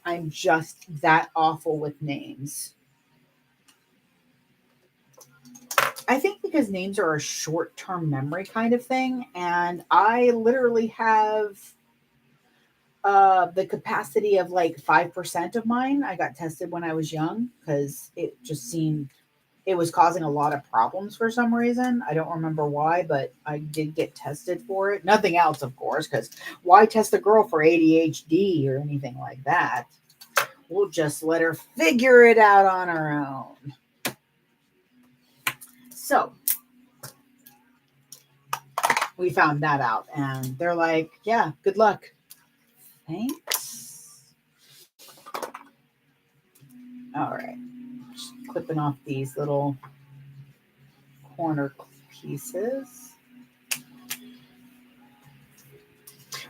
I'm just that awful with names. I think because names are a short-term memory kind of thing, and I literally have the capacity of like 5% of mine. I got tested when I was young because it just seemed it was causing a lot of problems for some reason. I don't remember why, but I did get tested for it. Nothing else, of course, because why test a girl for ADHD or anything like that? We'll just let her figure it out on her own. So we found that out, and they're like, yeah, good luck. Thanks. All right. Just clipping off these little corner pieces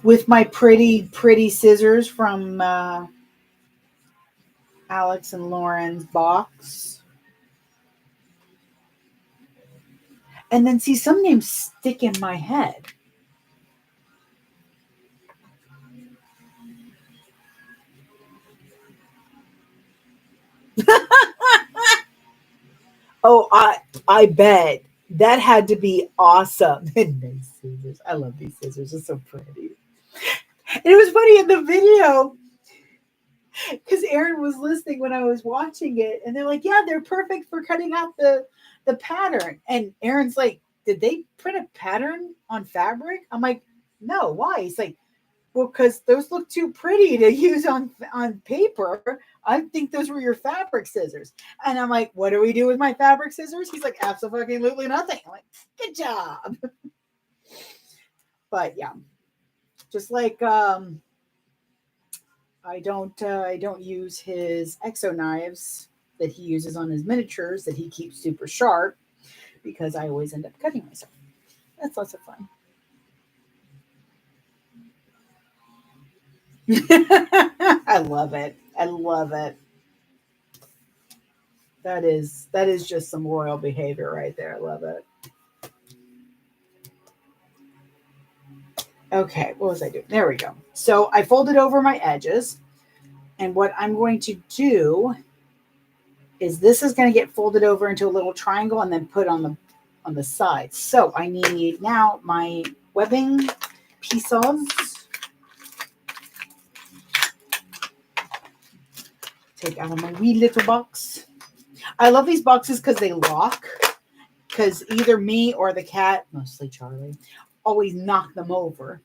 with my pretty scissors from Alex and Lauren's box. And then see, some names stick in my head. Oh, I bet that had to be awesome. Nice scissors. I love these scissors. They're so pretty. And it was funny in the video because Aaron was listening when I was watching it, and they're like, "Yeah, they're perfect for cutting out the pattern." And Aaron's like, "Did they print a pattern on fabric?" I'm like, "No, why?" He's like, "Well, because those look too pretty to use on paper. I think those were your fabric scissors." And I'm like, "What do we do with my fabric scissors?" He's like, "Absolutely nothing." I'm like, "Good job." But yeah, just like I don't use his exo knives that he uses on his miniatures that he keeps super sharp because I always end up cutting myself. That's lots of fun. I love it. I love it. That is just some royal behavior right there. I love it. Okay, what was I doing? There we go. So I folded over my edges, and what I'm going to do is this is going to get folded over into a little triangle and then put on the sides. So I need now my webbing pieces. Take out of my wee little box. I love these boxes because they lock. Because either me or the cat, mostly Charlie, always knock them over.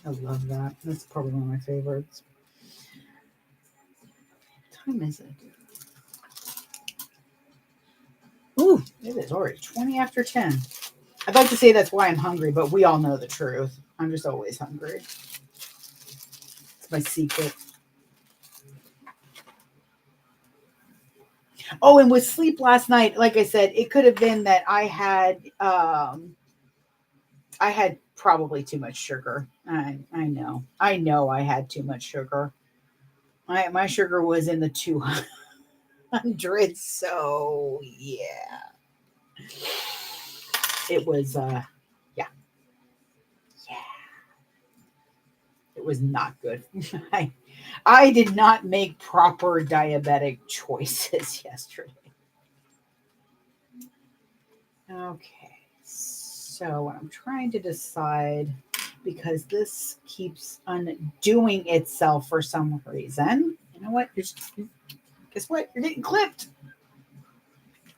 I love that. That's probably one of my favorites. What time is it? Ooh, it is already 20 after 10. I'd like to say that's why I'm hungry, but we all know the truth. I'm just always hungry. It's my secret. Oh, and with sleep last night, like I said, it could have been that I had probably too much sugar. I know. I know I had too much sugar. My sugar was in the 200s, so yeah. It was yeah. Yeah. It was not good. I did not make proper diabetic choices yesterday. Okay. So what I'm trying to decide, because this keeps undoing itself for some reason. You know what? Guess what? You're getting clipped.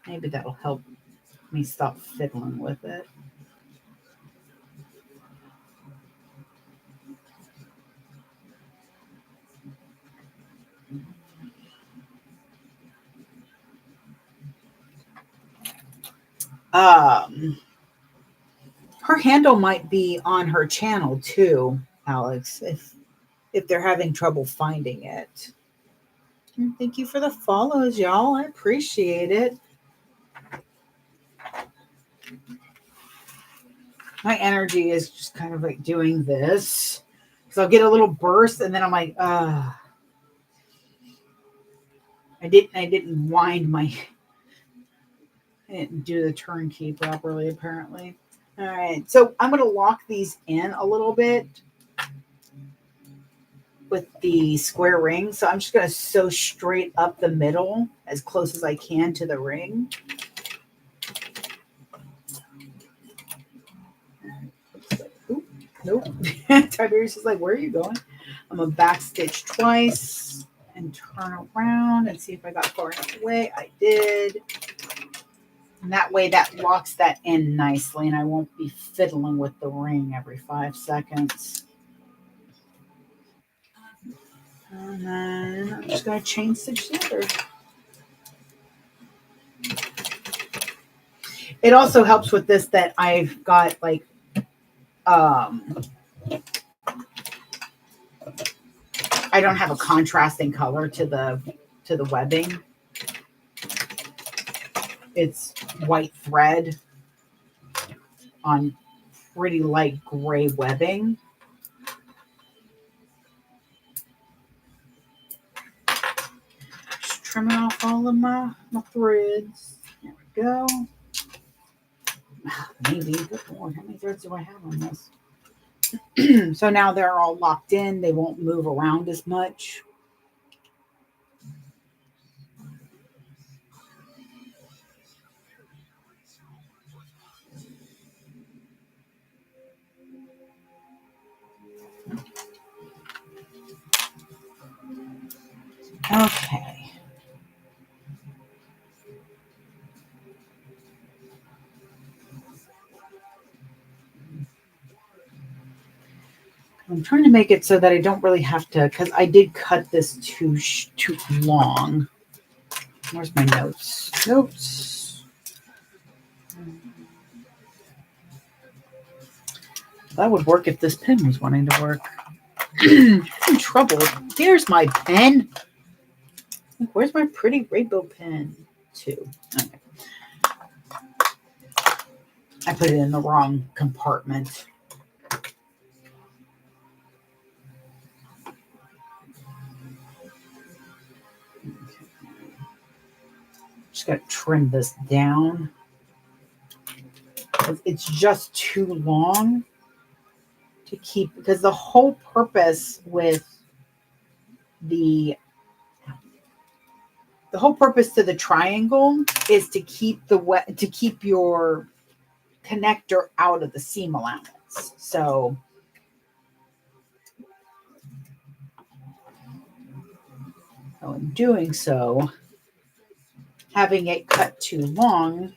Maybe that'll help me stop fiddling with it. Um, her handle might be on her channel too, Alex, if they're having trouble finding it. And thank you for the follows, y'all. I appreciate it. My energy is just kind of like doing this. So I'll get a little burst and then I'm like, I didn't wind my, I didn't do the turnkey properly, apparently. All right, so I'm going to lock these in a little bit with the square ring. So I'm just going to sew straight up the middle as close as I can to the ring. Oop, nope. Tiberius is like, where are you going? I'm going to back stitch twice and turn around and see if I got far enough away. I did. And that way that locks that in nicely and I won't be fiddling with the ring every 5 seconds. And then I'm just going to chain stitch the other. It also helps with this that I've got like I don't have a contrasting color to the webbing. It's white thread on pretty light gray webbing. Just trimming off all of my threads. There we go. Maybe. Good Lord, how many threads do I have on this? So now they're all locked in. They won't move around as much. Okay. I'm trying to make it so that I don't really have to, because I did cut this too long. Where's my notes? Notes. That would work if this pen was wanting to work. I'm in trouble. Here's my pen. Where's my pretty rainbow pen? Too. Okay. I put it in the wrong compartment. Just got to trim this down. It's just too long to keep, because the whole purpose with the whole purpose to the triangle is to keep your connector out of the seam allowance. So in doing so, having it cut too long,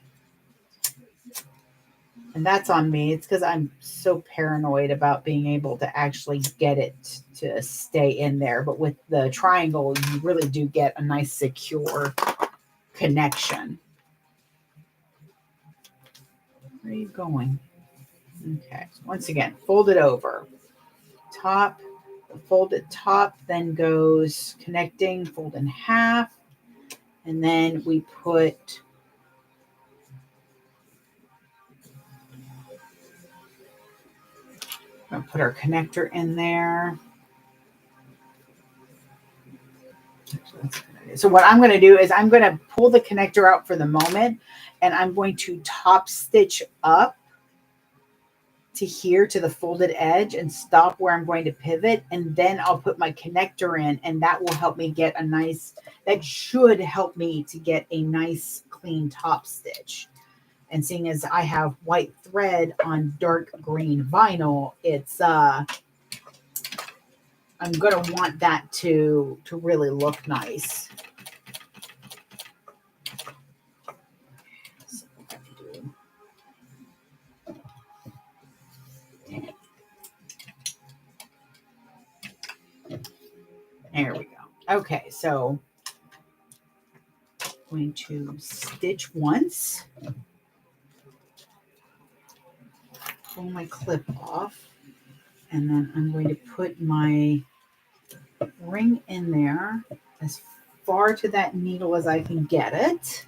and that's on me. It's because I'm so paranoid about being able to actually get it to stay in there. But with the triangle, you really do get a nice secure connection. Where are you going? Okay. So once again, fold it over. Top, the folded top then goes connecting, fold in half. And then we put our connector in there. So what I'm going to do is I'm going to pull the connector out for the moment, and I'm going to top stitch up to here to the folded edge and stop where I'm going to pivot, and then I'll put my connector in, and that will help me get that should help me to get a nice clean top stitch. And seeing as I have white thread on dark green vinyl, it's I'm going to want that to really look nice. There we go. Okay, so I'm going to stitch once, pull my clip off, and then I'm going to put my ring in there as far to that needle as I can get it,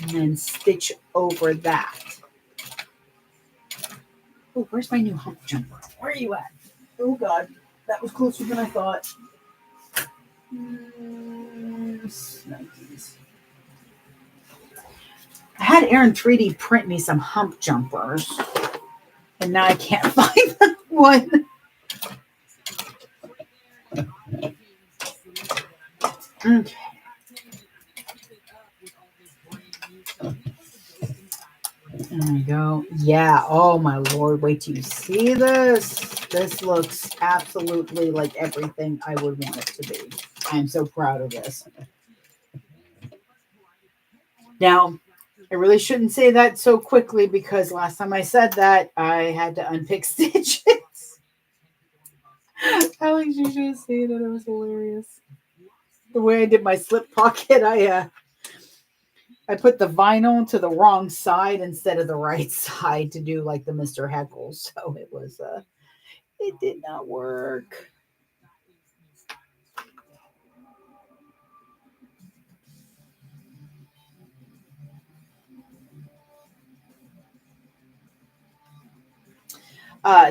and then stitch over that. Oh, where's my new hump jumper? Where are you at? Oh God, that was closer than I thought. Snuggies. I had Aaron 3D print me some hump jumpers, and now I can't find one. Okay. There we go. Yeah. Oh my Lord. Wait till you see this. This looks absolutely like everything I would want it to be. I'm so proud of this. Now, I really shouldn't say that so quickly because last time I said that, I had to unpick stitches. Alex, you should have seen it. It was hilarious. The way I did my slip pocket, I put the vinyl to the wrong side instead of the right side to do like the Mr. Heckle. So it was it did not work.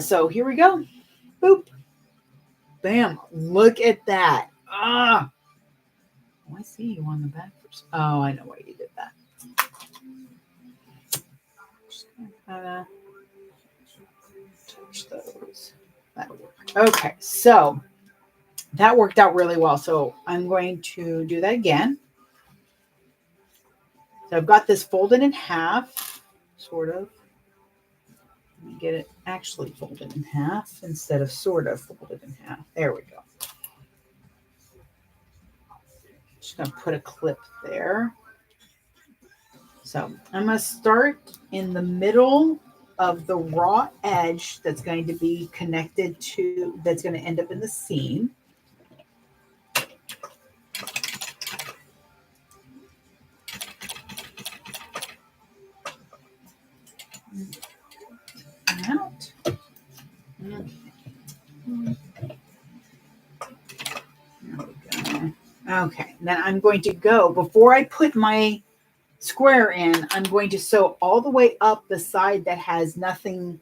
So here we go. Boop. Bam. Look at that. Ah. Oh, I see you on the back first. Oh, I know why you did that. Just gonna touch those. That'll work. Okay, so that worked out really well. So I'm going to do that again. So I've got this folded in half, sort of. Let me get it actually folded in half instead of sort of folded in half. There we go. Just going to put a clip there. So I'm going to start in the middle of the raw edge that's going to be connected to, that's going to end up in the seam. Out. Okay, then I'm going to go, before I put my square in, I'm going to sew all the way up the side that has nothing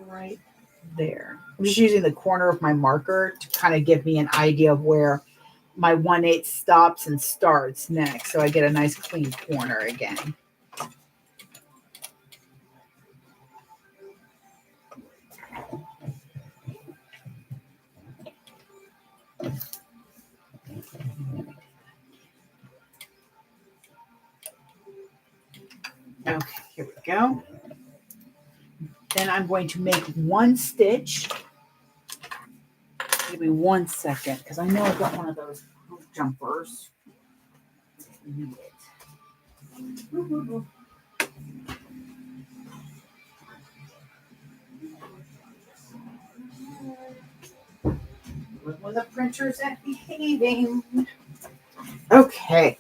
right there. I'm just using the corner of my marker to kind of give me an idea of where my 1/8 stops and starts next, so I get a nice clean corner again. Okay, here we go. Then I'm going to make one stitch. Give me 1 second, because I know I've got one of those hoop jumpers. Need it. When the printer's at behaving. Okay.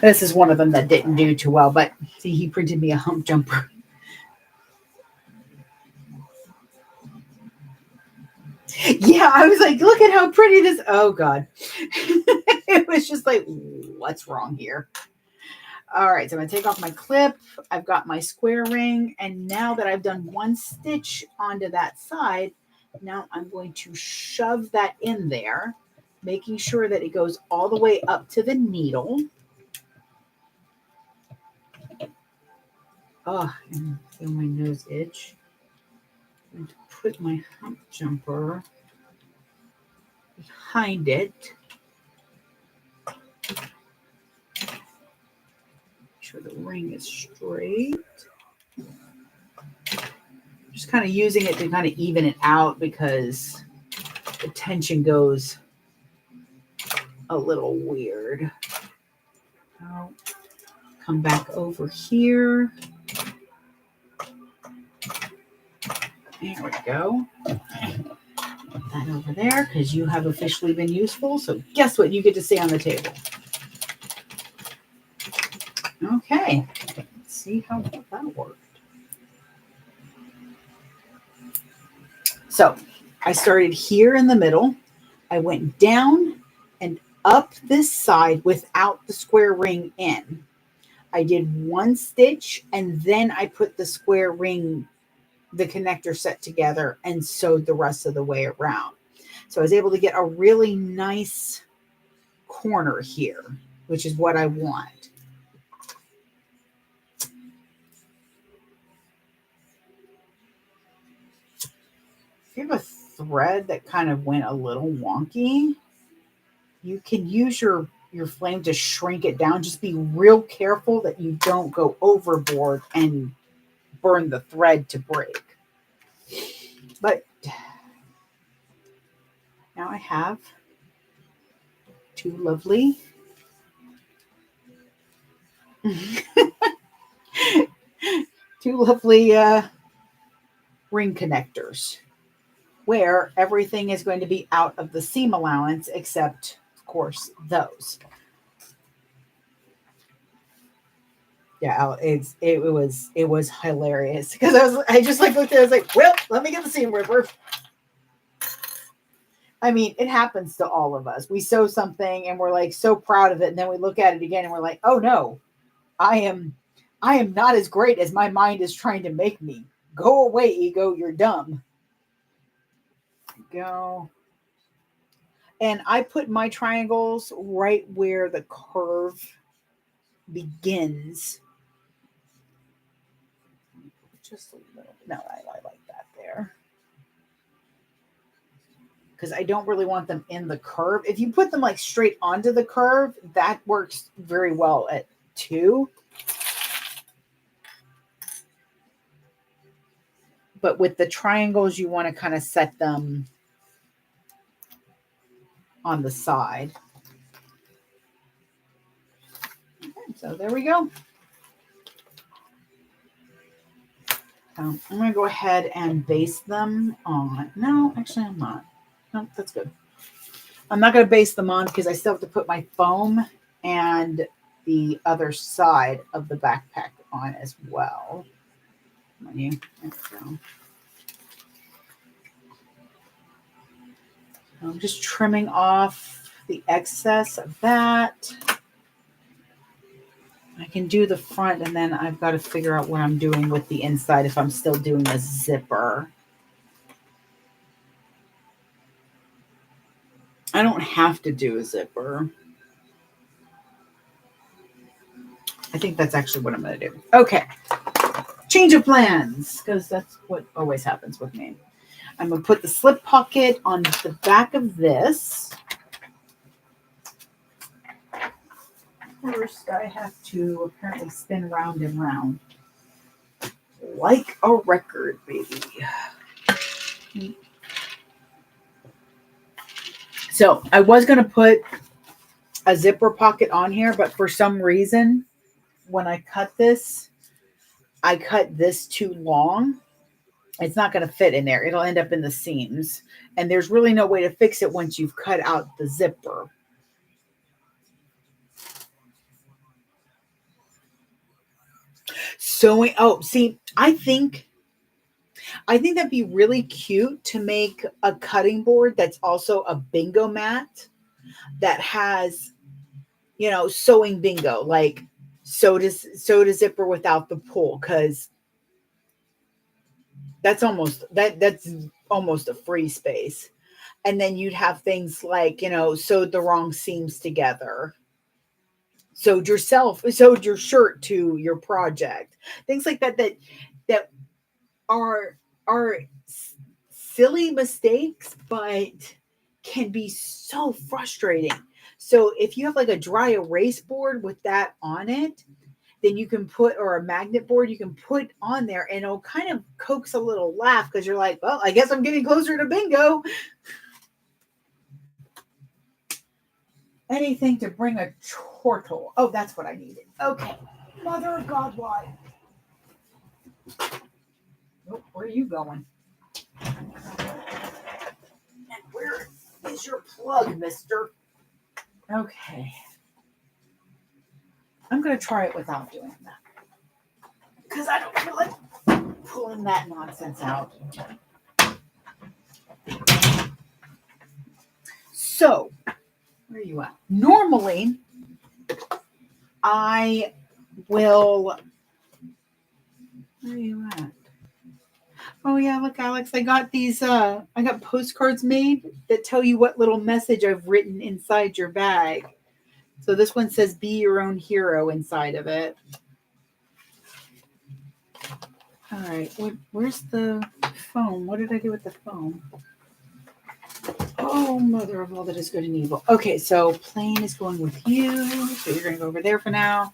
This is one of them that didn't do too well, but see, he printed me a hump jumper. Yeah, I was like, look at how pretty this. Oh, God. It was just like, what's wrong here? All right, so I'm going to take off my clip. I've got my square ring. And now that I've done one stitch onto that side, now I'm going to shove that in there, making sure that it goes all the way up to the needle. Oh, and feel my nose itch. I'm going to put my hump jumper behind it. Make sure the ring is straight. Just kind of using it to kind of even it out because the tension goes a little weird. I'll come back over here. There we go. Put that over there because you have officially been useful. So guess what? You get to stay on the table. Okay. Let's see how that worked. So I started here in the middle. I went down and up this side without the square ring in. I did one stitch and then I put the square ring, the connector set together and sewed the rest of the way around. So I was able to get a really nice corner here, which is what I want. If you have a thread that kind of went a little wonky, you can use your flame to shrink it down. Just be real careful that you don't go overboard and burn the thread to break. But now I have two lovely ring connectors where everything is going to be out of the seam allowance except, of course, those. Yeah, it was hilarious because I just like looked at it, I was like, well, let me get the seam ripper. I mean, it happens to all of us. We sew something and we're like so proud of it, and then we look at it again and we're like, oh no, I am not as great as my mind is trying to make me. Go away, ego, you're dumb. Go. And I put my triangles right where the curve begins. Just a little. No, I like that there. Because I don't really want them in the curve. If you put them like straight onto the curve, that works very well at 2. But with the triangles, you want to kind of set them on the side. Okay, so there we go. I'm going to go ahead and baste them on. No, actually, I'm not. No, that's good. I'm not going to baste them on because I still have to put my foam and the other side of the backpack on as well. There we go. I'm just trimming off the excess of that. I can do the front, and then I've got to figure out what I'm doing with the inside if I'm still doing a zipper. I don't have to do a zipper. I think that's actually what I'm going to do. Okay. Change of plans, because that's what always happens with me. I'm going to put the slip pocket on the back of this. First, I have to apparently spin round and round. Like a record, baby. So I was going to put a zipper pocket on here, but for some reason, when I cut this, I cut this too long. It's not going to fit in there. It'll end up in the seams. And there's really no way to fix it once you've cut out the zipper. Sewing. Oh, see, I think that'd be really cute to make a cutting board that's also a bingo mat that has, sewing bingo, like sew to zipper without the pull, because that's almost a free space. And then you'd have things like, sewed the wrong seams together, sewed your shirt to your project, things like that are silly mistakes, but can be so frustrating. So if you have like a dry erase board with that on it, then you can put, or a magnet board, you can put on there, and it'll kind of coax a little laugh because you're like, well, I guess I'm getting closer to bingo. Anything to bring a chortle. Oh, that's what I needed. Okay. Mother of God, why? Oh, where are you going? And where is your plug, mister? Okay. I'm going to try it without doing that, because I don't feel like pulling that nonsense out. So, where are you at? Normally, I will, where are you at? Oh yeah, look, Alex, I got these I got postcards made that tell you what little message I've written inside your bag. So this one says be your own hero inside of it. All right, where's the phone? What did I do with the phone? Oh, mother of all that is good and evil. Okay, so plane is going with you. So you're going to go over there for now.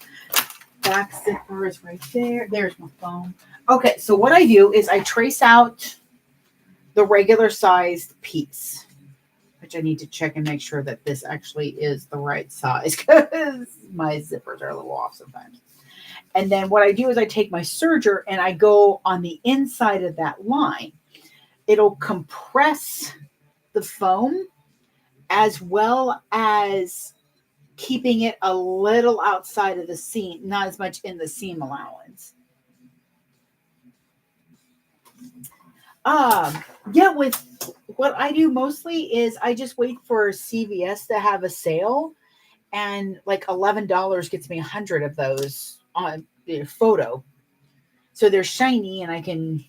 Back zipper is right there. There's my phone. Okay, so what I do is I trace out the regular sized piece, which I need to check and make sure that this actually is the right size because my zippers are a little off sometimes. And then what I do is I take my serger and I go on the inside of that line. It'll compress the foam as well as keeping it a little outside of the seam, not as much in the seam allowance. Yeah, with what I do mostly is I just wait for CVS to have a sale, and like $11 gets me 100 of those on the photo. So they're shiny, and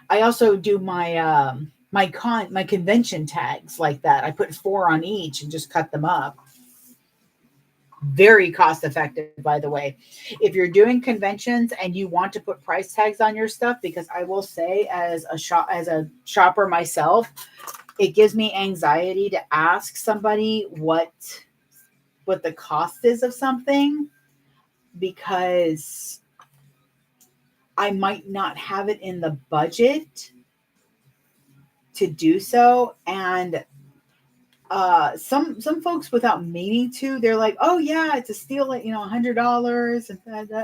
I also do my my convention tags like that. I put 4 on each and just cut them up. Very cost effective, by the way. If you're doing conventions and you want to put price tags on your stuff, because I will say, as a shopper myself, it gives me anxiety to ask somebody what the cost is of something, because I might not have it in the budget to do so. And some folks, without meaning to, they're like, oh yeah, it's a steal at $100, and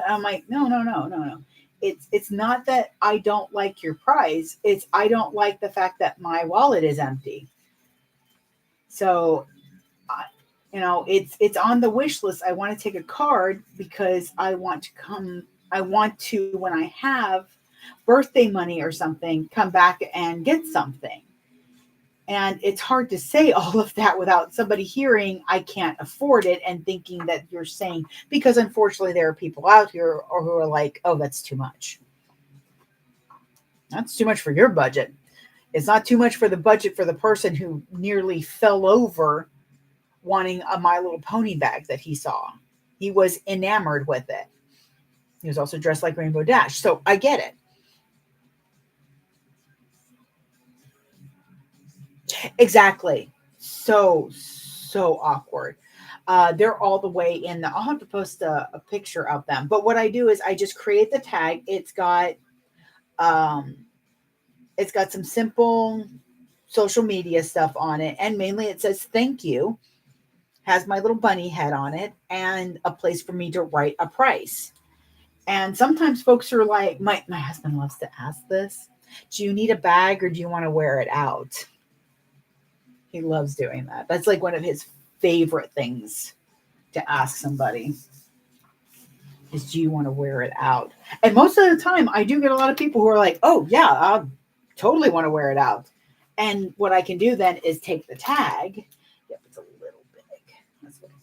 I'm like, no. It's not that I don't like your price. It's I don't like the fact that my wallet is empty. So it's on the wish list. I want to take a card because I want to, when I have birthday money or something, come back and get something. And it's hard to say all of that without somebody hearing I can't afford it and thinking that you're saying, because unfortunately there are people out here who are like, oh, that's too much. That's too much for your budget. It's not too much for the budget for the person who nearly fell over wanting a My Little Pony bag that he saw. He was enamored with it. He was also dressed like Rainbow Dash. So I get it. Exactly. So awkward. They're all the way in I'll have to post a picture of them. But what I do is I just create the tag. It's got some simple social media stuff on it, and mainly it says thank you, has my little bunny head on it, and a place for me to write a price. And sometimes folks are like, my husband loves to ask this, do you need a bag or do you want to wear it out? He loves doing that. That's like one of his favorite things to ask somebody is, do you want to wear it out? And most of the time I do get a lot of people who are like, oh yeah, I totally want to wear it out. And what I can do then is take the tag. Yep, it's a little big. That's what I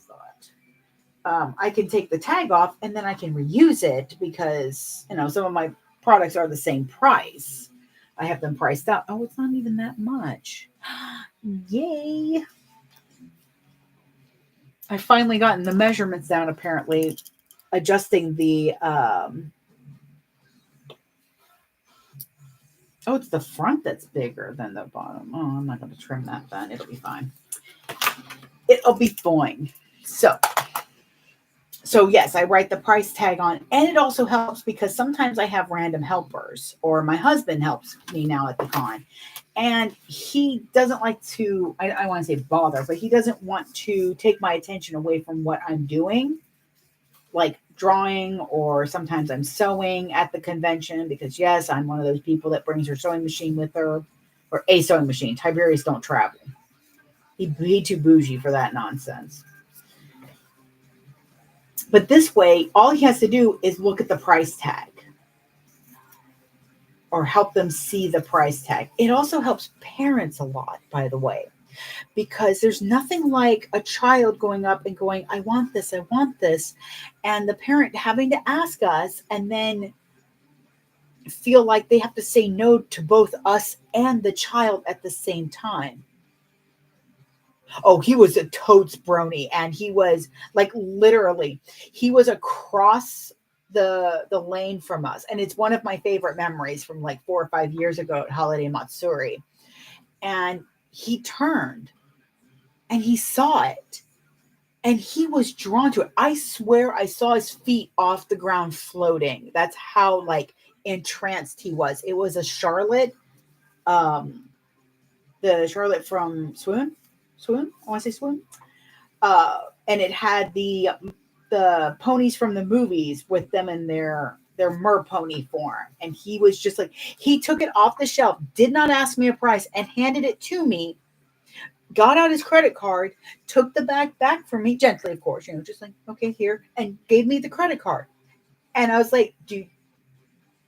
thought. I can take the tag off and then I can reuse it because, some of my products are the same price. I have them priced out. Oh, it's not even that much. Yay. I finally gotten the measurements down, apparently, adjusting the it's the front that's bigger than the bottom. Oh, I'm not going to trim that then. It'll be fine. It'll be fine. So yes, I write the price tag on, and it also helps because sometimes I have random helpers, or my husband helps me now at the con, and he doesn't like to, I want to say bother, but he doesn't want to take my attention away from what I'm doing, like drawing, or sometimes I'm sewing at the convention because yes, I'm one of those people that brings her sewing machine with her, or a sewing machine. Tiberius don't travel. He too bougie for that nonsense. But this way, all he has to do is look at the price tag or help them see the price tag. It also helps parents a lot, by the way, because there's nothing like a child going up and going, I want this, I want this. And the parent having to ask us and then feel like they have to say no to both us and the child at the same time. Oh, he was a totes brony, and he was like literally, he was across the lane from us, and it's one of my favorite memories from like 4 or 5 years ago at Holiday Matsuri. And he turned and he saw it, and he was drawn to it. I swear I saw his feet off the ground floating. That's how like entranced he was. It was a Charlotte, um, the Charlotte from Swoon. I want to say Swoon. And it had the ponies from the movies with them in their mer pony form, and he was just like, he took it off the shelf, did not ask me a price, and handed it to me. Got out his credit card, took the bag back from me gently, of course, just like, okay, here, and gave me the credit card. And I was like, do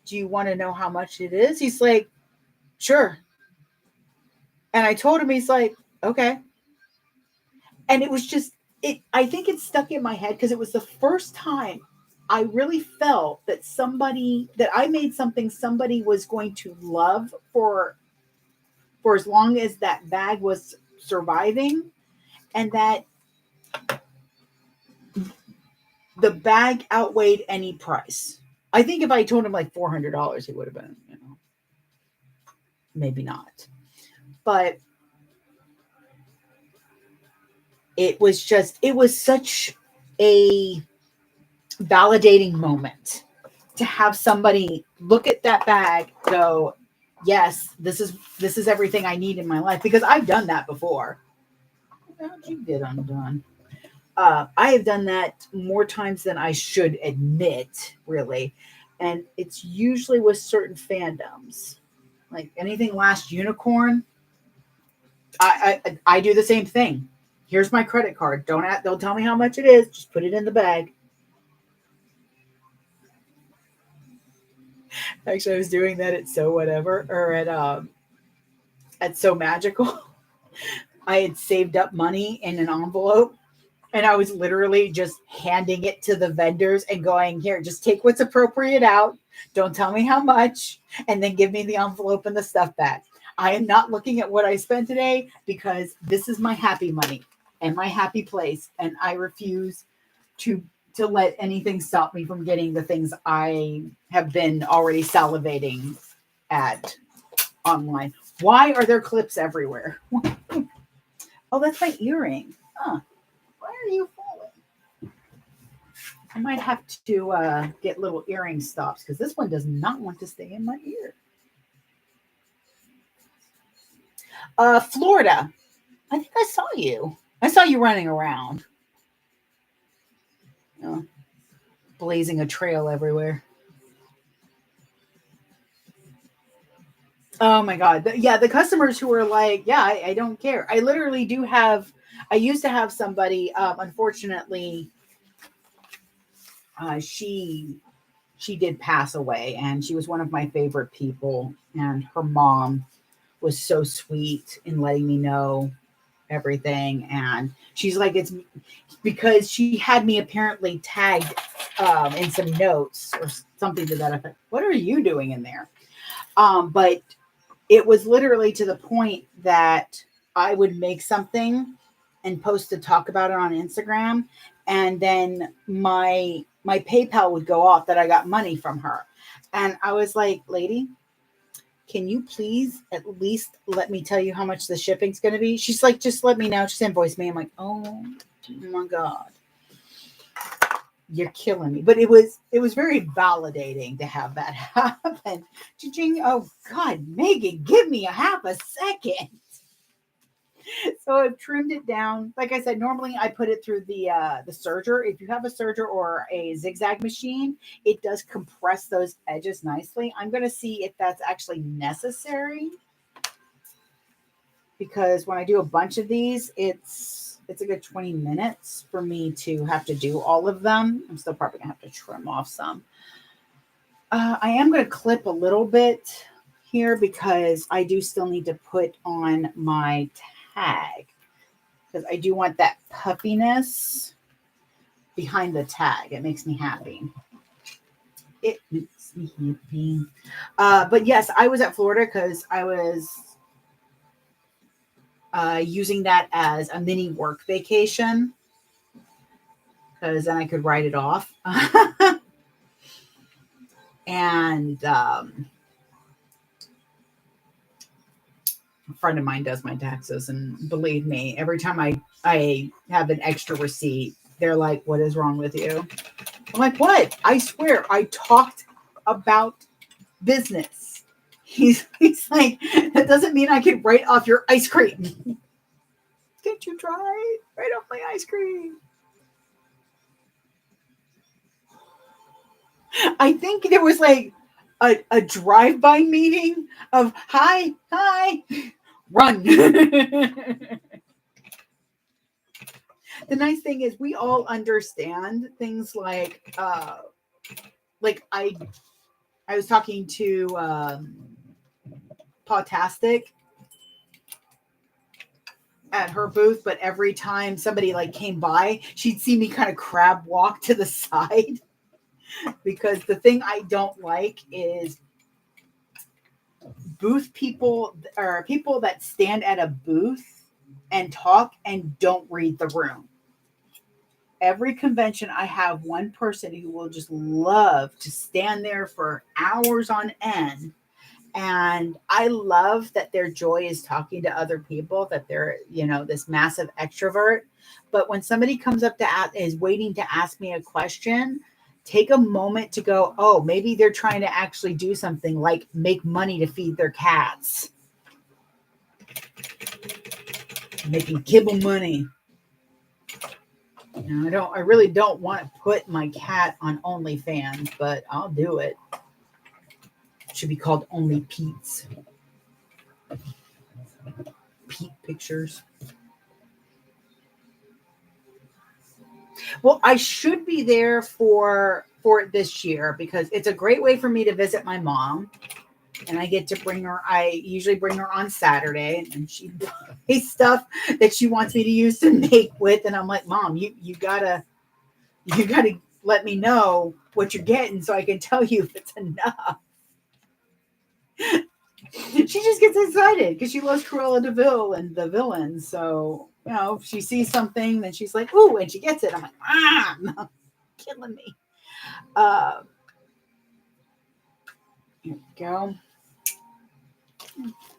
you want to know how much it is? He's like, sure. And I told him, he's like, okay. And it was just it. I think it stuck in my head because it was the first time I really felt that I made something somebody was going to love for as long as that bag was surviving, and that the bag outweighed any price. I think if I told him like $400, he would have been, maybe not. But it was such a validating moment to have somebody look at that bag, go, yes, this is everything I need in my life, because I've done that before. How'd you get undone? I have done that more times than I should admit, really. And it's usually with certain fandoms. Like anything Last Unicorn, I do the same thing. Here's my credit card. Don't tell me how much it is. Just put it in the bag. Actually, I was doing that at So Whatever, or at So Magical. I had saved up money in an envelope, and I was literally just handing it to the vendors and going, here, just take what's appropriate out. Don't tell me how much, and then give me the envelope and the stuff back. I am not looking at what I spent today, because this is my happy money and my happy place, and I refuse to let anything stop me from getting the things I have been already salivating at online. Why are there clips everywhere? Oh, that's my earring. Huh. Why are you falling? I might have to get little earring stops, because this one does not want to stay in my ear. Florida. I think I saw you. I saw you running around. Blazing a trail everywhere. Oh my God. Yeah, the customers who are like, yeah, I don't care. I literally do have, I used to have somebody, unfortunately, she did pass away, and she was one of my favorite people, and her mom was so sweet in letting me know everything. And she's like, it's because she had me apparently tagged in some notes or something to that effect. What are you doing in there? But it was literally to the point that I would make something and post to talk about it on Instagram, and then my PayPal would go off that I got money from her. And I was like, lady, can you please at least let me tell you how much the shipping's going to be? She's like, just let me know. Just invoice me. I'm like, oh my God, you're killing me. But it was very validating to have that happen. Oh God, Megan, give me a half a second. So I've trimmed it down. Like I said, normally I put it through the serger. If you have a serger or a zigzag machine, it does compress those edges nicely. I'm going to see if that's actually necessary, because when I do a bunch of these, it's a good 20 minutes for me to have to do all of them. I'm still probably going to have to trim off some. I am going to clip a little bit here, because I do still need to put on my tag. because I do want that puffiness behind the tag. It makes me happy. It makes me happy. But yes, I was at Florida because I was using that as a mini work vacation because then I could write it off. And a friend of mine does my taxes, and believe me, every time I have an extra receipt, they're like, "What is wrong with you?" I'm like, "What? I swear, I talked about business." He's like, "That doesn't mean I can write off your ice cream." Can't you try? Write off my ice cream. I think there was like a drive-by meeting of hi, run. The nice thing is we all understand things like I was talking to Pautastic at her booth, but every time somebody like came by, she'd see me kind of crab walk to the side because the thing I don't like is booth people or people that stand at a booth and talk and don't read the room. Every convention, I have one person who will just love to stand there for hours on end. And I love that their joy is talking to other people, that they're, this massive extrovert. But when somebody comes up is waiting to ask me a question, take a moment to go, oh, maybe they're trying to actually do something like make money to feed their cats. Making kibble money. I really don't want to put my cat on OnlyFans, but I'll do it. It should be called Only Pete's. Pete pictures. Well, I should be there for this year because it's a great way for me to visit my mom. And I get to bring her. I usually bring her on Saturday, and she buys stuff that she wants me to use to make with. And I'm like, Mom, you gotta let me know what you're getting so I can tell you if it's enough. She just gets excited because she loves Cruella de Vil and the villains. So if she sees something, then she's like, "Ooh!" and she gets it. I'm like, no, killing me. Here we go.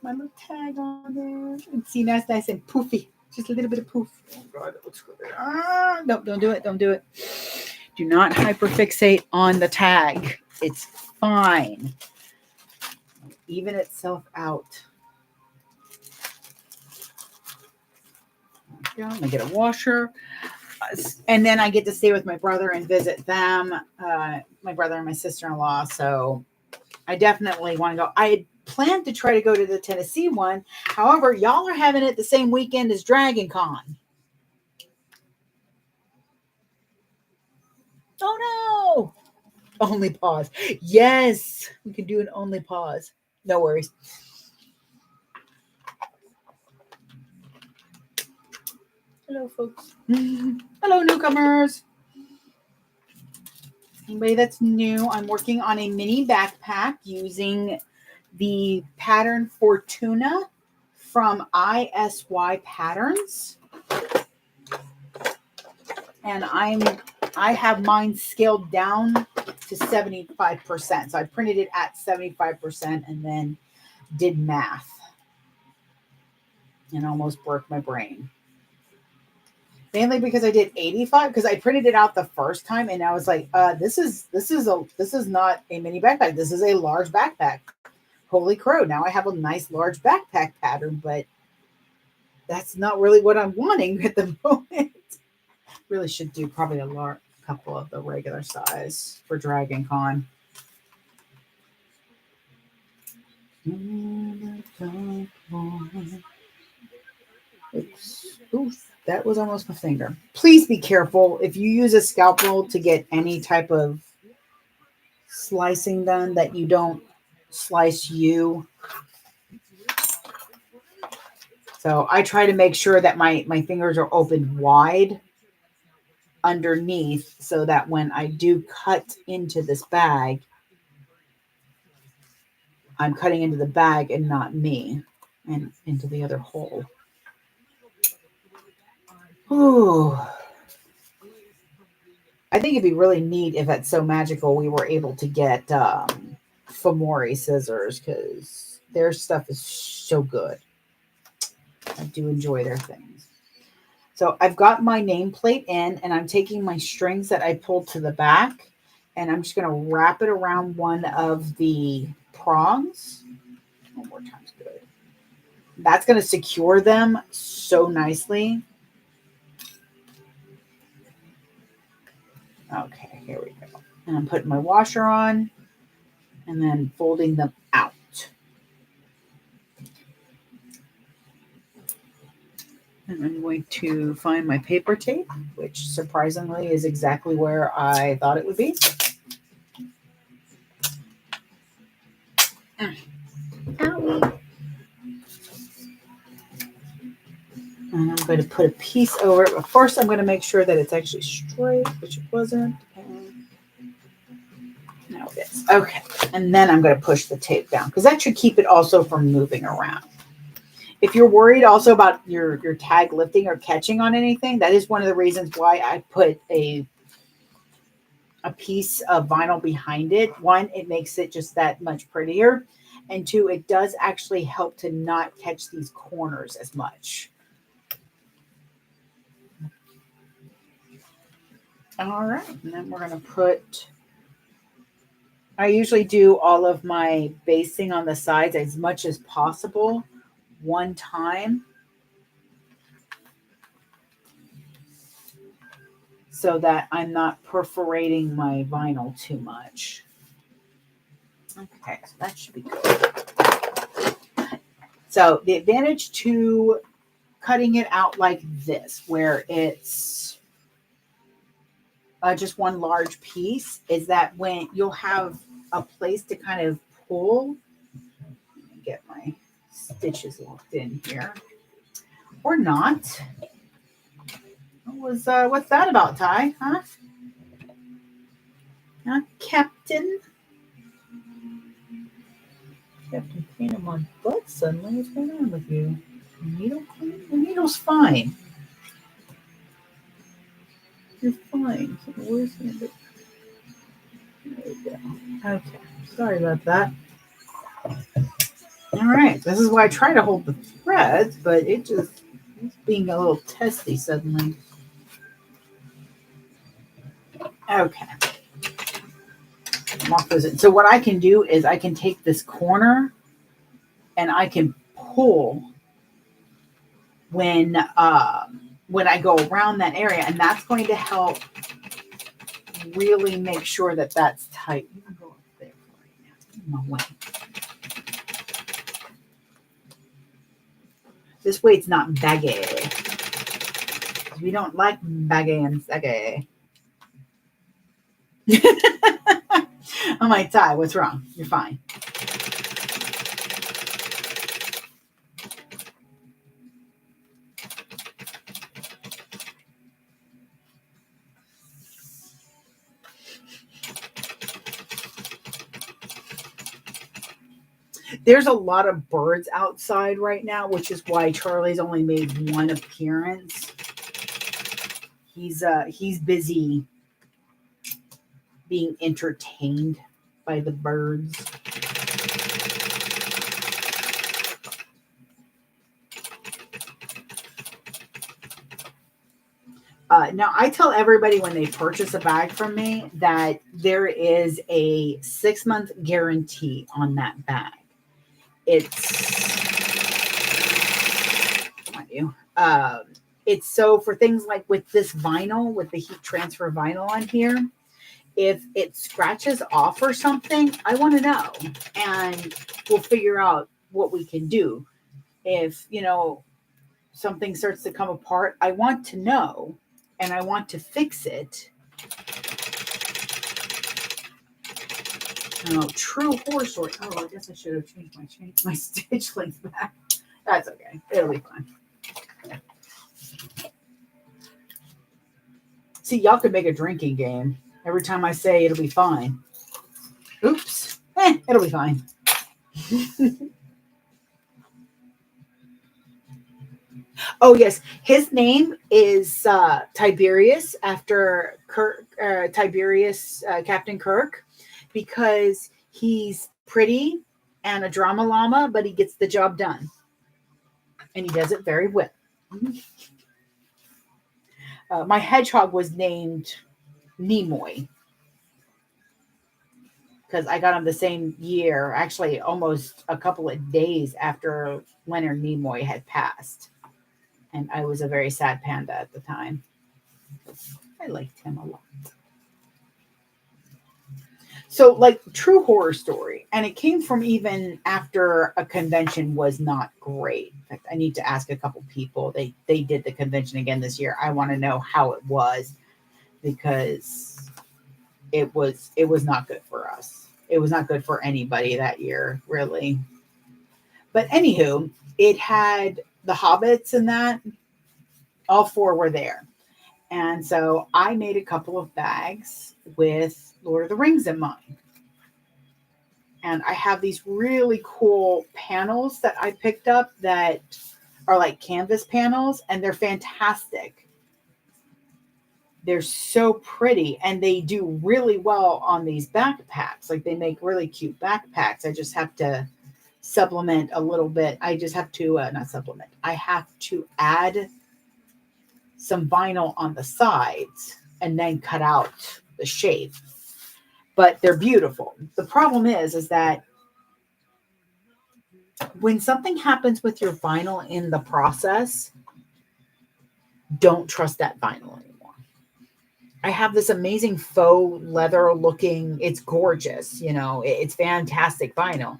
My little tag on there. And see, that's nice and poofy. Just a little bit of poof. Oh God, that looks good. No, don't do it. Don't do it. Do not hyperfixate on the tag. It's fine. Even itself out. I'm gonna get a washer, and then I get to stay with my brother and visit them. My brother and my sister-in-law. So I definitely want to go. I had planned to try to go to the Tennessee one. However, y'all are having it the same weekend as Dragon Con. Oh no! Only pause. Yes, we can do an only pause. No worries. Hello, folks. Hello, newcomers. Anybody that's new, I'm working on a mini backpack using the pattern Fortuna from ISY Patterns. And I have mine scaled down to 75%. So I printed it at 75% and then did math and almost broke my brain. Mainly because I did 85 because I printed it out the first time and I was like, this is not a mini backpack. This is a large backpack. Holy crow. Now I have a nice large backpack pattern, but that's not really what I'm wanting at the moment. Really should do probably a couple of the regular size for Dragon Con. Oops, that was almost my finger. Please be careful if you use a scalpel to get any type of slicing done that you don't slice you. So I try to make sure that my fingers are open wide underneath so that when I do cut into this bag, I'm cutting into the bag and not me and into the other hole. Ooh. I think it'd be really neat if at So Magical we were able to get Fomori scissors because their stuff is so good. I do enjoy their things. So I've got my nameplate in and I'm taking my strings that I pulled to the back and I'm just going to wrap it around one of the prongs. One more time's good. That's going to secure them so nicely. Okay, here we go. And I'm putting my washer on and then folding them out. And I'm going to find my paper tape, which surprisingly is exactly where I thought it would be. Owie. And I'm going to put a piece over it. But first, I'm going to make sure that it's actually straight, which it wasn't. And now it is. Okay. And then I'm going to push the tape down because that should keep it also from moving around. If you're worried also about your tag lifting or catching on anything, that is one of the reasons why I put a piece of vinyl behind it. One, it makes it just that much prettier. And two, it does actually help to not catch these corners as much. All right. And then we're going to put, I usually do all of my basting on the sides as much as possible one time, so that I'm not perforating my vinyl too much. Okay, so that should be good. So the advantage to cutting it out like this, where it's just one large piece, is that when you'll have a place to kind of pull, let me get my stitches locked in here, or not. What's that about, Ty? Huh? Huh, Captain? Captain Pain on my butt suddenly. What's going on with you? Needle clean? The needle's fine. You're fine. So where's the... There we go. Okay. Sorry about that. All right. This is why I try to hold the threads, but it's being a little testy suddenly. Okay. Lock those in. So what I can do is I can take this corner and I can pull when I go around that area, and that's going to help really make sure that that's tight. You can go up there right now. My way. This way it's not baggy. We don't like baggy and saggy. I'm like, Ty, what's wrong? You're fine. There's a lot of birds outside right now, which is why Charlie's only made one appearance. He's busy being entertained by the birds. Now, I tell everybody when they purchase a bag from me that there is a 6-month guarantee on that bag. It's so for things like with this vinyl, with the heat transfer vinyl on here, if it scratches off or something, I want to know, and we'll figure out what we can do. If, something starts to come apart, I want to know, and I want to fix it. Oh, true horse story. Oh, I guess I should have changed my stitch length back. That's okay. It'll be fine. See, y'all could make a drinking game. Every time I say it'll be fine. Oops. It'll be fine. Oh yes, his name is Tiberius after Kirk, Tiberius Captain Kirk, because he's pretty and a drama llama, but he gets the job done, and he does it very well. My hedgehog was named Nimoy because I got him the same year, actually almost a couple of days after Leonard Nimoy had passed. And I was a very sad panda at the time. I liked him a lot. So, like, true horror story. And it came from even after a convention was not great. In fact, I need to ask a couple people. They did the convention again this year. I want to know how it was, because it was not good for us. It was not good for anybody that year, really. But anywho, it had the hobbits and that. All four were there. And so I made a couple of bags with Lord of the Rings in mind. And I have these really cool panels that I picked up that are like canvas panels, and they're fantastic. They're so pretty, and they do really well on these backpacks. Like, they make really cute backpacks. I just have to supplement a little bit. I just have to, not supplement, I have to add some vinyl on the sides and then cut out the shape. But they're beautiful. The problem is that when something happens with your vinyl in the process, don't trust that vinyl anymore. I have this amazing faux leather looking, it's gorgeous, it's fantastic vinyl,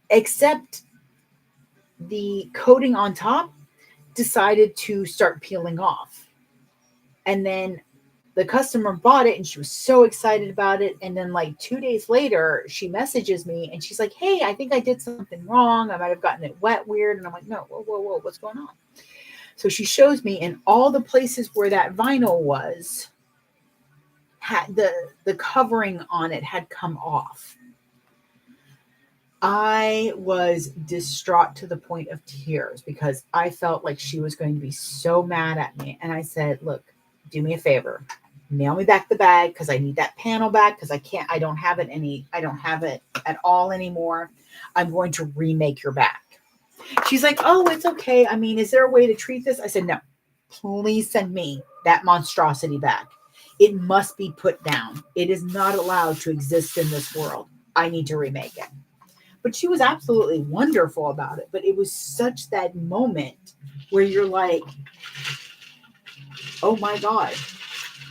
except the coating on top decided to start peeling off. And then the customer bought it and she was so excited about it. And then, like, 2 days later, she messages me and she's like, hey, I think I did something wrong. I might have gotten it wet weird. And I'm like, no, whoa, what's going on? So she shows me, in all the places where that vinyl was, had the covering on it had come off. I was distraught to the point of tears because I felt like she was going to be so mad at me. And I said, look, do me a favor. Mail me back the bag, because I need that panel back, because I don't have it at all anymore. I'm going to remake your bag. She's like, oh, it's okay. I mean, is there a way to treat this? I said, no, please send me that monstrosity back. It must be put down. It is not allowed to exist in this world. I need to remake it. But she was absolutely wonderful about it. But it was such that moment where you're like, oh my God,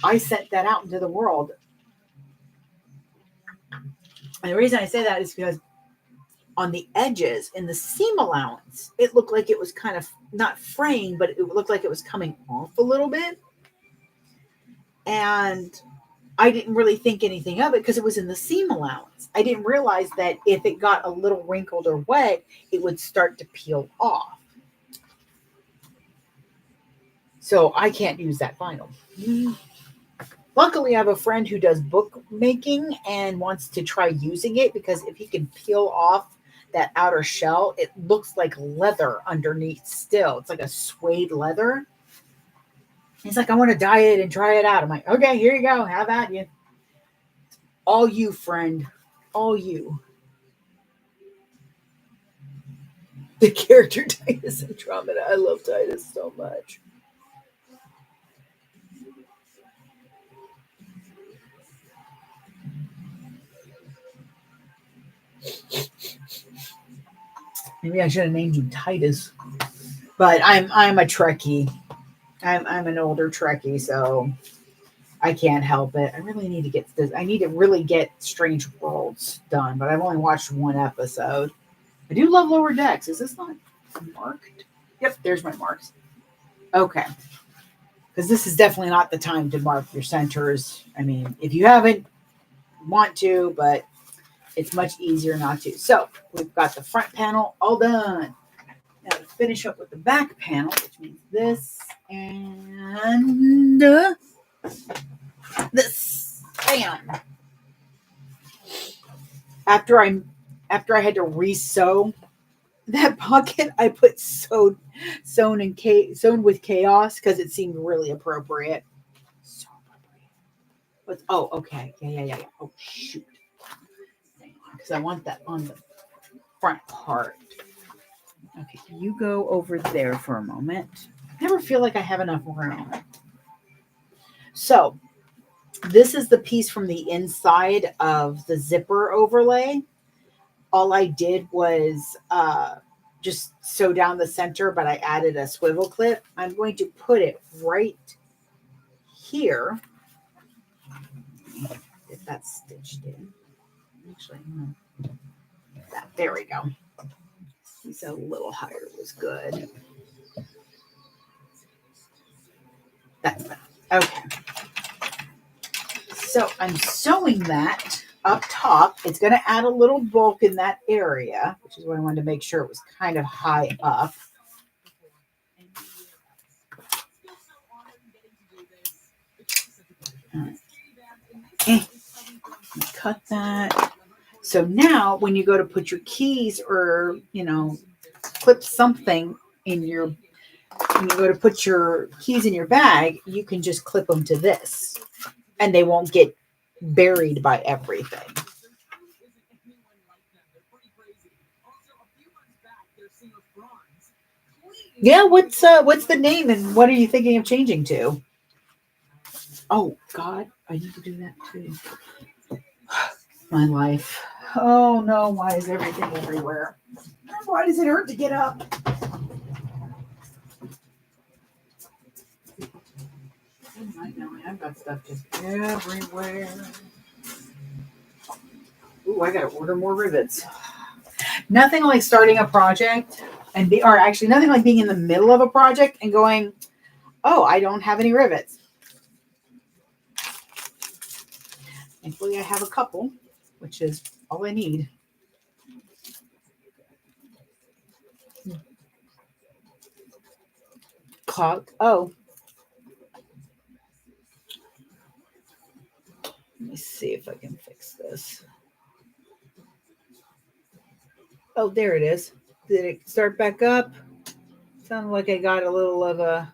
I sent that out into the world. And the reason I say that is because on the edges in the seam allowance, it looked like it was kind of not fraying, but it looked like it was coming off a little bit. And I didn't really think anything of it because it was in the seam allowance. I didn't realize that if it got a little wrinkled or wet, it would start to peel off. So I can't use that vinyl. Luckily, I have a friend who does bookmaking and wants to try using it, because if he can peel off that outer shell, it looks like leather underneath still. It's like a suede leather. He's like, I want to dye it and try it out. I'm like, okay, here you go. Have at you. All you, friend. All you. The character Titus Andromeda. I love Titus so much. Maybe I should have named you Titus. But I'm a Trekkie. I'm an older Trekkie, so I can't help it. I really need to get this. I need to really get Strange Worlds done, but I've only watched one episode. I do love Lower Decks. Is this not marked? Yep, there's my marks. Okay. Because this is definitely not the time to mark your centers. I mean, if you haven't, want to, but it's much easier not to. So we've got the front panel all done. Now to finish up with the back panel, which means this and this. Bam. After I had to re-sew that pocket, I put sewn with chaos because it seemed really appropriate. So appropriate. Oh, okay. Yeah. Oh shoot. Because I want that on the front part. Okay, you go over there for a moment. I never feel like I have enough room. So this is the piece from the inside of the zipper overlay. All I did was just sew down the center, but I added a swivel clip. I'm going to put it right here. If that's stitched in. Actually, there we go. He's a little higher was good. That's that. Okay. So I'm sewing that up top. It's going to add a little bulk in that area, which is why I wanted to make sure it was kind of high up. Cut that. So now when you go to put your keys or, clip something in your, when you go to put your keys in your bag, you can just clip them to this and they won't get buried by everything. Yeah, what's the name and what are you thinking of changing to? Oh God, I need to do that too. My life. Oh no, why is everything everywhere? Why does it hurt to get up? I know, I've got stuff just everywhere. Ooh, I gotta order more rivets. Nothing like starting a project nothing like being in the middle of a project and going, oh, I don't have any rivets. Thankfully, I have a couple, which is all I need. Oh. Let me see if I can fix this. Oh, there it is. Did it start back up? Sounded like I got a little of a...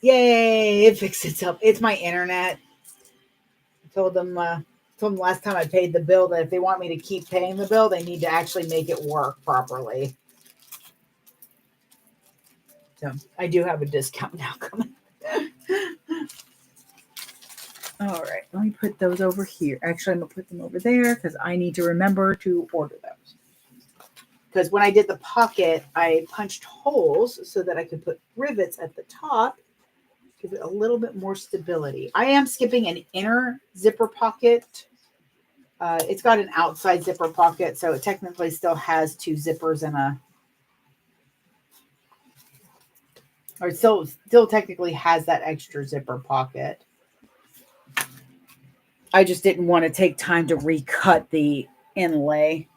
Yay, it fixed itself. It's my internet. I told them last time I paid the bill that if they want me to keep paying the bill, they need to actually make it work properly. So I do have a discount now coming. All right, let me put those over here. Actually, I'm going to put them over there because I need to remember to order those. Because when I did the pocket, I punched holes so that I could put rivets at the top, give it a little bit more stability. I am skipping an inner zipper pocket. It's got an outside zipper pocket, so it technically still has two zippers and or still technically has that extra zipper pocket. I just didn't want to take time to recut the overlay.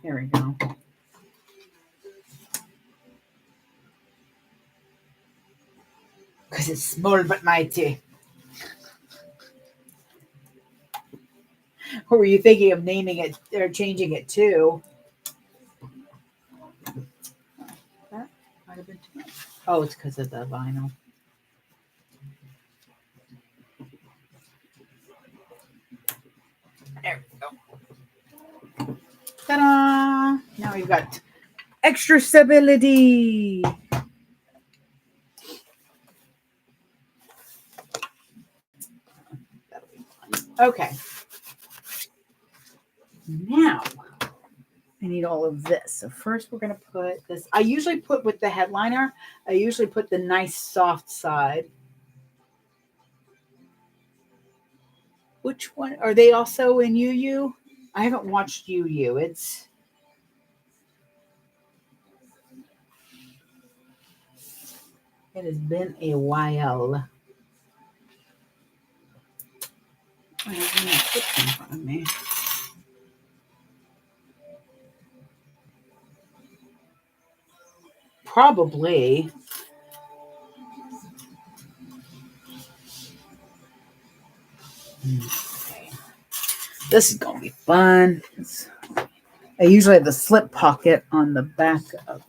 There we go. Because it's small but mighty. Or were you thinking of naming it or changing it to? That might have been too much. Oh, it's because of the vinyl. There we go. Ta-da! Now we've got extra stability. Okay. Now I need all of this. So first we're going to put this. I usually put with the headliner, I usually put the nice soft side. Which one? Are they also in UU? I haven't watched UU. It has been a while. I have put in front of me. Probably. Okay. This is going to be fun. I usually have the slip pocket on the back of.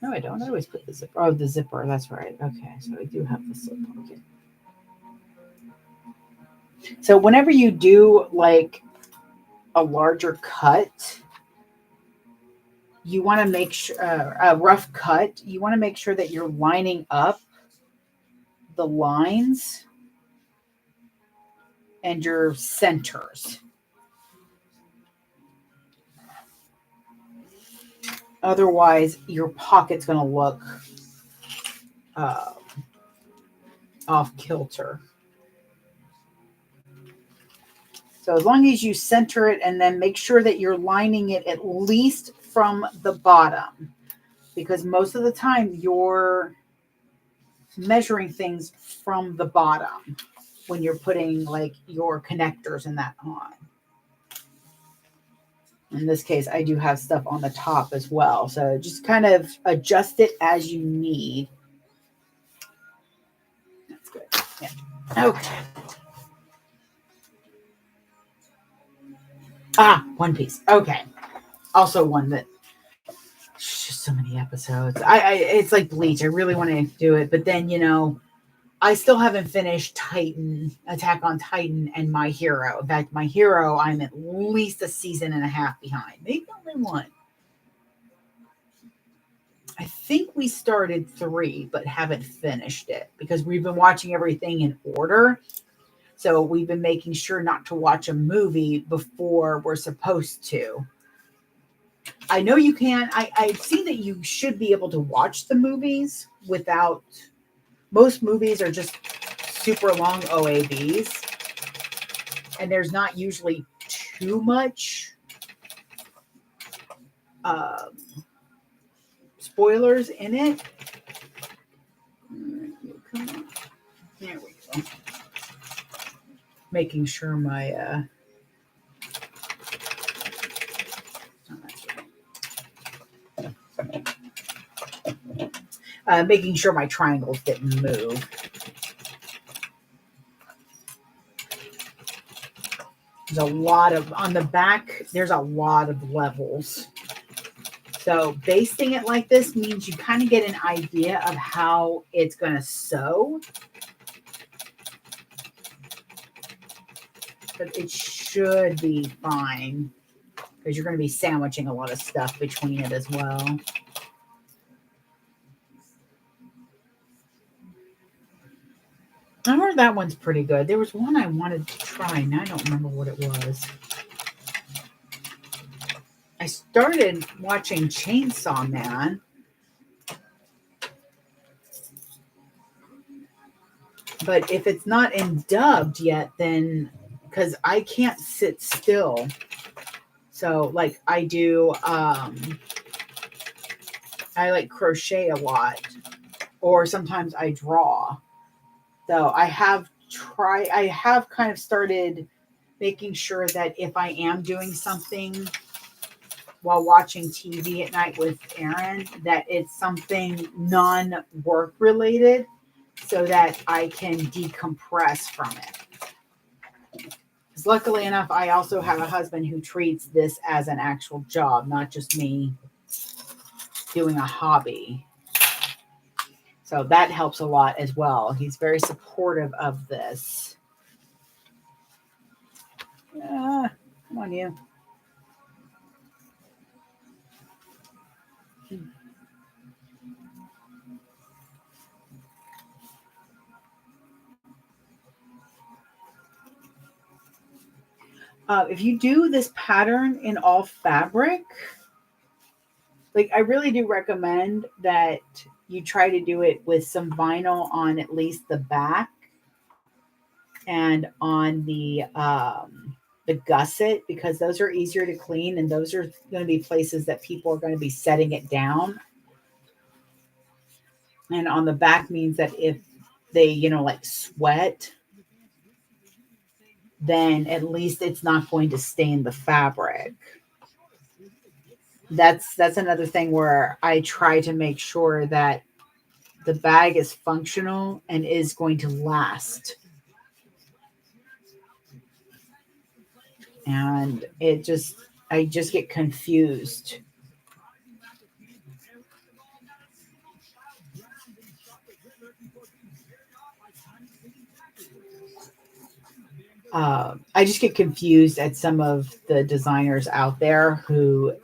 No, I don't. I always put the zipper. Oh, the zipper. That's right. Okay, so I do have the slip pocket. So whenever you do like a larger cut, you want to make sure a rough cut. You want to make sure that you're lining up the lines and your centers. Otherwise, your pocket's going to look off kilter. So as long as you center it and then make sure that you're lining it at least from the bottom, because most of the time you're measuring things from the bottom when you're putting like your connectors and that on. In this case, I do have stuff on the top as well. So just kind of adjust it as you need. That's good. Yeah. Okay. One Piece. Okay. Also one that just so many episodes. It's like Bleach. I really want to do it, but then I still haven't finished Attack on Titan, and My Hero. In fact, My Hero, I'm at least a season and a half behind. Maybe only one. I think we started 3, but haven't finished it because we've been watching everything in order. So we've been making sure not to watch a movie before we're supposed to. I know you can. I've seen that you should be able to watch the movies without. Most movies are just super long OAVs, and there's not usually too much spoilers in it. There we go. Making sure my making sure my triangles didn't move. There's a lot of, on the back, there's a lot of levels. So basting it like this means you kind of get an idea of how it's going to sew. But it should be fine because you're going to be sandwiching a lot of stuff between it as well. I heard that one's pretty good. There was one I wanted to try, and I don't remember what it was. I started watching Chainsaw Man. But if it's not in dubbed yet, then, because I can't sit still. So, like, I do, I like crochet a lot. Or sometimes I draw. So I have kind of started making sure that if I am doing something while watching TV at night with Aaron, that it's something non-work related so that I can decompress from it. Because luckily enough, I also have a husband who treats this as an actual job, not just me doing a hobby. So that helps a lot as well. He's very supportive of this. Come on, you. If you do this pattern in all fabric, like I really do recommend that you try to do it with some vinyl on at least the back and on the gusset, because those are easier to clean and those are going to be places that people are going to be setting it down. And on the back means that if they, like sweat, then at least it's not going to stain the fabric. that's another thing where I try to make sure that the bag is functional and is going to last. And I just get confused. I just get confused at some of the designers out there who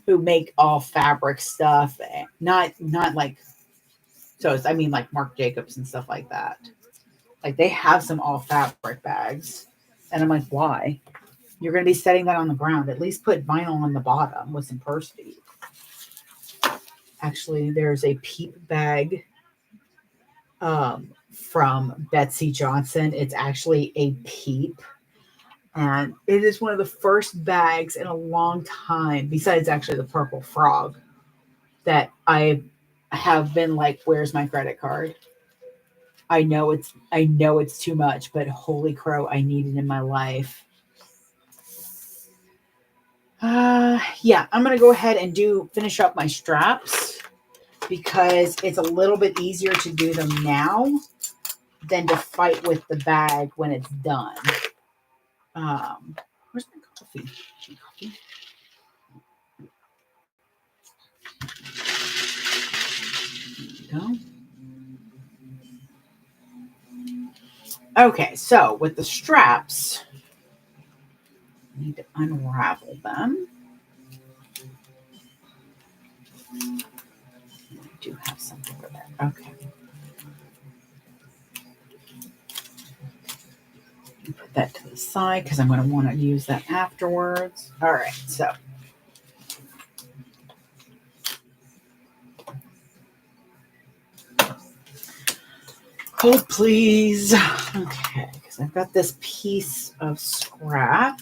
make all fabric stuff, not like so. I mean, like Marc Jacobs and stuff like that. Like they have some all fabric bags, and I'm like, why? You're going to be setting that on the ground. At least put vinyl on the bottom with some purse feet. Actually, there's a peep bag from Betsy Johnson. It's actually a peep. And it is one of the first bags in a long time, besides actually the purple frog, that I have been like, where's my credit card? I know it's too much, but holy crow, I need it in my life. Yeah, I'm gonna go ahead and finish up my straps because it's a little bit easier to do them now than to fight with the bag when it's done. Where's my coffee? There we go. Okay, so with the straps, I need to unravel them. I do have something for that. Okay. Put that to the side because I'm going to want to use that afterwards. All right, so. Hold, please. Okay, because I've got this piece of scrap.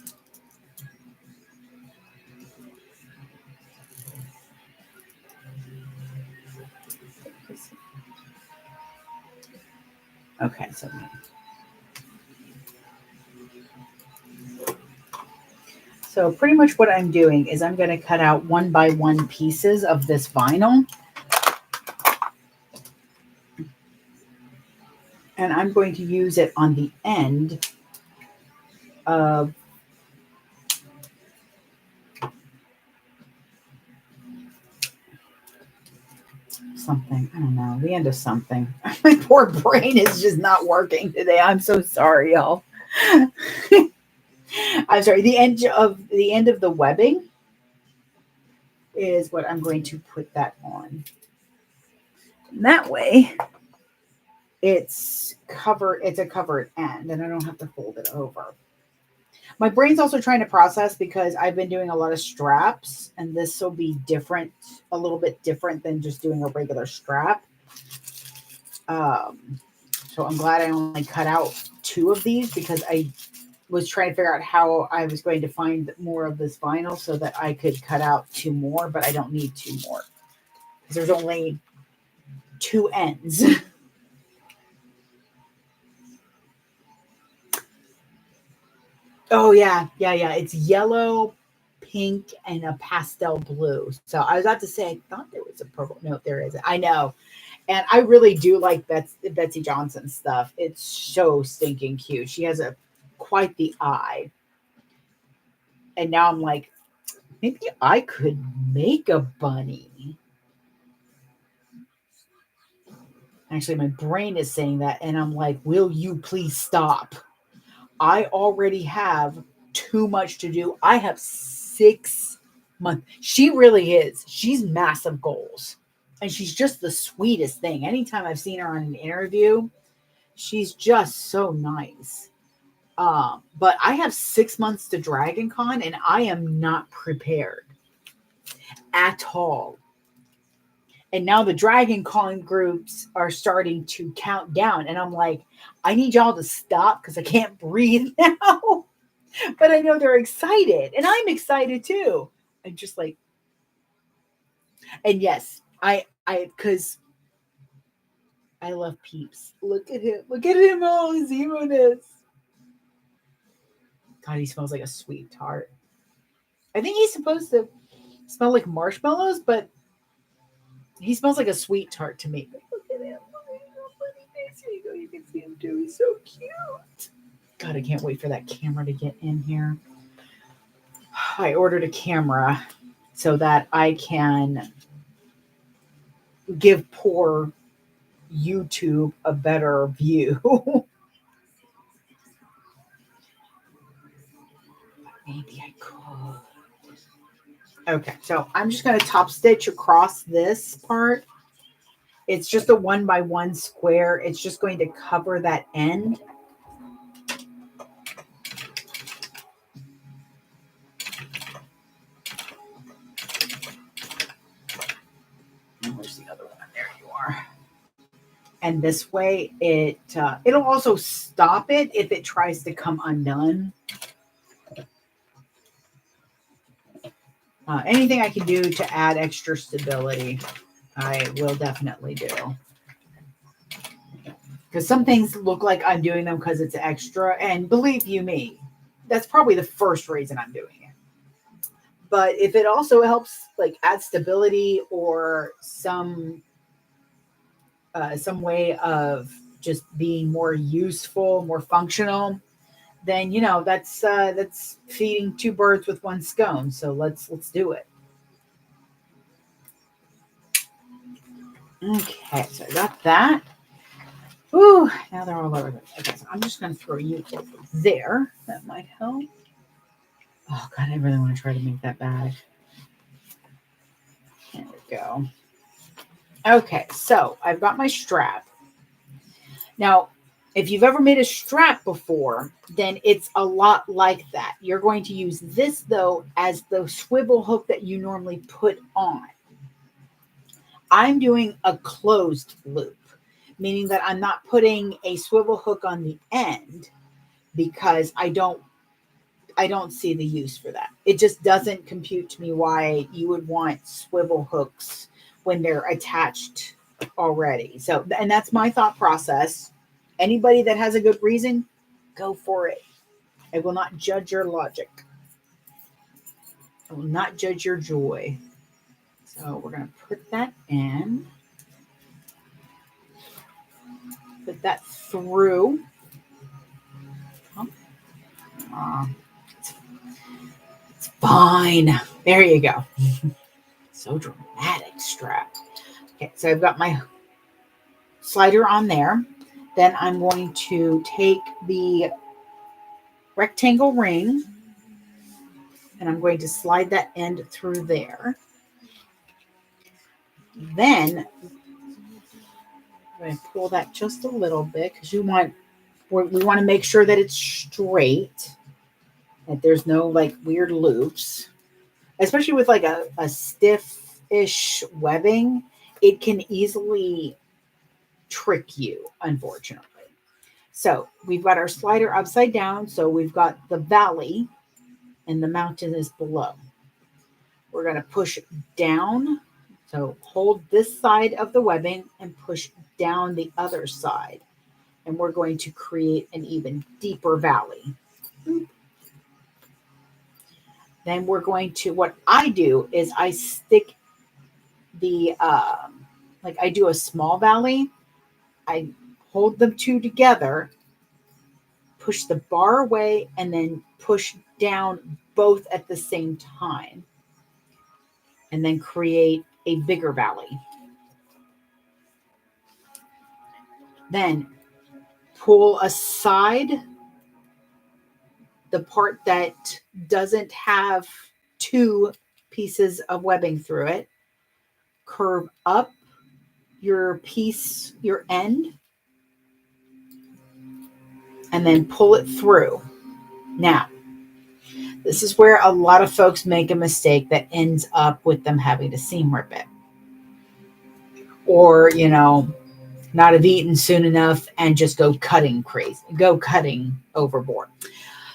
Okay, so pretty much what I'm doing is I'm going to cut out 1 by 1 pieces of this vinyl. And I'm going to use it on the end of something. I don't know, the end of something. My poor brain is just not working today. I'm so sorry, y'all. I'm sorry. The end of the webbing is what I'm going to put that on. And that way, it's a covered end, and I don't have to fold it over. My brain's also trying to process because I've been doing a lot of straps, and this will be different, a little bit different than just doing a regular strap. So I'm glad I only cut out 2 of these because I was trying to figure out how I was going to find more of this vinyl so that I could cut out 2 more, but I don't need 2 more because there's only 2 ends. Oh yeah. It's yellow, pink, and a pastel blue. So I was about to say, I thought there was a purple. No, there isn't. I know. And I really do like Betsy Johnson stuff. It's so stinking cute. She has quite the eye. And now I'm like, maybe I could make a bunny. Actually, my brain is saying that, and I'm like, will you please stop? I already have too much to do. I have 6 months. She really is. She's massive goals. And she's just the sweetest thing. Anytime I've seen her on an interview, she's just so nice. But I have 6 months to Dragon Con, and I am not prepared at all. And now the Dragon Con groups are starting to count down. And I'm like, I need y'all to stop because I can't breathe now. But I know they're excited. And I'm excited too. I'm just like, and yes, because I love Peeps. Look at him. Look at him. Oh, his emo-ness. God, he smells like a sweet tart. I think he's supposed to smell like marshmallows, but he smells like a sweet tart to me. But look at him. Look at his little funny face. Here you go. You can see him too. He's so cute. God, I can't wait for that camera to get in here. I ordered a camera so that I can give poor YouTube a better view. Maybe I could. Okay, so I'm just going to top stitch across this part. It's just a 1x1 square. It's just going to cover that end. Where's the other one? There you are. And this way, it'll also stop it if it tries to come undone. Anything I can do to add extra stability, I will definitely do. Because some things look like I'm doing them because it's extra. And believe you me, that's probably the first reason I'm doing it. But if it also helps like add stability or some way of just being more useful, more functional, then that's feeding two birds with one stone. So let's do it. Okay, so I got that. Ooh, now they're all over. Okay, so I'm just going to throw you over there. That might help. Oh God, I really want to try to make that bag. There we go. Okay, so I've got my strap. Now, if you've ever made a strap before, then it's a lot like that. You're going to use this, though, as the swivel hook that you normally put on. I'm doing a closed loop, meaning that I'm not putting a swivel hook on the end because I don't see the use for that. It just doesn't compute to me why you would want swivel hooks when they're attached already. So, and that's my thought process. Anybody that has a good reason, go for it. I will not judge your logic. I will not judge your joy. So we're going to put that in. Put that through. It's fine. There you go. So dramatic, strap. Okay, so I've got my slider on there. Then I'm going to take the rectangle ring and I'm going to slide that end through there. Then I'm going to pull that just a little bit because we want to make sure that it's straight, that there's no like weird loops, especially with like a stiff-ish webbing. It can easily trick you, unfortunately. So we've got our slider upside down. So we've got the valley and the mountain is below. We're going to push down. So hold this side of the webbing and push down the other side. And we're going to create an even deeper valley. Then we're going to, what I do is I stick the, like I do a small valley. I hold them two together, push the bar away, and then push down both at the same time. And then create a bigger valley. Then pull aside the part that doesn't have two pieces of webbing through it. Curve up your piece, your end, and then pull it through. Now, this is where a lot of folks make a mistake that ends up with them having to seam rip it. Or, not have eaten soon enough and just go cutting overboard.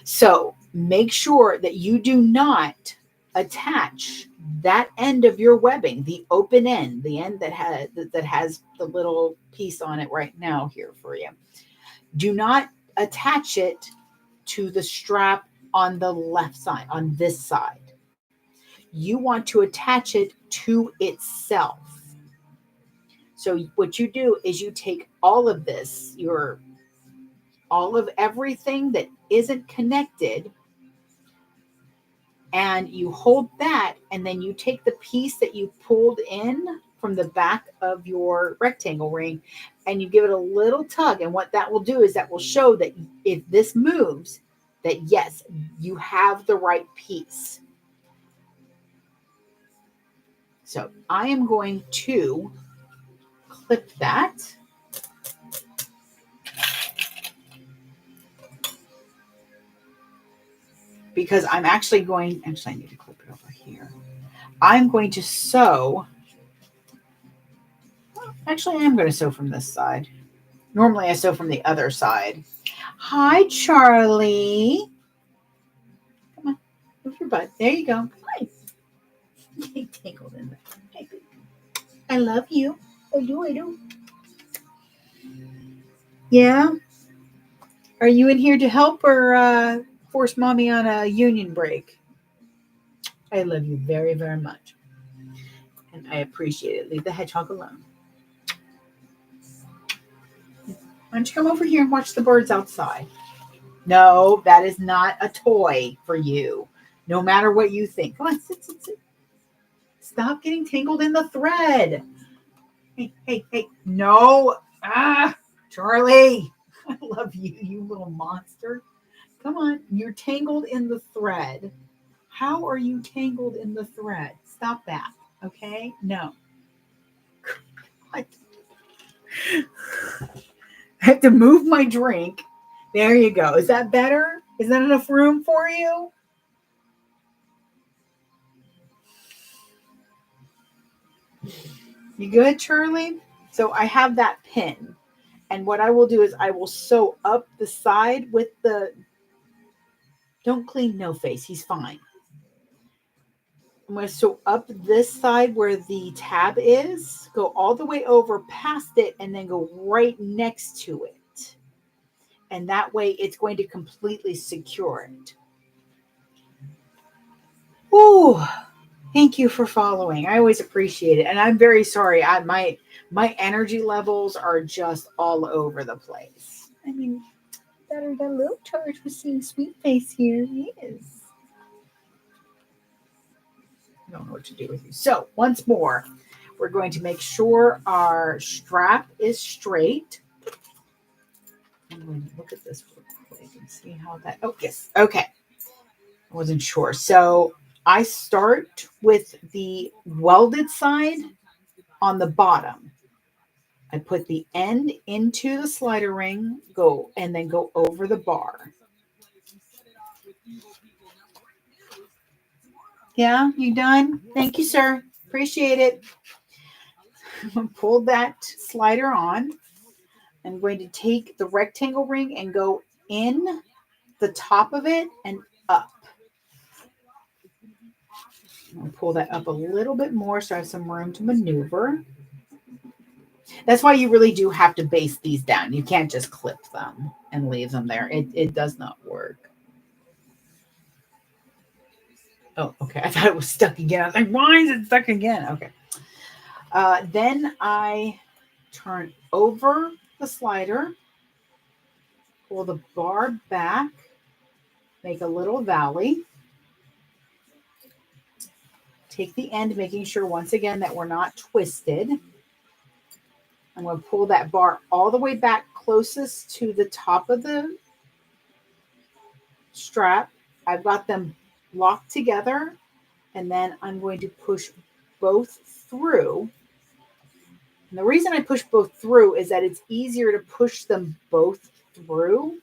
So make sure that you do not attach that end of your webbing, the open end, the end that has the little piece on it right now here for you. Do not attach it to the strap on the left side, on this side. you want to attach it to itself. So what you do is you take all of this, all of everything that isn't connected, and you hold that, and then you take the piece that you pulled in from the back of your rectangle ring and you give it a little tug. And what that will do is that will show that if this moves, that yes, you have the right piece. So I am going to clip that. Because I'm actually I need to clip it over here. I'm going to sew. Actually, I am going to sew from this side. Normally I sew from the other side. Hi, Charlie. Come on, move your butt. There you go. Hi. Get tangled in there. Hey, I love you. I do. Yeah? Are you in here to help or force mommy on a union break? I love you very, very much. And I appreciate it. Leave the hedgehog alone. Why don't you come over here and watch the birds outside? No, that is not a toy for you. No matter what you think. Come on, sit. Stop getting tangled in the thread. Hey. No. Charlie. I love you, you little monster. Come on. You're tangled in the thread. How are you tangled in the thread? Stop that. Okay? No. What? I have to move my drink. There you go. Is that better? Is that enough room for you? You good, Charlie? So I have that pin. And what I will do is I will sew up the side with the... Don't clean no face. He's fine. I'm going to sew up this side where the tab is, go all the way over past it, and then go right next to it. And that way it's going to completely secure it. Ooh, thank you for following. I always appreciate it. And I'm very sorry. My energy levels are just all over the place. I mean, better than a little charge with seeing sweet face here. Yes. I don't know what to do with you. So once more, we're going to make sure our strap is straight. I'm going to look at this real quick and see how that... Oh, yes. Okay. I wasn't sure. So I start with the welded side on the bottom. I put the end into the slider ring, and then go over the bar. Yeah, you done? Thank you, sir. Appreciate it. I'm going to pull that slider on. I'm going to take the rectangle ring and go in the top of it and up. I'm going to pull that up a little bit more so I have some room to maneuver. That's why you really do have to base these down. You can't just clip them and leave them there. It does not work. Oh, okay. I thought it was stuck again. I was like, why is it stuck again? Okay. Then I turn over the slider, pull the bar back, make a little valley. Take the end, making sure once again that we're not twisted. I'm going to pull that bar all the way back closest to the top of the strap. I've got them locked together, and then I'm going to push both through. And the reason I push both through is that it's easier to push them both through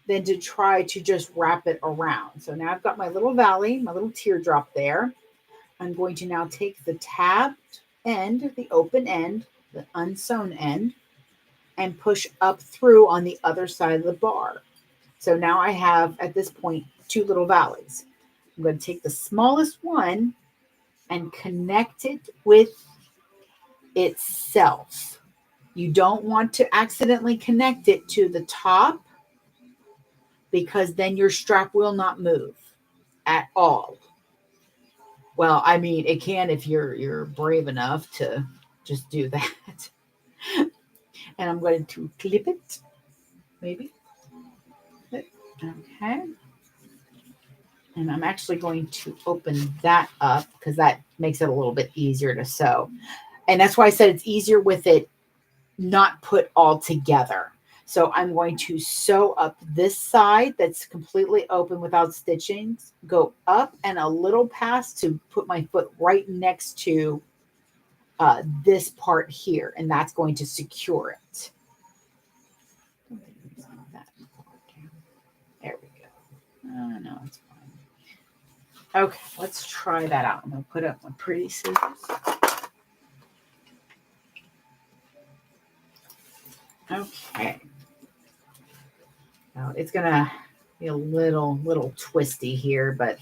than to try to just wrap it around. So now I've got my little valley, my little teardrop there. I'm going to now take the tabbed end, the open end, the unsewn end, and push up through on the other side of the bar. So now I have, at this point, 2 little valleys. I'm going to take the smallest one and connect it with itself. You don't want to accidentally connect it to the top, because then your strap will not move at all. Well, I mean, it can if you're brave enough to just do that. And I'm going to clip it, maybe. Okay. And I'm actually going to open that up because that makes it a little bit easier to sew. And that's why I said it's easier with it not put all together. So I'm going to sew up this side that's completely open without stitching, go up and a little past to put my foot right next to this part here, and that's going to secure it. There we go. No, it's fine. Okay, let's try that out. I'm going to put up my pretty scissors. Okay. Now it's going to be a little twisty here, but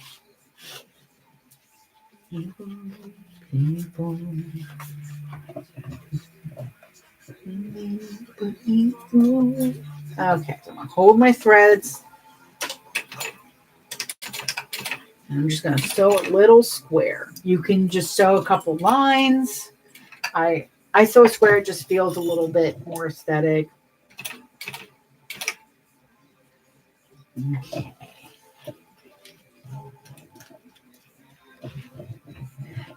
okay, so I'm going to hold my threads. And I'm just going to sew a little square. You can just sew a couple lines. I sew a square, it just feels a little bit more aesthetic. Okay.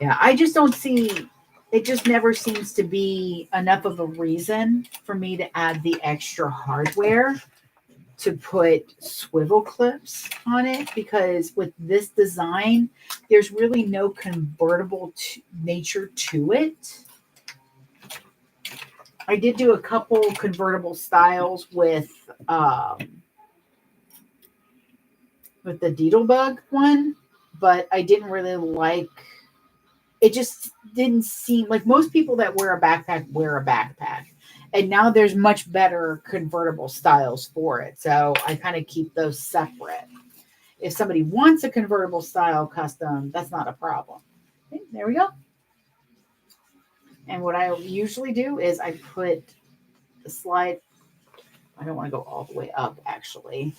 Yeah, I just don't see, it just never seems to be enough of a reason for me to add the extra hardware to put swivel clips on it, because with this design, there's really no convertible nature to it. I did do a couple convertible styles with the Deedlebug one, but I didn't really like. It just didn't seem like most people that wear a backpack, and now there's much better convertible styles for it. So I kind of keep those separate. If somebody wants a convertible style custom, that's not a problem. Okay, there we go. And what I usually do is I put the slide. I don't want to go all the way up, actually.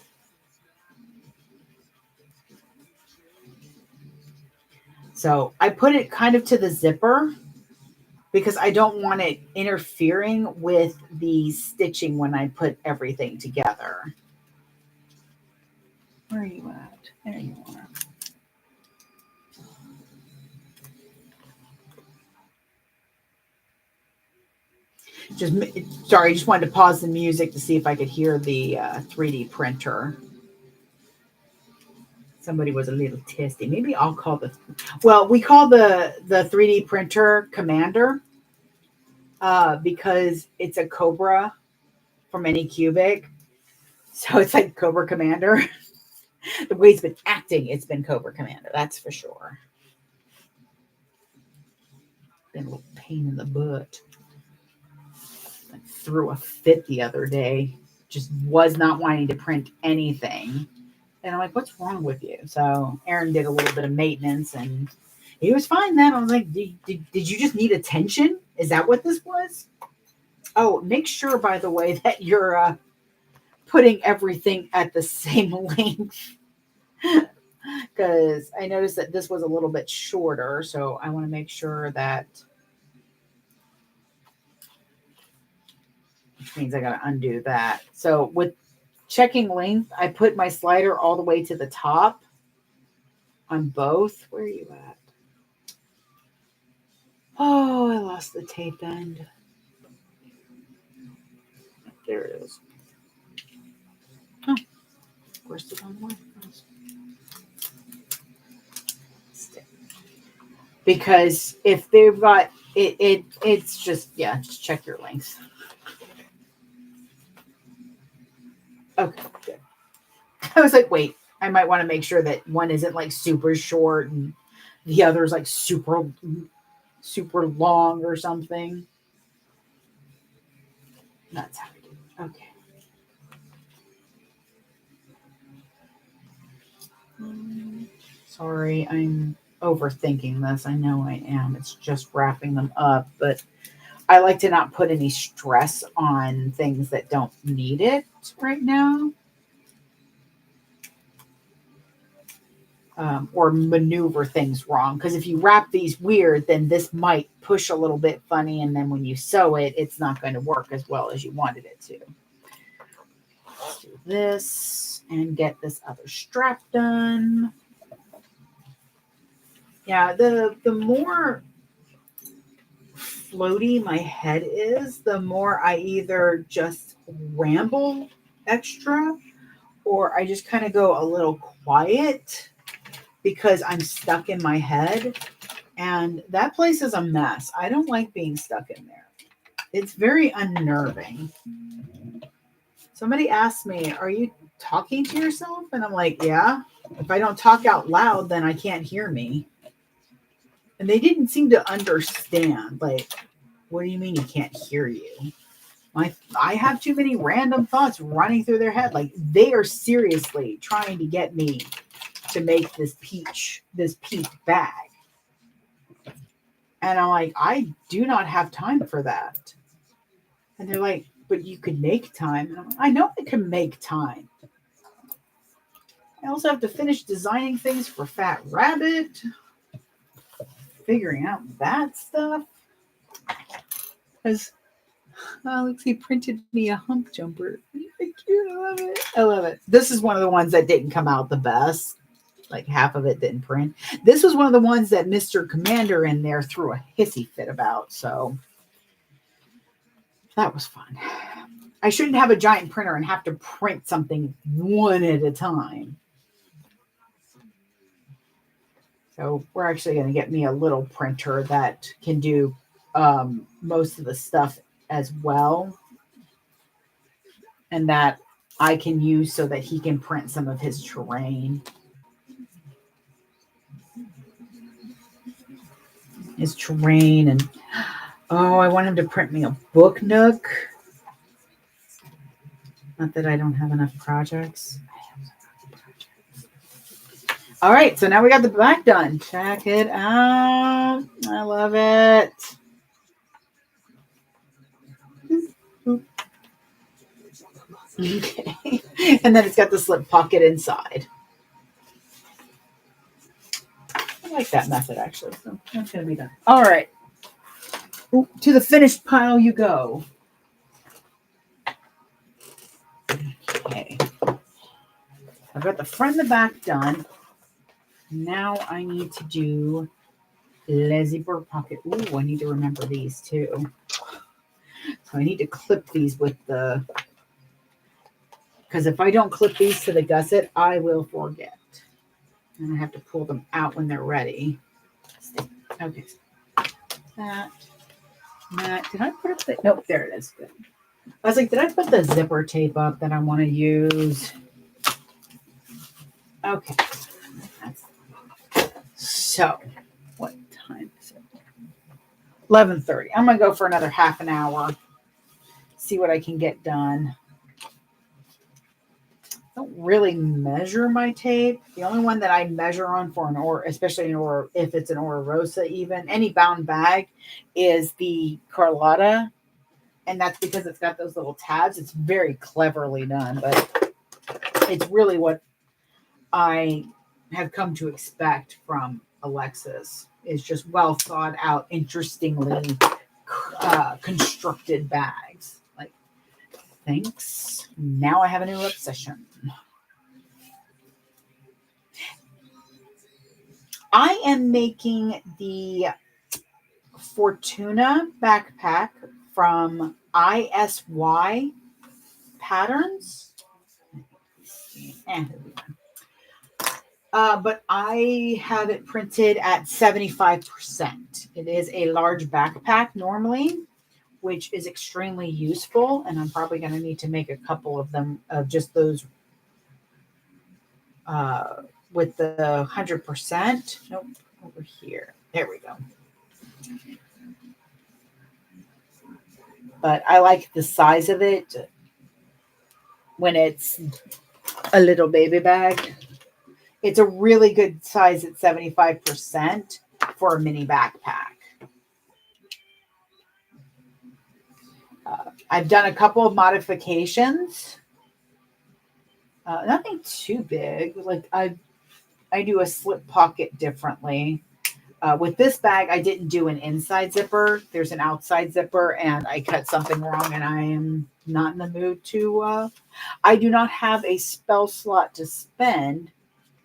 So I put it kind of to the zipper because I don't want it interfering with the stitching when I put everything together. Where are you at? There you are. Sorry, I just wanted to pause the music to see if I could hear the 3D printer. Somebody was a little testy. Maybe I'll call we call the 3D printer Commander because it's a Cobra from Anycubic. So it's like Cobra Commander. The way it's been acting, it's been Cobra Commander. That's for sure. Been a little pain in the butt. I threw a fit the other day. Just was not wanting to print anything. And I'm like, what's wrong with you? So Aaron did a little bit of maintenance and he was fine then. I was like, did you just need attention? Is that what this was? Oh, make sure, by the way, that you're putting everything at the same length. Because I noticed that this was a little bit shorter. So I want to make sure that, which means I got to undo that. So with checking length, I put my slider all the way to the top on both. Where are you at? Oh, I lost the tape end. There it is. Oh, of course it's on the way. Because if they've got it's just check your lengths. Okay, good. I was like, wait, I might want to make sure that one isn't like super short and the other is like super long or something. That's how we do it. Okay. Sorry, I'm overthinking this. I know I am. It's just wrapping them up, but I like to not put any stress on things that don't need it right now. or maneuver things wrong. Because if you wrap these weird, then this might push a little bit funny. And then when you sew it, it's not going to work as well as you wanted it to. Let's do this and get this other strap done. Yeah, the more floaty my head is, the more I either just ramble extra or I just kind of go a little quiet because I'm stuck in my head. And that place is a mess. I don't like being stuck in there. It's very unnerving. Somebody asked me, are you talking to yourself? And I'm like, yeah. If I don't talk out loud, then I can't hear me. And they didn't seem to understand. Like, what do you mean you can't hear you? I have too many random thoughts running through their head. Like, they are seriously trying to get me to make this peach bag. And I'm like, I do not have time for that. And they're like, but you could make time. And I'm like, I know I can make time. I also have to finish designing things for Fat Rabbit. Figuring out that stuff. Because Alexi printed me a hump jumper. Cute. I love it. I love it. This is one of the ones that didn't come out the best. Like half of it didn't print. This was one of the ones that Mr. Commander in there threw a hissy fit about. So that was fun. I shouldn't have a giant printer and have to print something one at a time. So we're actually going to get me a little printer that can do most of the stuff as well. And that I can use so that he can print some of his terrain. And I want him to print me a book nook. Not that I don't have enough projects. All right, so now we got the back done. Check it out. I love it. Okay. And then it's got the slip pocket inside. I like that method, actually. So that's going to be done. All right. Ooh, to the finished pile you go. Okay. I've got the front and the back done. Now I need to do the zipper pocket. Ooh, I need to remember these too. So I need to clip these with because if I don't clip these to the gusset, I will forget. And I have to pull them out when they're ready. Okay. That. Did I put up the, nope, there it is. Good. I was like, did I put the zipper tape up that I want to use? Okay. So, what time is it? 11:30. I'm going to go for another half an hour. See what I can get done. I don't really measure my tape. The only one that I measure on for an or, especially if it's an Ora Rosa, even any bound bag, is the Carlotta. And that's because it's got those little tabs. It's very cleverly done, but it's really what I have come to expect from Alexis. Is just well thought out, interestingly constructed bags. Like, thanks. Now I have a new obsession. I am making the Fortuna backpack from ISY Patterns. But I have it printed at 75%. It is a large backpack normally, which is extremely useful. And I'm probably going to need to make a couple of them of just those with the 100%. Nope, over here. There we go. But I like the size of it when it's a little baby bag. It's a really good size at 75% for a mini backpack. I've done a couple of modifications. Nothing too big. Like I do a slip pocket differently. With this bag, I didn't do an inside zipper. There's an outside zipper, and I cut something wrong, and I am not in the mood to. I do not have a spell slot to spend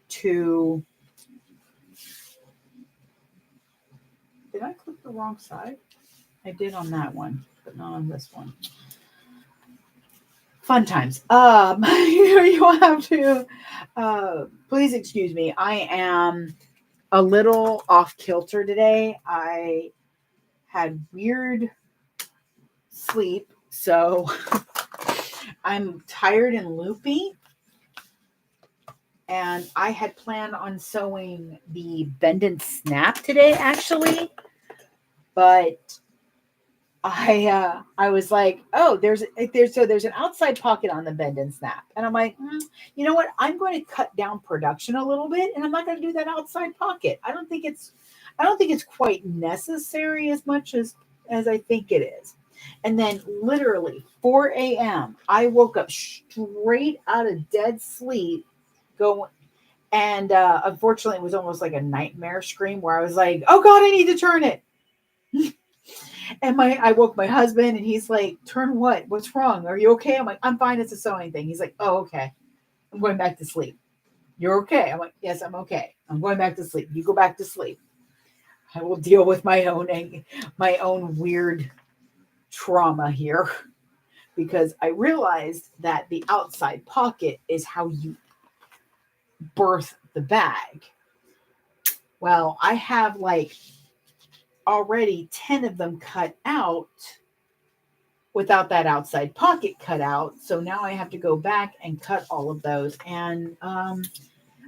to. Did I click the wrong side? I did on that one, but not on this one. Fun times. You have to. Please excuse me. I am a little off kilter today. I had weird sleep, so I'm tired and loopy. And I had planned on sewing the bend and snap today, actually, but I was like, oh, there's an outside pocket on the bend and snap, and I'm like, you know what? I'm going to cut down production a little bit, and I'm not going to do that outside pocket. I don't think it's quite necessary as much as I think it is. And then literally 4 a.m. I woke up straight out of dead sleep, going. And unfortunately, it was almost like a nightmare scream where I was like, "Oh God, I need to turn it." And I woke my husband, and he's like, "Turn what? What's wrong? Are you okay?" I'm like, "I'm fine. It's a sewing thing." He's like, "Oh, okay. I'm going back to sleep." "You're okay?" I'm like, "Yes, I'm okay. I'm going back to sleep. You go back to sleep. I will deal with my own weird trauma here." Because I realized that the outside pocket is how you birth the bag. Well, I have like already 10 of them cut out without that outside pocket cut out. So now I have to go back and cut all of those. And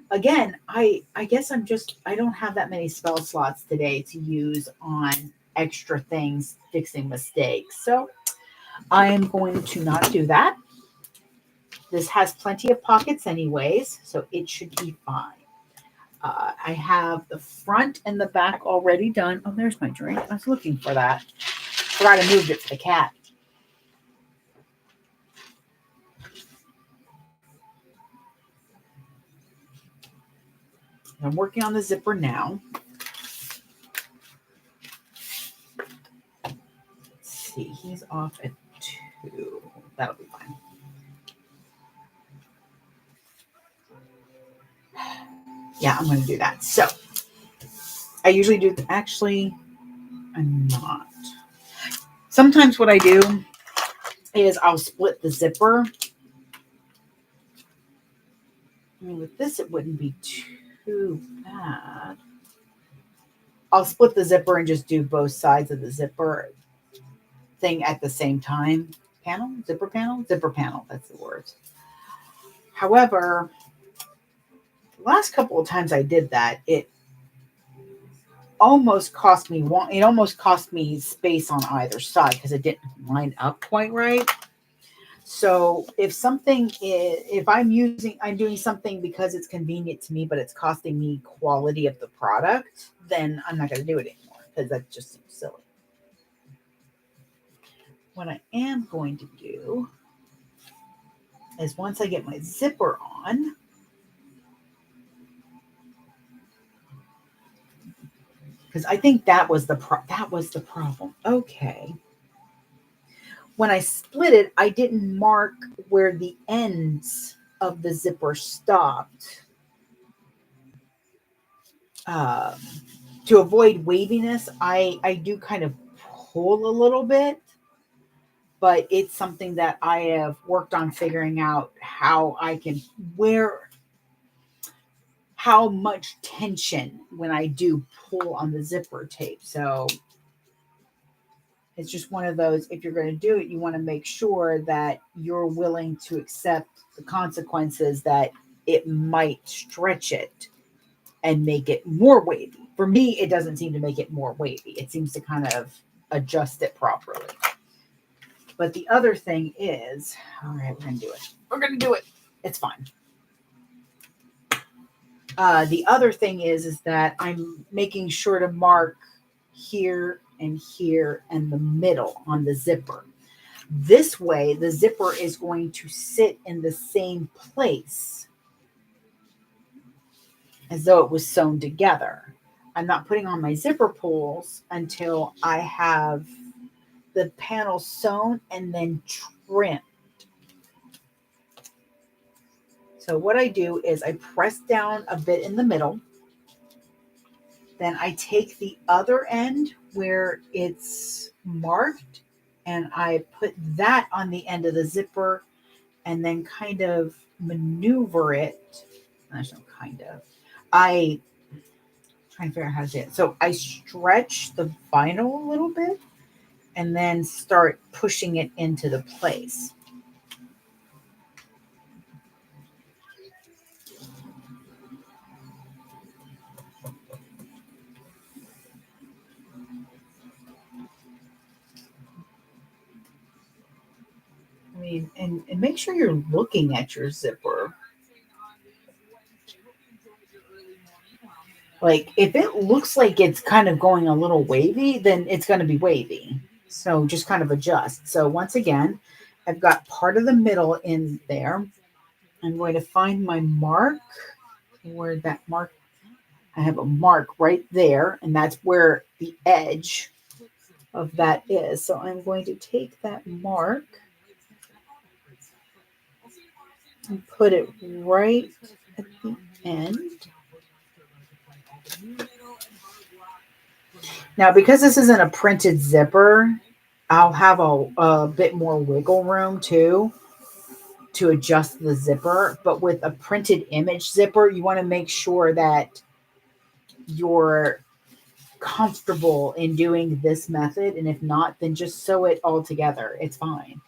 again, I guess I don't have that many spell slots today to use on extra things fixing mistakes. So I am going to not do that. This has plenty of pockets anyways, so it should be fine. I have the front and the back already done. Oh, there's my drink. I was looking for that. Forgot I moved it for the cat. I'm working on the zipper now. Let's see. He's off at 2. That'll be fine. Yeah, I'm going to do that. So I usually do. Actually, I'm not. Sometimes what I do is I'll split the zipper. I mean, with this, it wouldn't be too bad. I'll split the zipper and just do both sides of the zipper thing at the same time. Zipper panel, that's the word. However, the last couple of times I did that, it almost cost me space on either side because it didn't line up quite right. So if I'm doing something because it's convenient to me, but it's costing me quality of the product, then I'm not going to do it anymore because that just seems silly. What I am going to do is once I get my zipper on, because I think that was the problem. Okay. When I split it, I didn't mark where the ends of the zipper stopped. To avoid waviness, I do kind of pull a little bit, but it's something that I have worked on figuring out how I can how much tension when I do pull on the zipper tape. So it's just one of those, if you're going to do it, you want to make sure that you're willing to accept the consequences that it might stretch it and make it more wavy. For me, it doesn't seem to make it more wavy. It seems to kind of adjust it properly. But the other thing is, all right, we're going to do it. It's fine. The other thing is that I'm making sure to mark here and here and the middle on the zipper. This way, the zipper is going to sit in the same place as though it was sewn together. I'm not putting on my zipper pulls until I have the panel sewn and then trimmed. So what I do is I press down a bit in the middle. Then I take the other end where it's marked and I put that on the end of the zipper and then kind of maneuver it. There's no kind of. I trying to figure out how to say it. So I stretch the vinyl a little bit and then start pushing it into the place. I mean, and make sure you're looking at your zipper. Like if it looks like it's kind of going a little wavy, then it's going to be wavy. So just kind of adjust. So once again, I've got part of the middle in there. I'm going to find my mark. Where that mark, I have a mark right there, and that's where the edge of that is. So I'm going to take that mark and put it right at the end. Now, because this isn't a printed zipper, I'll have a bit more wiggle room too to adjust the zipper. But with a printed image zipper, you want to make sure that you're comfortable in doing this method. And if not, then just sew it all together. It's fine.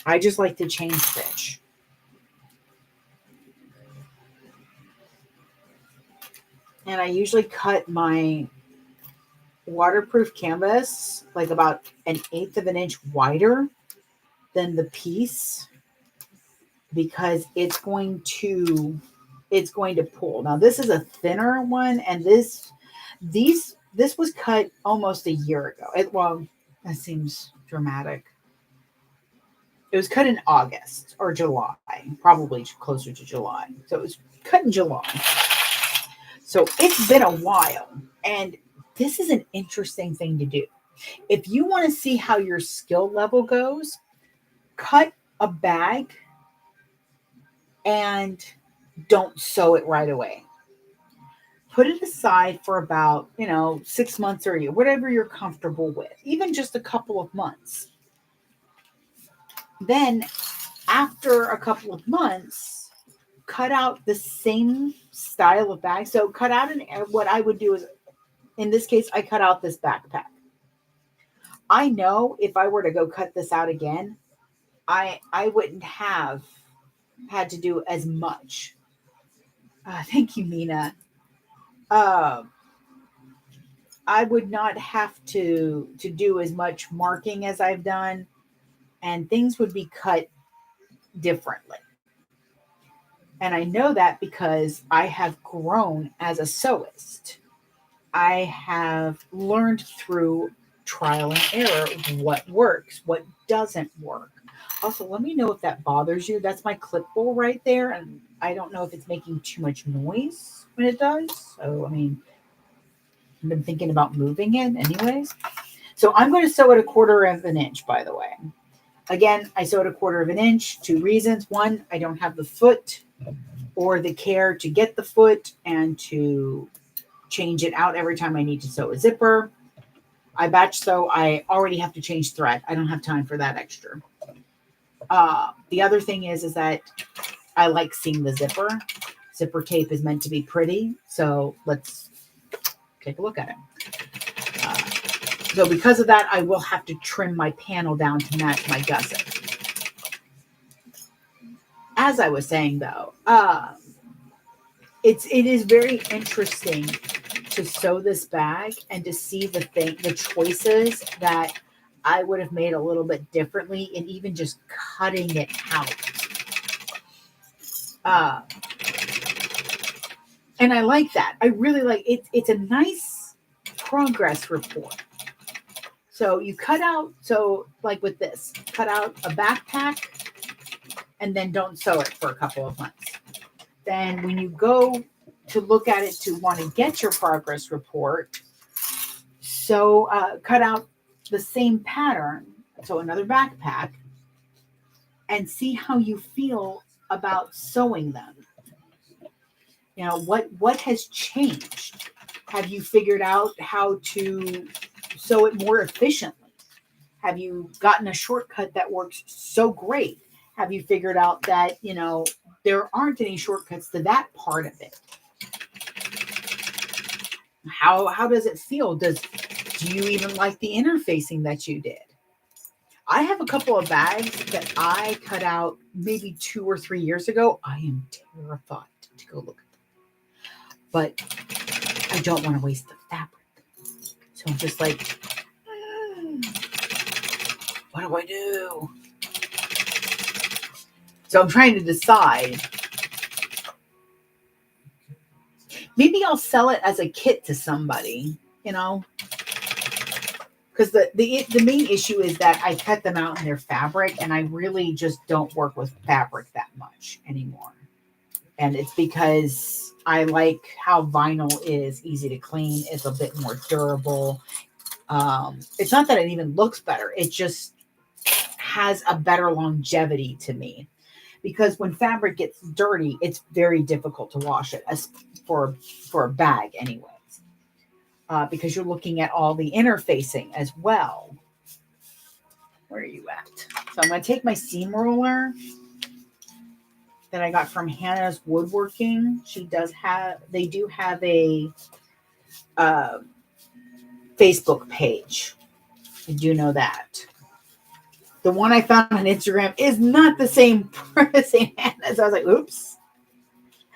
I just like to chain stitch. And I usually cut my waterproof canvas like about 1/8 of an inch wider than the piece because it's going to pull. Now this is a thinner one, and this was cut almost a year ago. Well, that seems dramatic. It was cut in August or July, probably closer to July. So it was cut in July. So it's been a while, and this is an interesting thing to do. If you want to see how your skill level goes, cut a bag and don't sew it right away. Put it aside for about, 6 months or a year, whatever you're comfortable with, even just a couple of months. Then after a couple of months, cut out the same style of bag. So cut out what I would do is, in this case, I cut out this backpack. I know if I were to go cut this out again, I wouldn't have had to do as much. Thank you, Mina. I would not have to do as much marking as I've done, and things would be cut differently. And I know that because I have grown as a sewist. I have learned through trial and error what works, what doesn't work. Also, let me know if that bothers you. That's my clip bowl right there, and I don't know if it's making too much noise when it does. So, I mean, I've been thinking about moving it anyways. So I'm going to sew it 1/4 of an inch, by the way. Again, I sew it 1/4 of an inch. 2 reasons. One, I don't have the foot or the care to get the foot and to change it out every time I need to sew a zipper. I batch sew. I already have to change thread. I don't have time for that extra. The other thing is that I like seeing the zipper. Zipper tape is meant to be pretty. So let's take a look at it. So because of that, I will have to trim my panel down to match my gusset. As I was saying, though, it is very interesting to sew this bag and to see the choices that I would have made a little bit differently, and even just cutting it out. And I like that. I really like it. It's a nice progress report. So you cut out, like with this, cut out a backpack and then don't sew it for a couple of months. then when you go to look at it to want to get your progress report, so cut out the same pattern, so another backpack, and see how you feel about sewing them. You know, what has changed? Have you figured out how to sew it more efficiently? Have you gotten a shortcut that works so great? Have you figured out that, you know, there aren't any shortcuts to that part of it? How does it feel? Do you even like the interfacing that you did? I have a couple of bags that I cut out maybe 2 or 3 years ago. I am terrified to go look at them, but I don't want to waste the fabric. So I'm just like, what do I do? So I'm trying to decide. Maybe I'll sell it as a kit to somebody, you know, because the main issue is that I cut them out in their fabric, and I really just don't work with fabric that much anymore. And it's because I like how vinyl is easy to clean. It's a bit more durable. It's not that it even looks better. It just has a better longevity to me. Because when fabric gets dirty, it's very difficult to wash it, as for a bag anyways. Because you're looking at all the interfacing as well. Where are you at? So I'm going to take my seam roller that I got from Hannah's Woodworking. They do have a Facebook page. I do know that. The one I found on Instagram is not the same Hannah. So I was like, oops.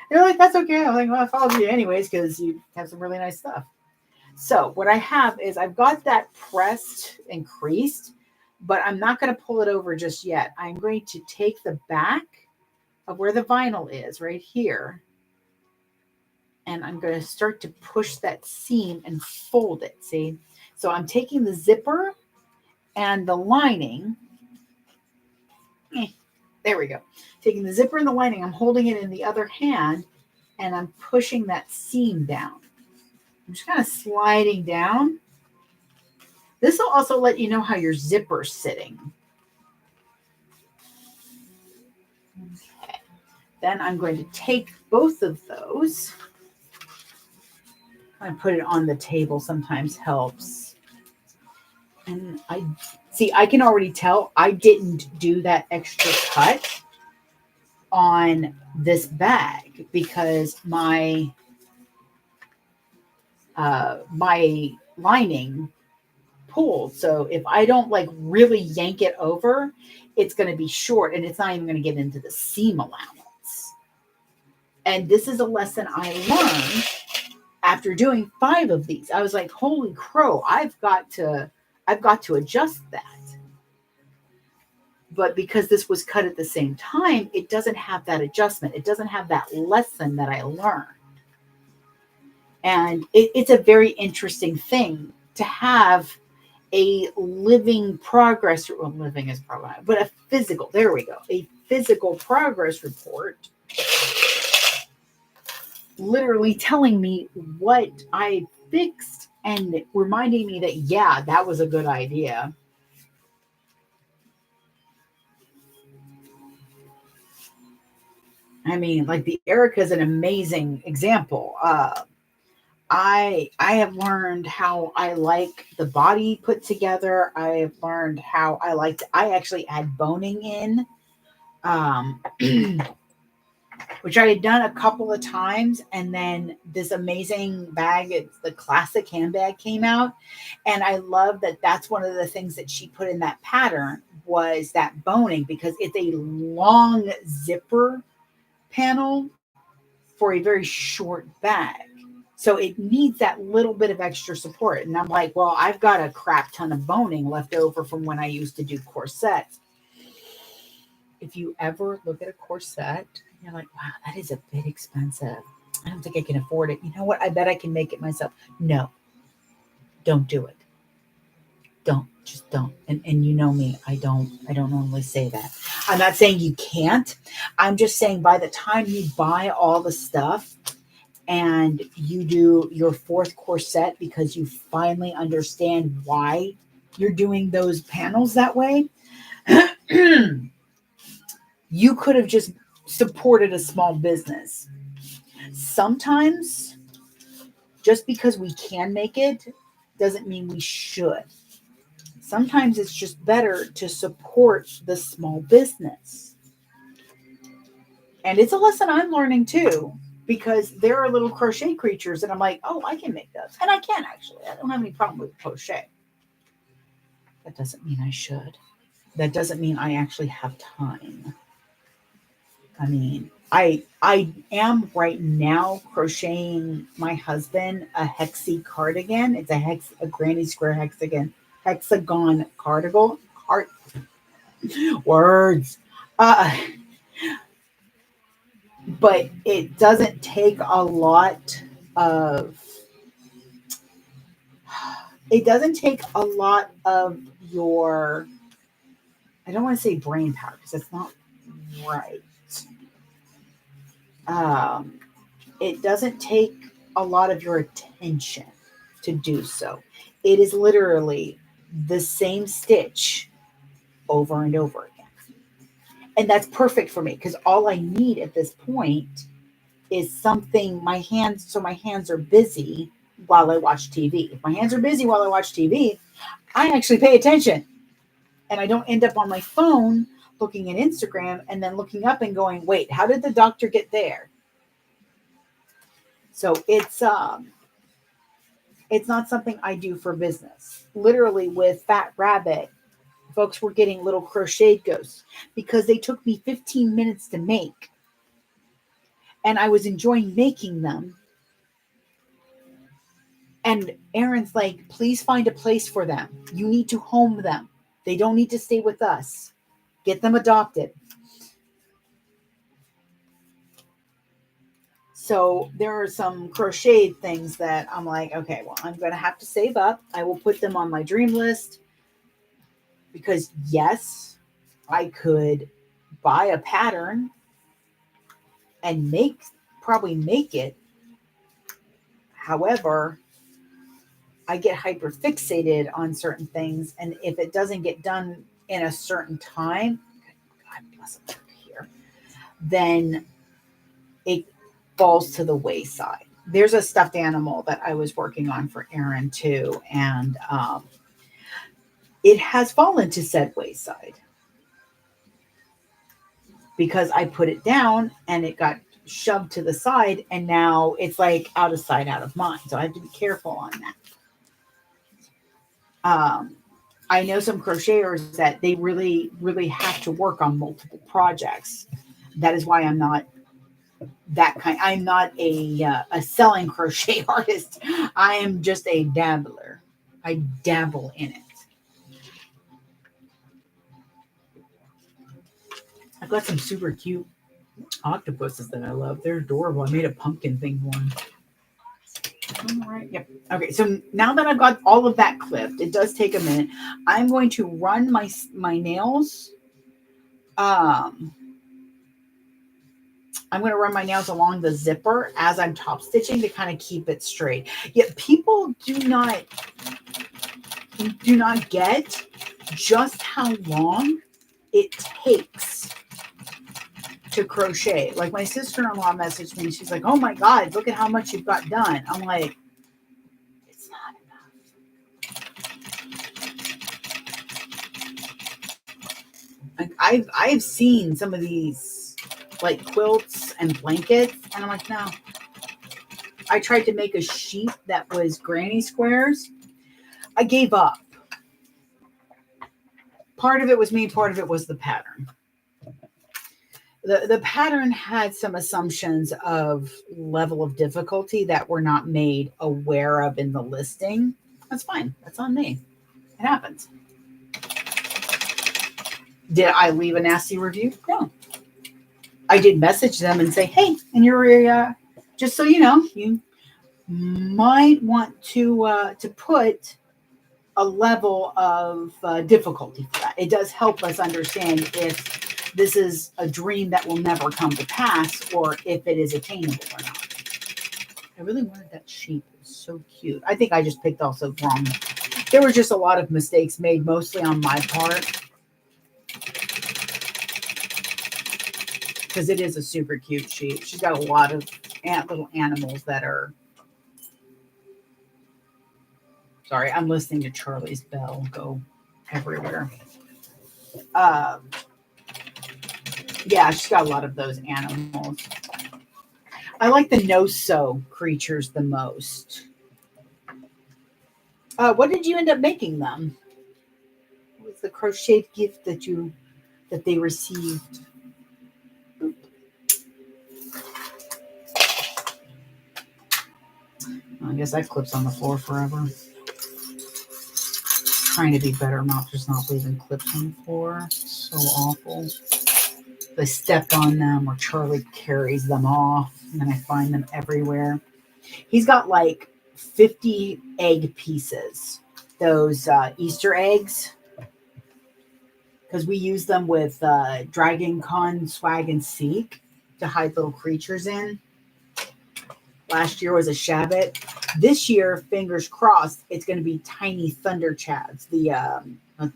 They're like, that's okay. I'm like, well, I followed you anyways because you have some really nice stuff. So what I have is I've got that pressed and creased, but I'm not going to pull it over just yet. I'm going to take the back of where the vinyl is right here, and I'm going to start to push that seam and fold it. See? So I'm taking the zipper and the lining. There we go. Taking the zipper and the lining, I'm holding it in the other hand, and I'm pushing that seam down. I'm just kind of sliding down. This will also let you know how your zipper's sitting. Okay. Then I'm going to take both of those. I put it on the table sometimes helps. And I can already tell I didn't do that extra cut on this bag because my lining pulled. So if I don't like really yank it over, it's going to be short and it's not even going to get into the seam allowance. And this is a lesson I learned after doing 5 of these. I was like, holy crow, I've got to adjust that. But because this was cut at the same time, it doesn't have that adjustment. It doesn't have that lesson that I learned. And it's a very interesting thing to have a living progress, well, living is probably, but a physical, there we go, a physical progress report literally telling me what I fixed and reminding me that, yeah, that was a good idea. I mean, like the Erica is an amazing example. I have learned how I like the body put together. I have learned how I actually add boning in, which I had done a couple of times. And then this amazing bag, it's the classic handbag, came out. And I love that that's one of the things that she put in that pattern was that boning, because it's a long zipper panel for a very short bag. So it needs that little bit of extra support. And I'm like, well, I've got a crap ton of boning left over from when I used to do corsets. If you ever look at a corset, you're like, wow, that is a bit expensive. I don't think I can afford it. You know what? I bet I can make it myself. No, don't do it. Just don't. And you know me, I don't normally say that. I'm not saying you can't. I'm just saying by the time you buy all the stuff and you do your fourth corset because you finally understand why you're doing those panels that way, you could have just supported a small business. Sometimes just because we can make it doesn't mean we should. Sometimes it's just better to support the small business. And it's a lesson I'm learning too, because there are little crochet creatures, and I'm like, oh, I can make those. And I can actually. I don't have any problem with crochet. That doesn't mean I should. That doesn't mean I actually have time. I mean, I am right now crocheting my husband a hexie cardigan. It's a granny square hexagon cardigan. Words. Uh, but it doesn't take a lot of your, I don't want to say brain power because that's not right. Um, it doesn't take a lot of your attention to do so. It is literally the same stitch over and over again. And that's perfect for me because all I need at this point is something, my hands are busy while I watch TV. If my hands are busy while I watch TV, I actually pay attention and I don't end up on my phone looking at Instagram and then looking up and going, wait, how did the doctor get there? So it's not something I do for business. Literally with Fat Rabbit, folks were getting little crocheted ghosts because they took me 15 minutes to make. And I was enjoying making them. And Aaron's like, please find a place for them. You need to home them. They don't need to stay with us. Get them adopted. So there are some crocheted things that I'm like, okay, well, I'm going to have to save up. I will put them on my dream list because yes, I could buy a pattern and probably make it. However, I get hyper fixated on certain things. And if it doesn't get done in a certain time, God bless them here, then it falls to the wayside. There's a stuffed animal that I was working on for Aaron too. And it has fallen to said wayside because I put it down and it got shoved to the side. And now it's like out of sight, out of mind. So I have to be careful on that. I know some crocheters that they really, really have to work on multiple projects. That is why I'm not that kind. I'm not a selling crochet artist. I am just a dabbler. I dabble in it. I've got some super cute octopuses that I love. They're adorable. I made a pumpkin thing one. All right. Yep. Okay. So now that I've got all of that clipped, it does take a minute. I'm going to run my nails. I'm going to run my nails along the zipper as I'm top stitching to kind of keep it straight. Yet people do not get just how long it takes to crochet. Like my sister-in-law messaged me. She's like, oh my God, look at how much you've got done. I'm like, it's not enough. Like I've seen some of these like quilts and blankets and I'm like, no. I tried to make a sheet that was granny squares. I gave up. Part of it was me, part of it was the pattern. The pattern had some assumptions of level of difficulty that were not made aware of in the listing. That's fine. That's on me. It happens. Did I leave a nasty review? No. I did message them and say, hey, in your area, just so you know, you might want to put a level of difficulty for that. It does help us understand if this is a dream that will never come to pass, or if it is attainable or not. I really wanted that sheep. It was so cute. I think I just picked also wrong. There were just a lot of mistakes made, mostly on my part. Because it is a super cute sheep. She's got a lot of little animals that are... Sorry, I'm listening to Charlie's bell go everywhere. Yeah, she's got a lot of those animals. I like the no-sew creatures the most. What did you end up making them? What was the crocheted gift that they received? Oop. I guess that clips on the floor forever. Trying to be better, not just not leaving clips on the floor. So awful. I stepped on them, or Charlie carries them off, and then I find them everywhere. He's got like 50 egg pieces, those Easter eggs, because we use them with Dragon Con Swag and Seek to hide little creatures in. Last year was a Shabbat. This year, fingers crossed, it's going to be tiny Thunder Chads.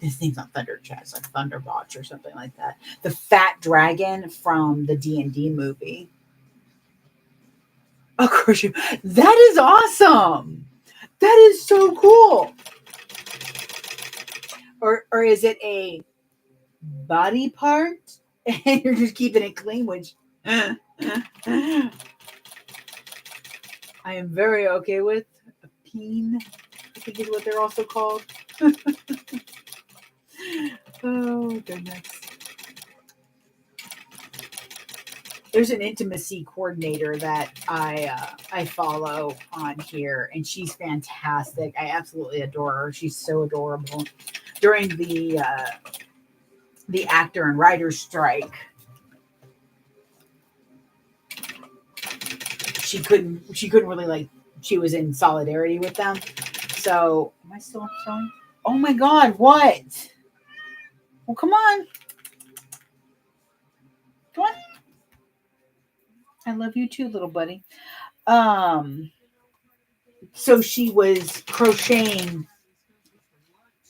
This thing's not Thunder Chads, it's like Thunderbots or something like that. The fat dragon from the D&D movie. Of course, that is awesome. That is so cool. Or is it a body part? And you're just keeping it clean, which I am very okay with. A peen, I think is what they're also called. Oh, goodness. There's an intimacy coordinator that I follow on here, and she's fantastic. I absolutely adore her. She's so adorable. During the actor and writer's strike, she couldn't really, like, she was in solidarity with them. So, am I still sewing? Oh my God, what? Well, come on. Come on. I love you too, little buddy. So she was crocheting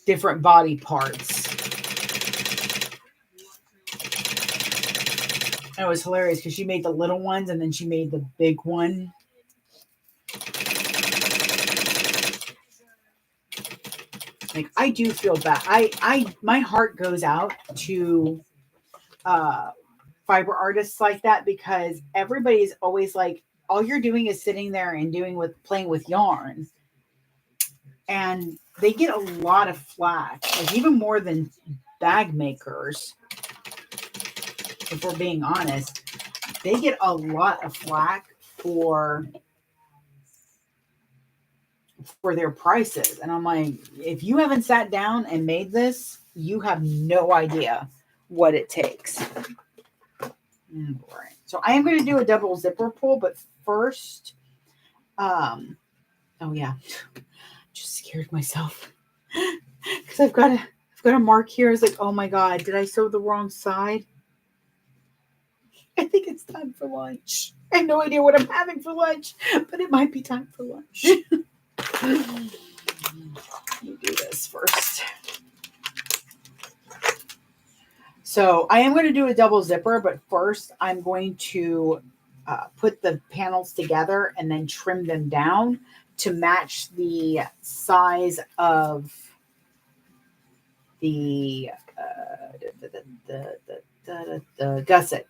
different body parts. It was hilarious because she made the little ones and then she made the big one. Like, I do feel bad. My heart goes out to fiber artists like that, because everybody's always like, all you're doing is sitting there and playing with yarn. And they get a lot of flack, like even more than bag makers. If we're being honest, they get a lot of flack for their prices. And I'm like, if you haven't sat down and made this, you have no idea what it takes. Right. So I am going to do a double zipper pull, but first, oh yeah, just scared myself because I've got a mark here. It's like, oh my God, did I sew the wrong side? I think it's time for lunch. I have no idea what I'm having for lunch, but it might be time for lunch. Let me do this first. So I am going to do a double zipper, but first I'm going to put the panels together and then trim them down to match the size of the gusset.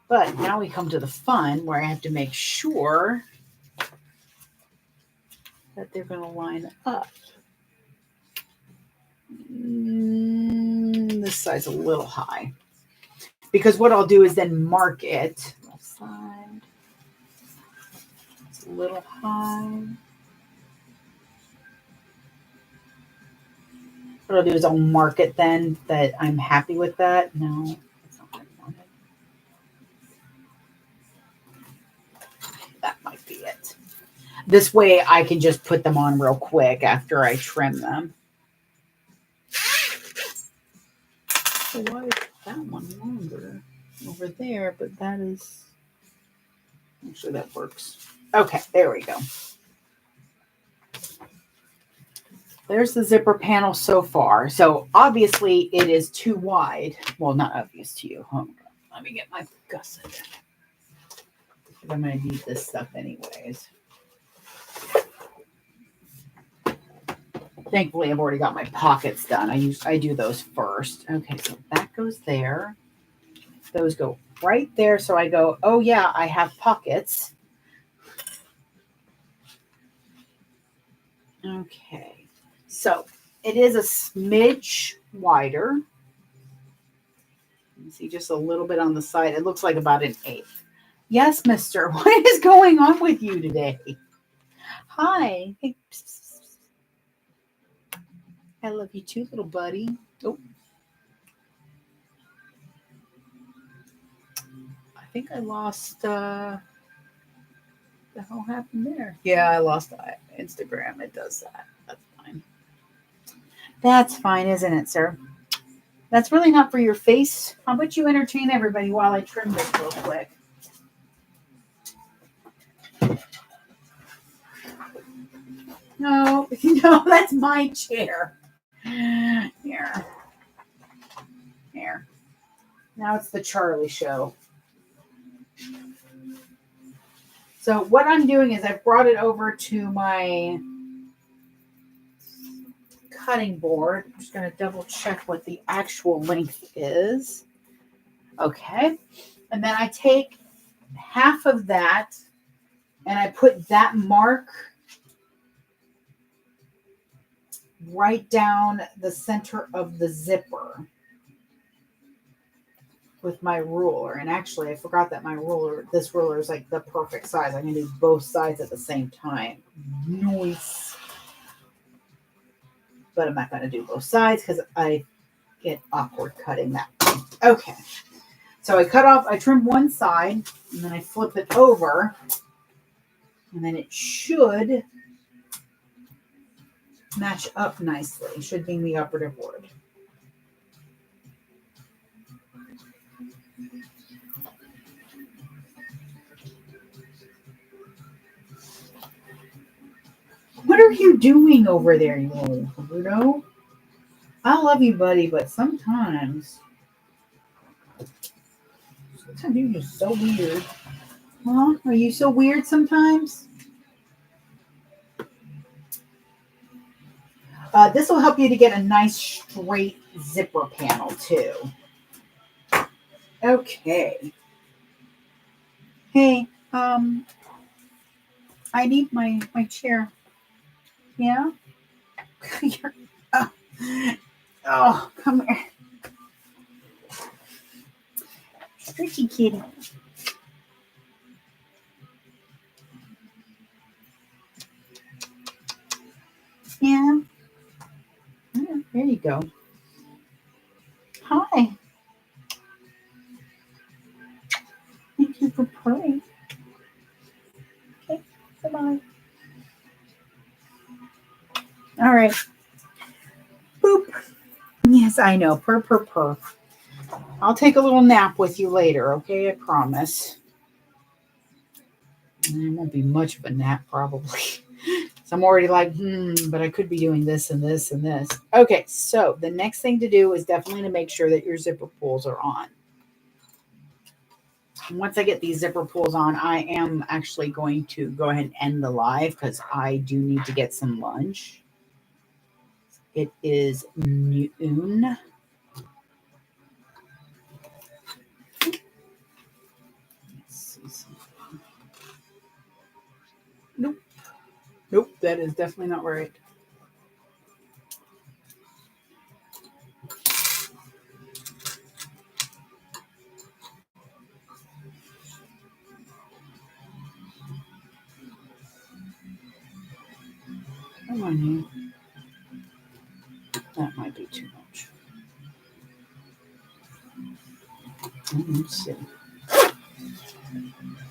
But now we come to the fun where I have to make sure that they're going to line up. This side's a little high. Because what I'll do is then mark it. Left side. It's a little high. What I'll do is I'll mark it then that I'm happy with that. No, that's not what I wanted. That might be it. This way I can just put them on real quick after I trim them. So why is that one longer over there? But that is, actually that works. Okay, there we go. There's the zipper panel so far. So obviously it is too wide. Well, not obvious to you. Hold on. Let me get my gusset. I'm going to need this stuff anyways. Thankfully, I've already got my pockets done. I do those first. Okay, so that goes there. Those go right there. So I go, oh yeah, I have pockets. Okay, so it is a smidge wider. You can see just a little bit on the side. It looks like about an eighth. Yes, mister. What is going on with you today? Hi. Hey. I love you too, little buddy. Oh. I think I lost, the hell happened there? Yeah, I lost Instagram. It does that. That's fine. That's fine, isn't it, sir? That's really not for your face. How about you entertain everybody while I trim this real quick? No, no, that's my chair. Here. Here. Now it's the Charlie show. So what I'm doing is I've brought it over to my cutting board. I'm just going to double check what the actual length is. Okay. And then I take half of that and I put that mark right down the center of the zipper with my ruler. And actually, I forgot that this ruler is like the perfect size. I can do both sides at the same time. Nice. But I'm not going to do both sides because I get awkward cutting that. Okay. So I trim one side and then I flip it over and then it should match up nicely. Should be the operative word. What are you doing over there, you little weirdo? I love you, buddy, but sometimes you're just so weird. Huh? Are you so weird sometimes? This will help you to get a nice straight zipper panel too. Okay. Hey, I need my chair. Yeah? Oh, come here. Stretchy kitty. Yeah. There you go. Hi. Thank you for playing. Okay, bye-bye. All right. Boop. Yes, I know. Purr. I'll take a little nap with you later, okay? I promise. It won't be much of a nap, probably. So I'm already like, but I could be doing this and this and this. Okay, so the next thing to do is definitely to make sure that your zipper pulls are on. And once I get these zipper pulls on, I am actually going to go ahead and end the live because I do need to get some lunch. It is noon. Nope, that is definitely not right. Come on, you. That might be too much. Let's see.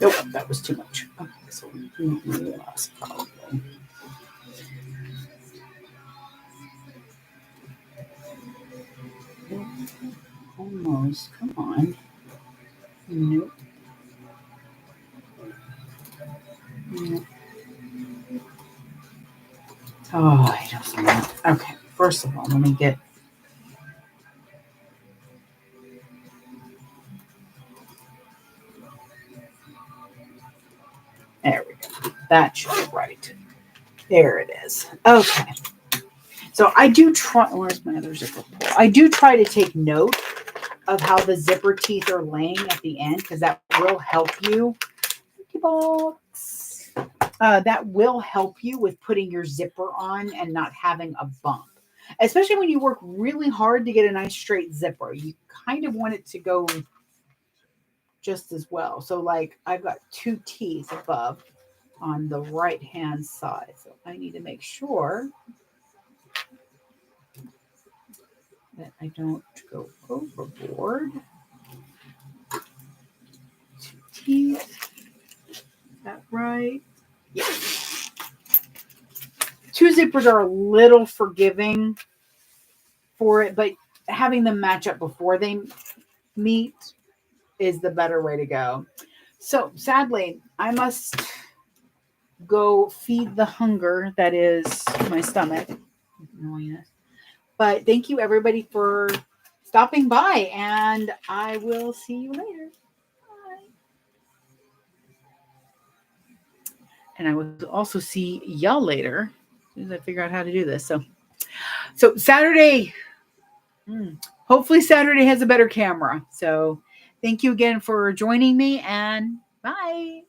Nope, that was too much. Okay, so we lost probably. Almost. Come on. Nope. Nope. Oh, I don't know. Okay. First of all, let me get. There we go. That should be right. There it is. Okay. So I do try. Where's my other zipper pull? I do try to take note of how the zipper teeth are laying at the end because that will help you. Box. That will help you with putting your zipper on and not having a bump. Especially when you work really hard to get a nice straight zipper. You kind of want it to go just as well. So like I've got 2 teeth above on the right hand side. So I need to make sure that I don't go overboard. 2 teeth. Is that right? Yes. 2 zippers are a little forgiving for it, but having them match up before they meet is the better way to go. So sadly, I must go feed the hunger that is my stomach. But thank you everybody for stopping by, and I will see you later. Bye. And I will also see y'all later as soon as I figure out how to do this. So Saturday, hopefully Saturday has a better camera. So thank you again for joining me, and bye.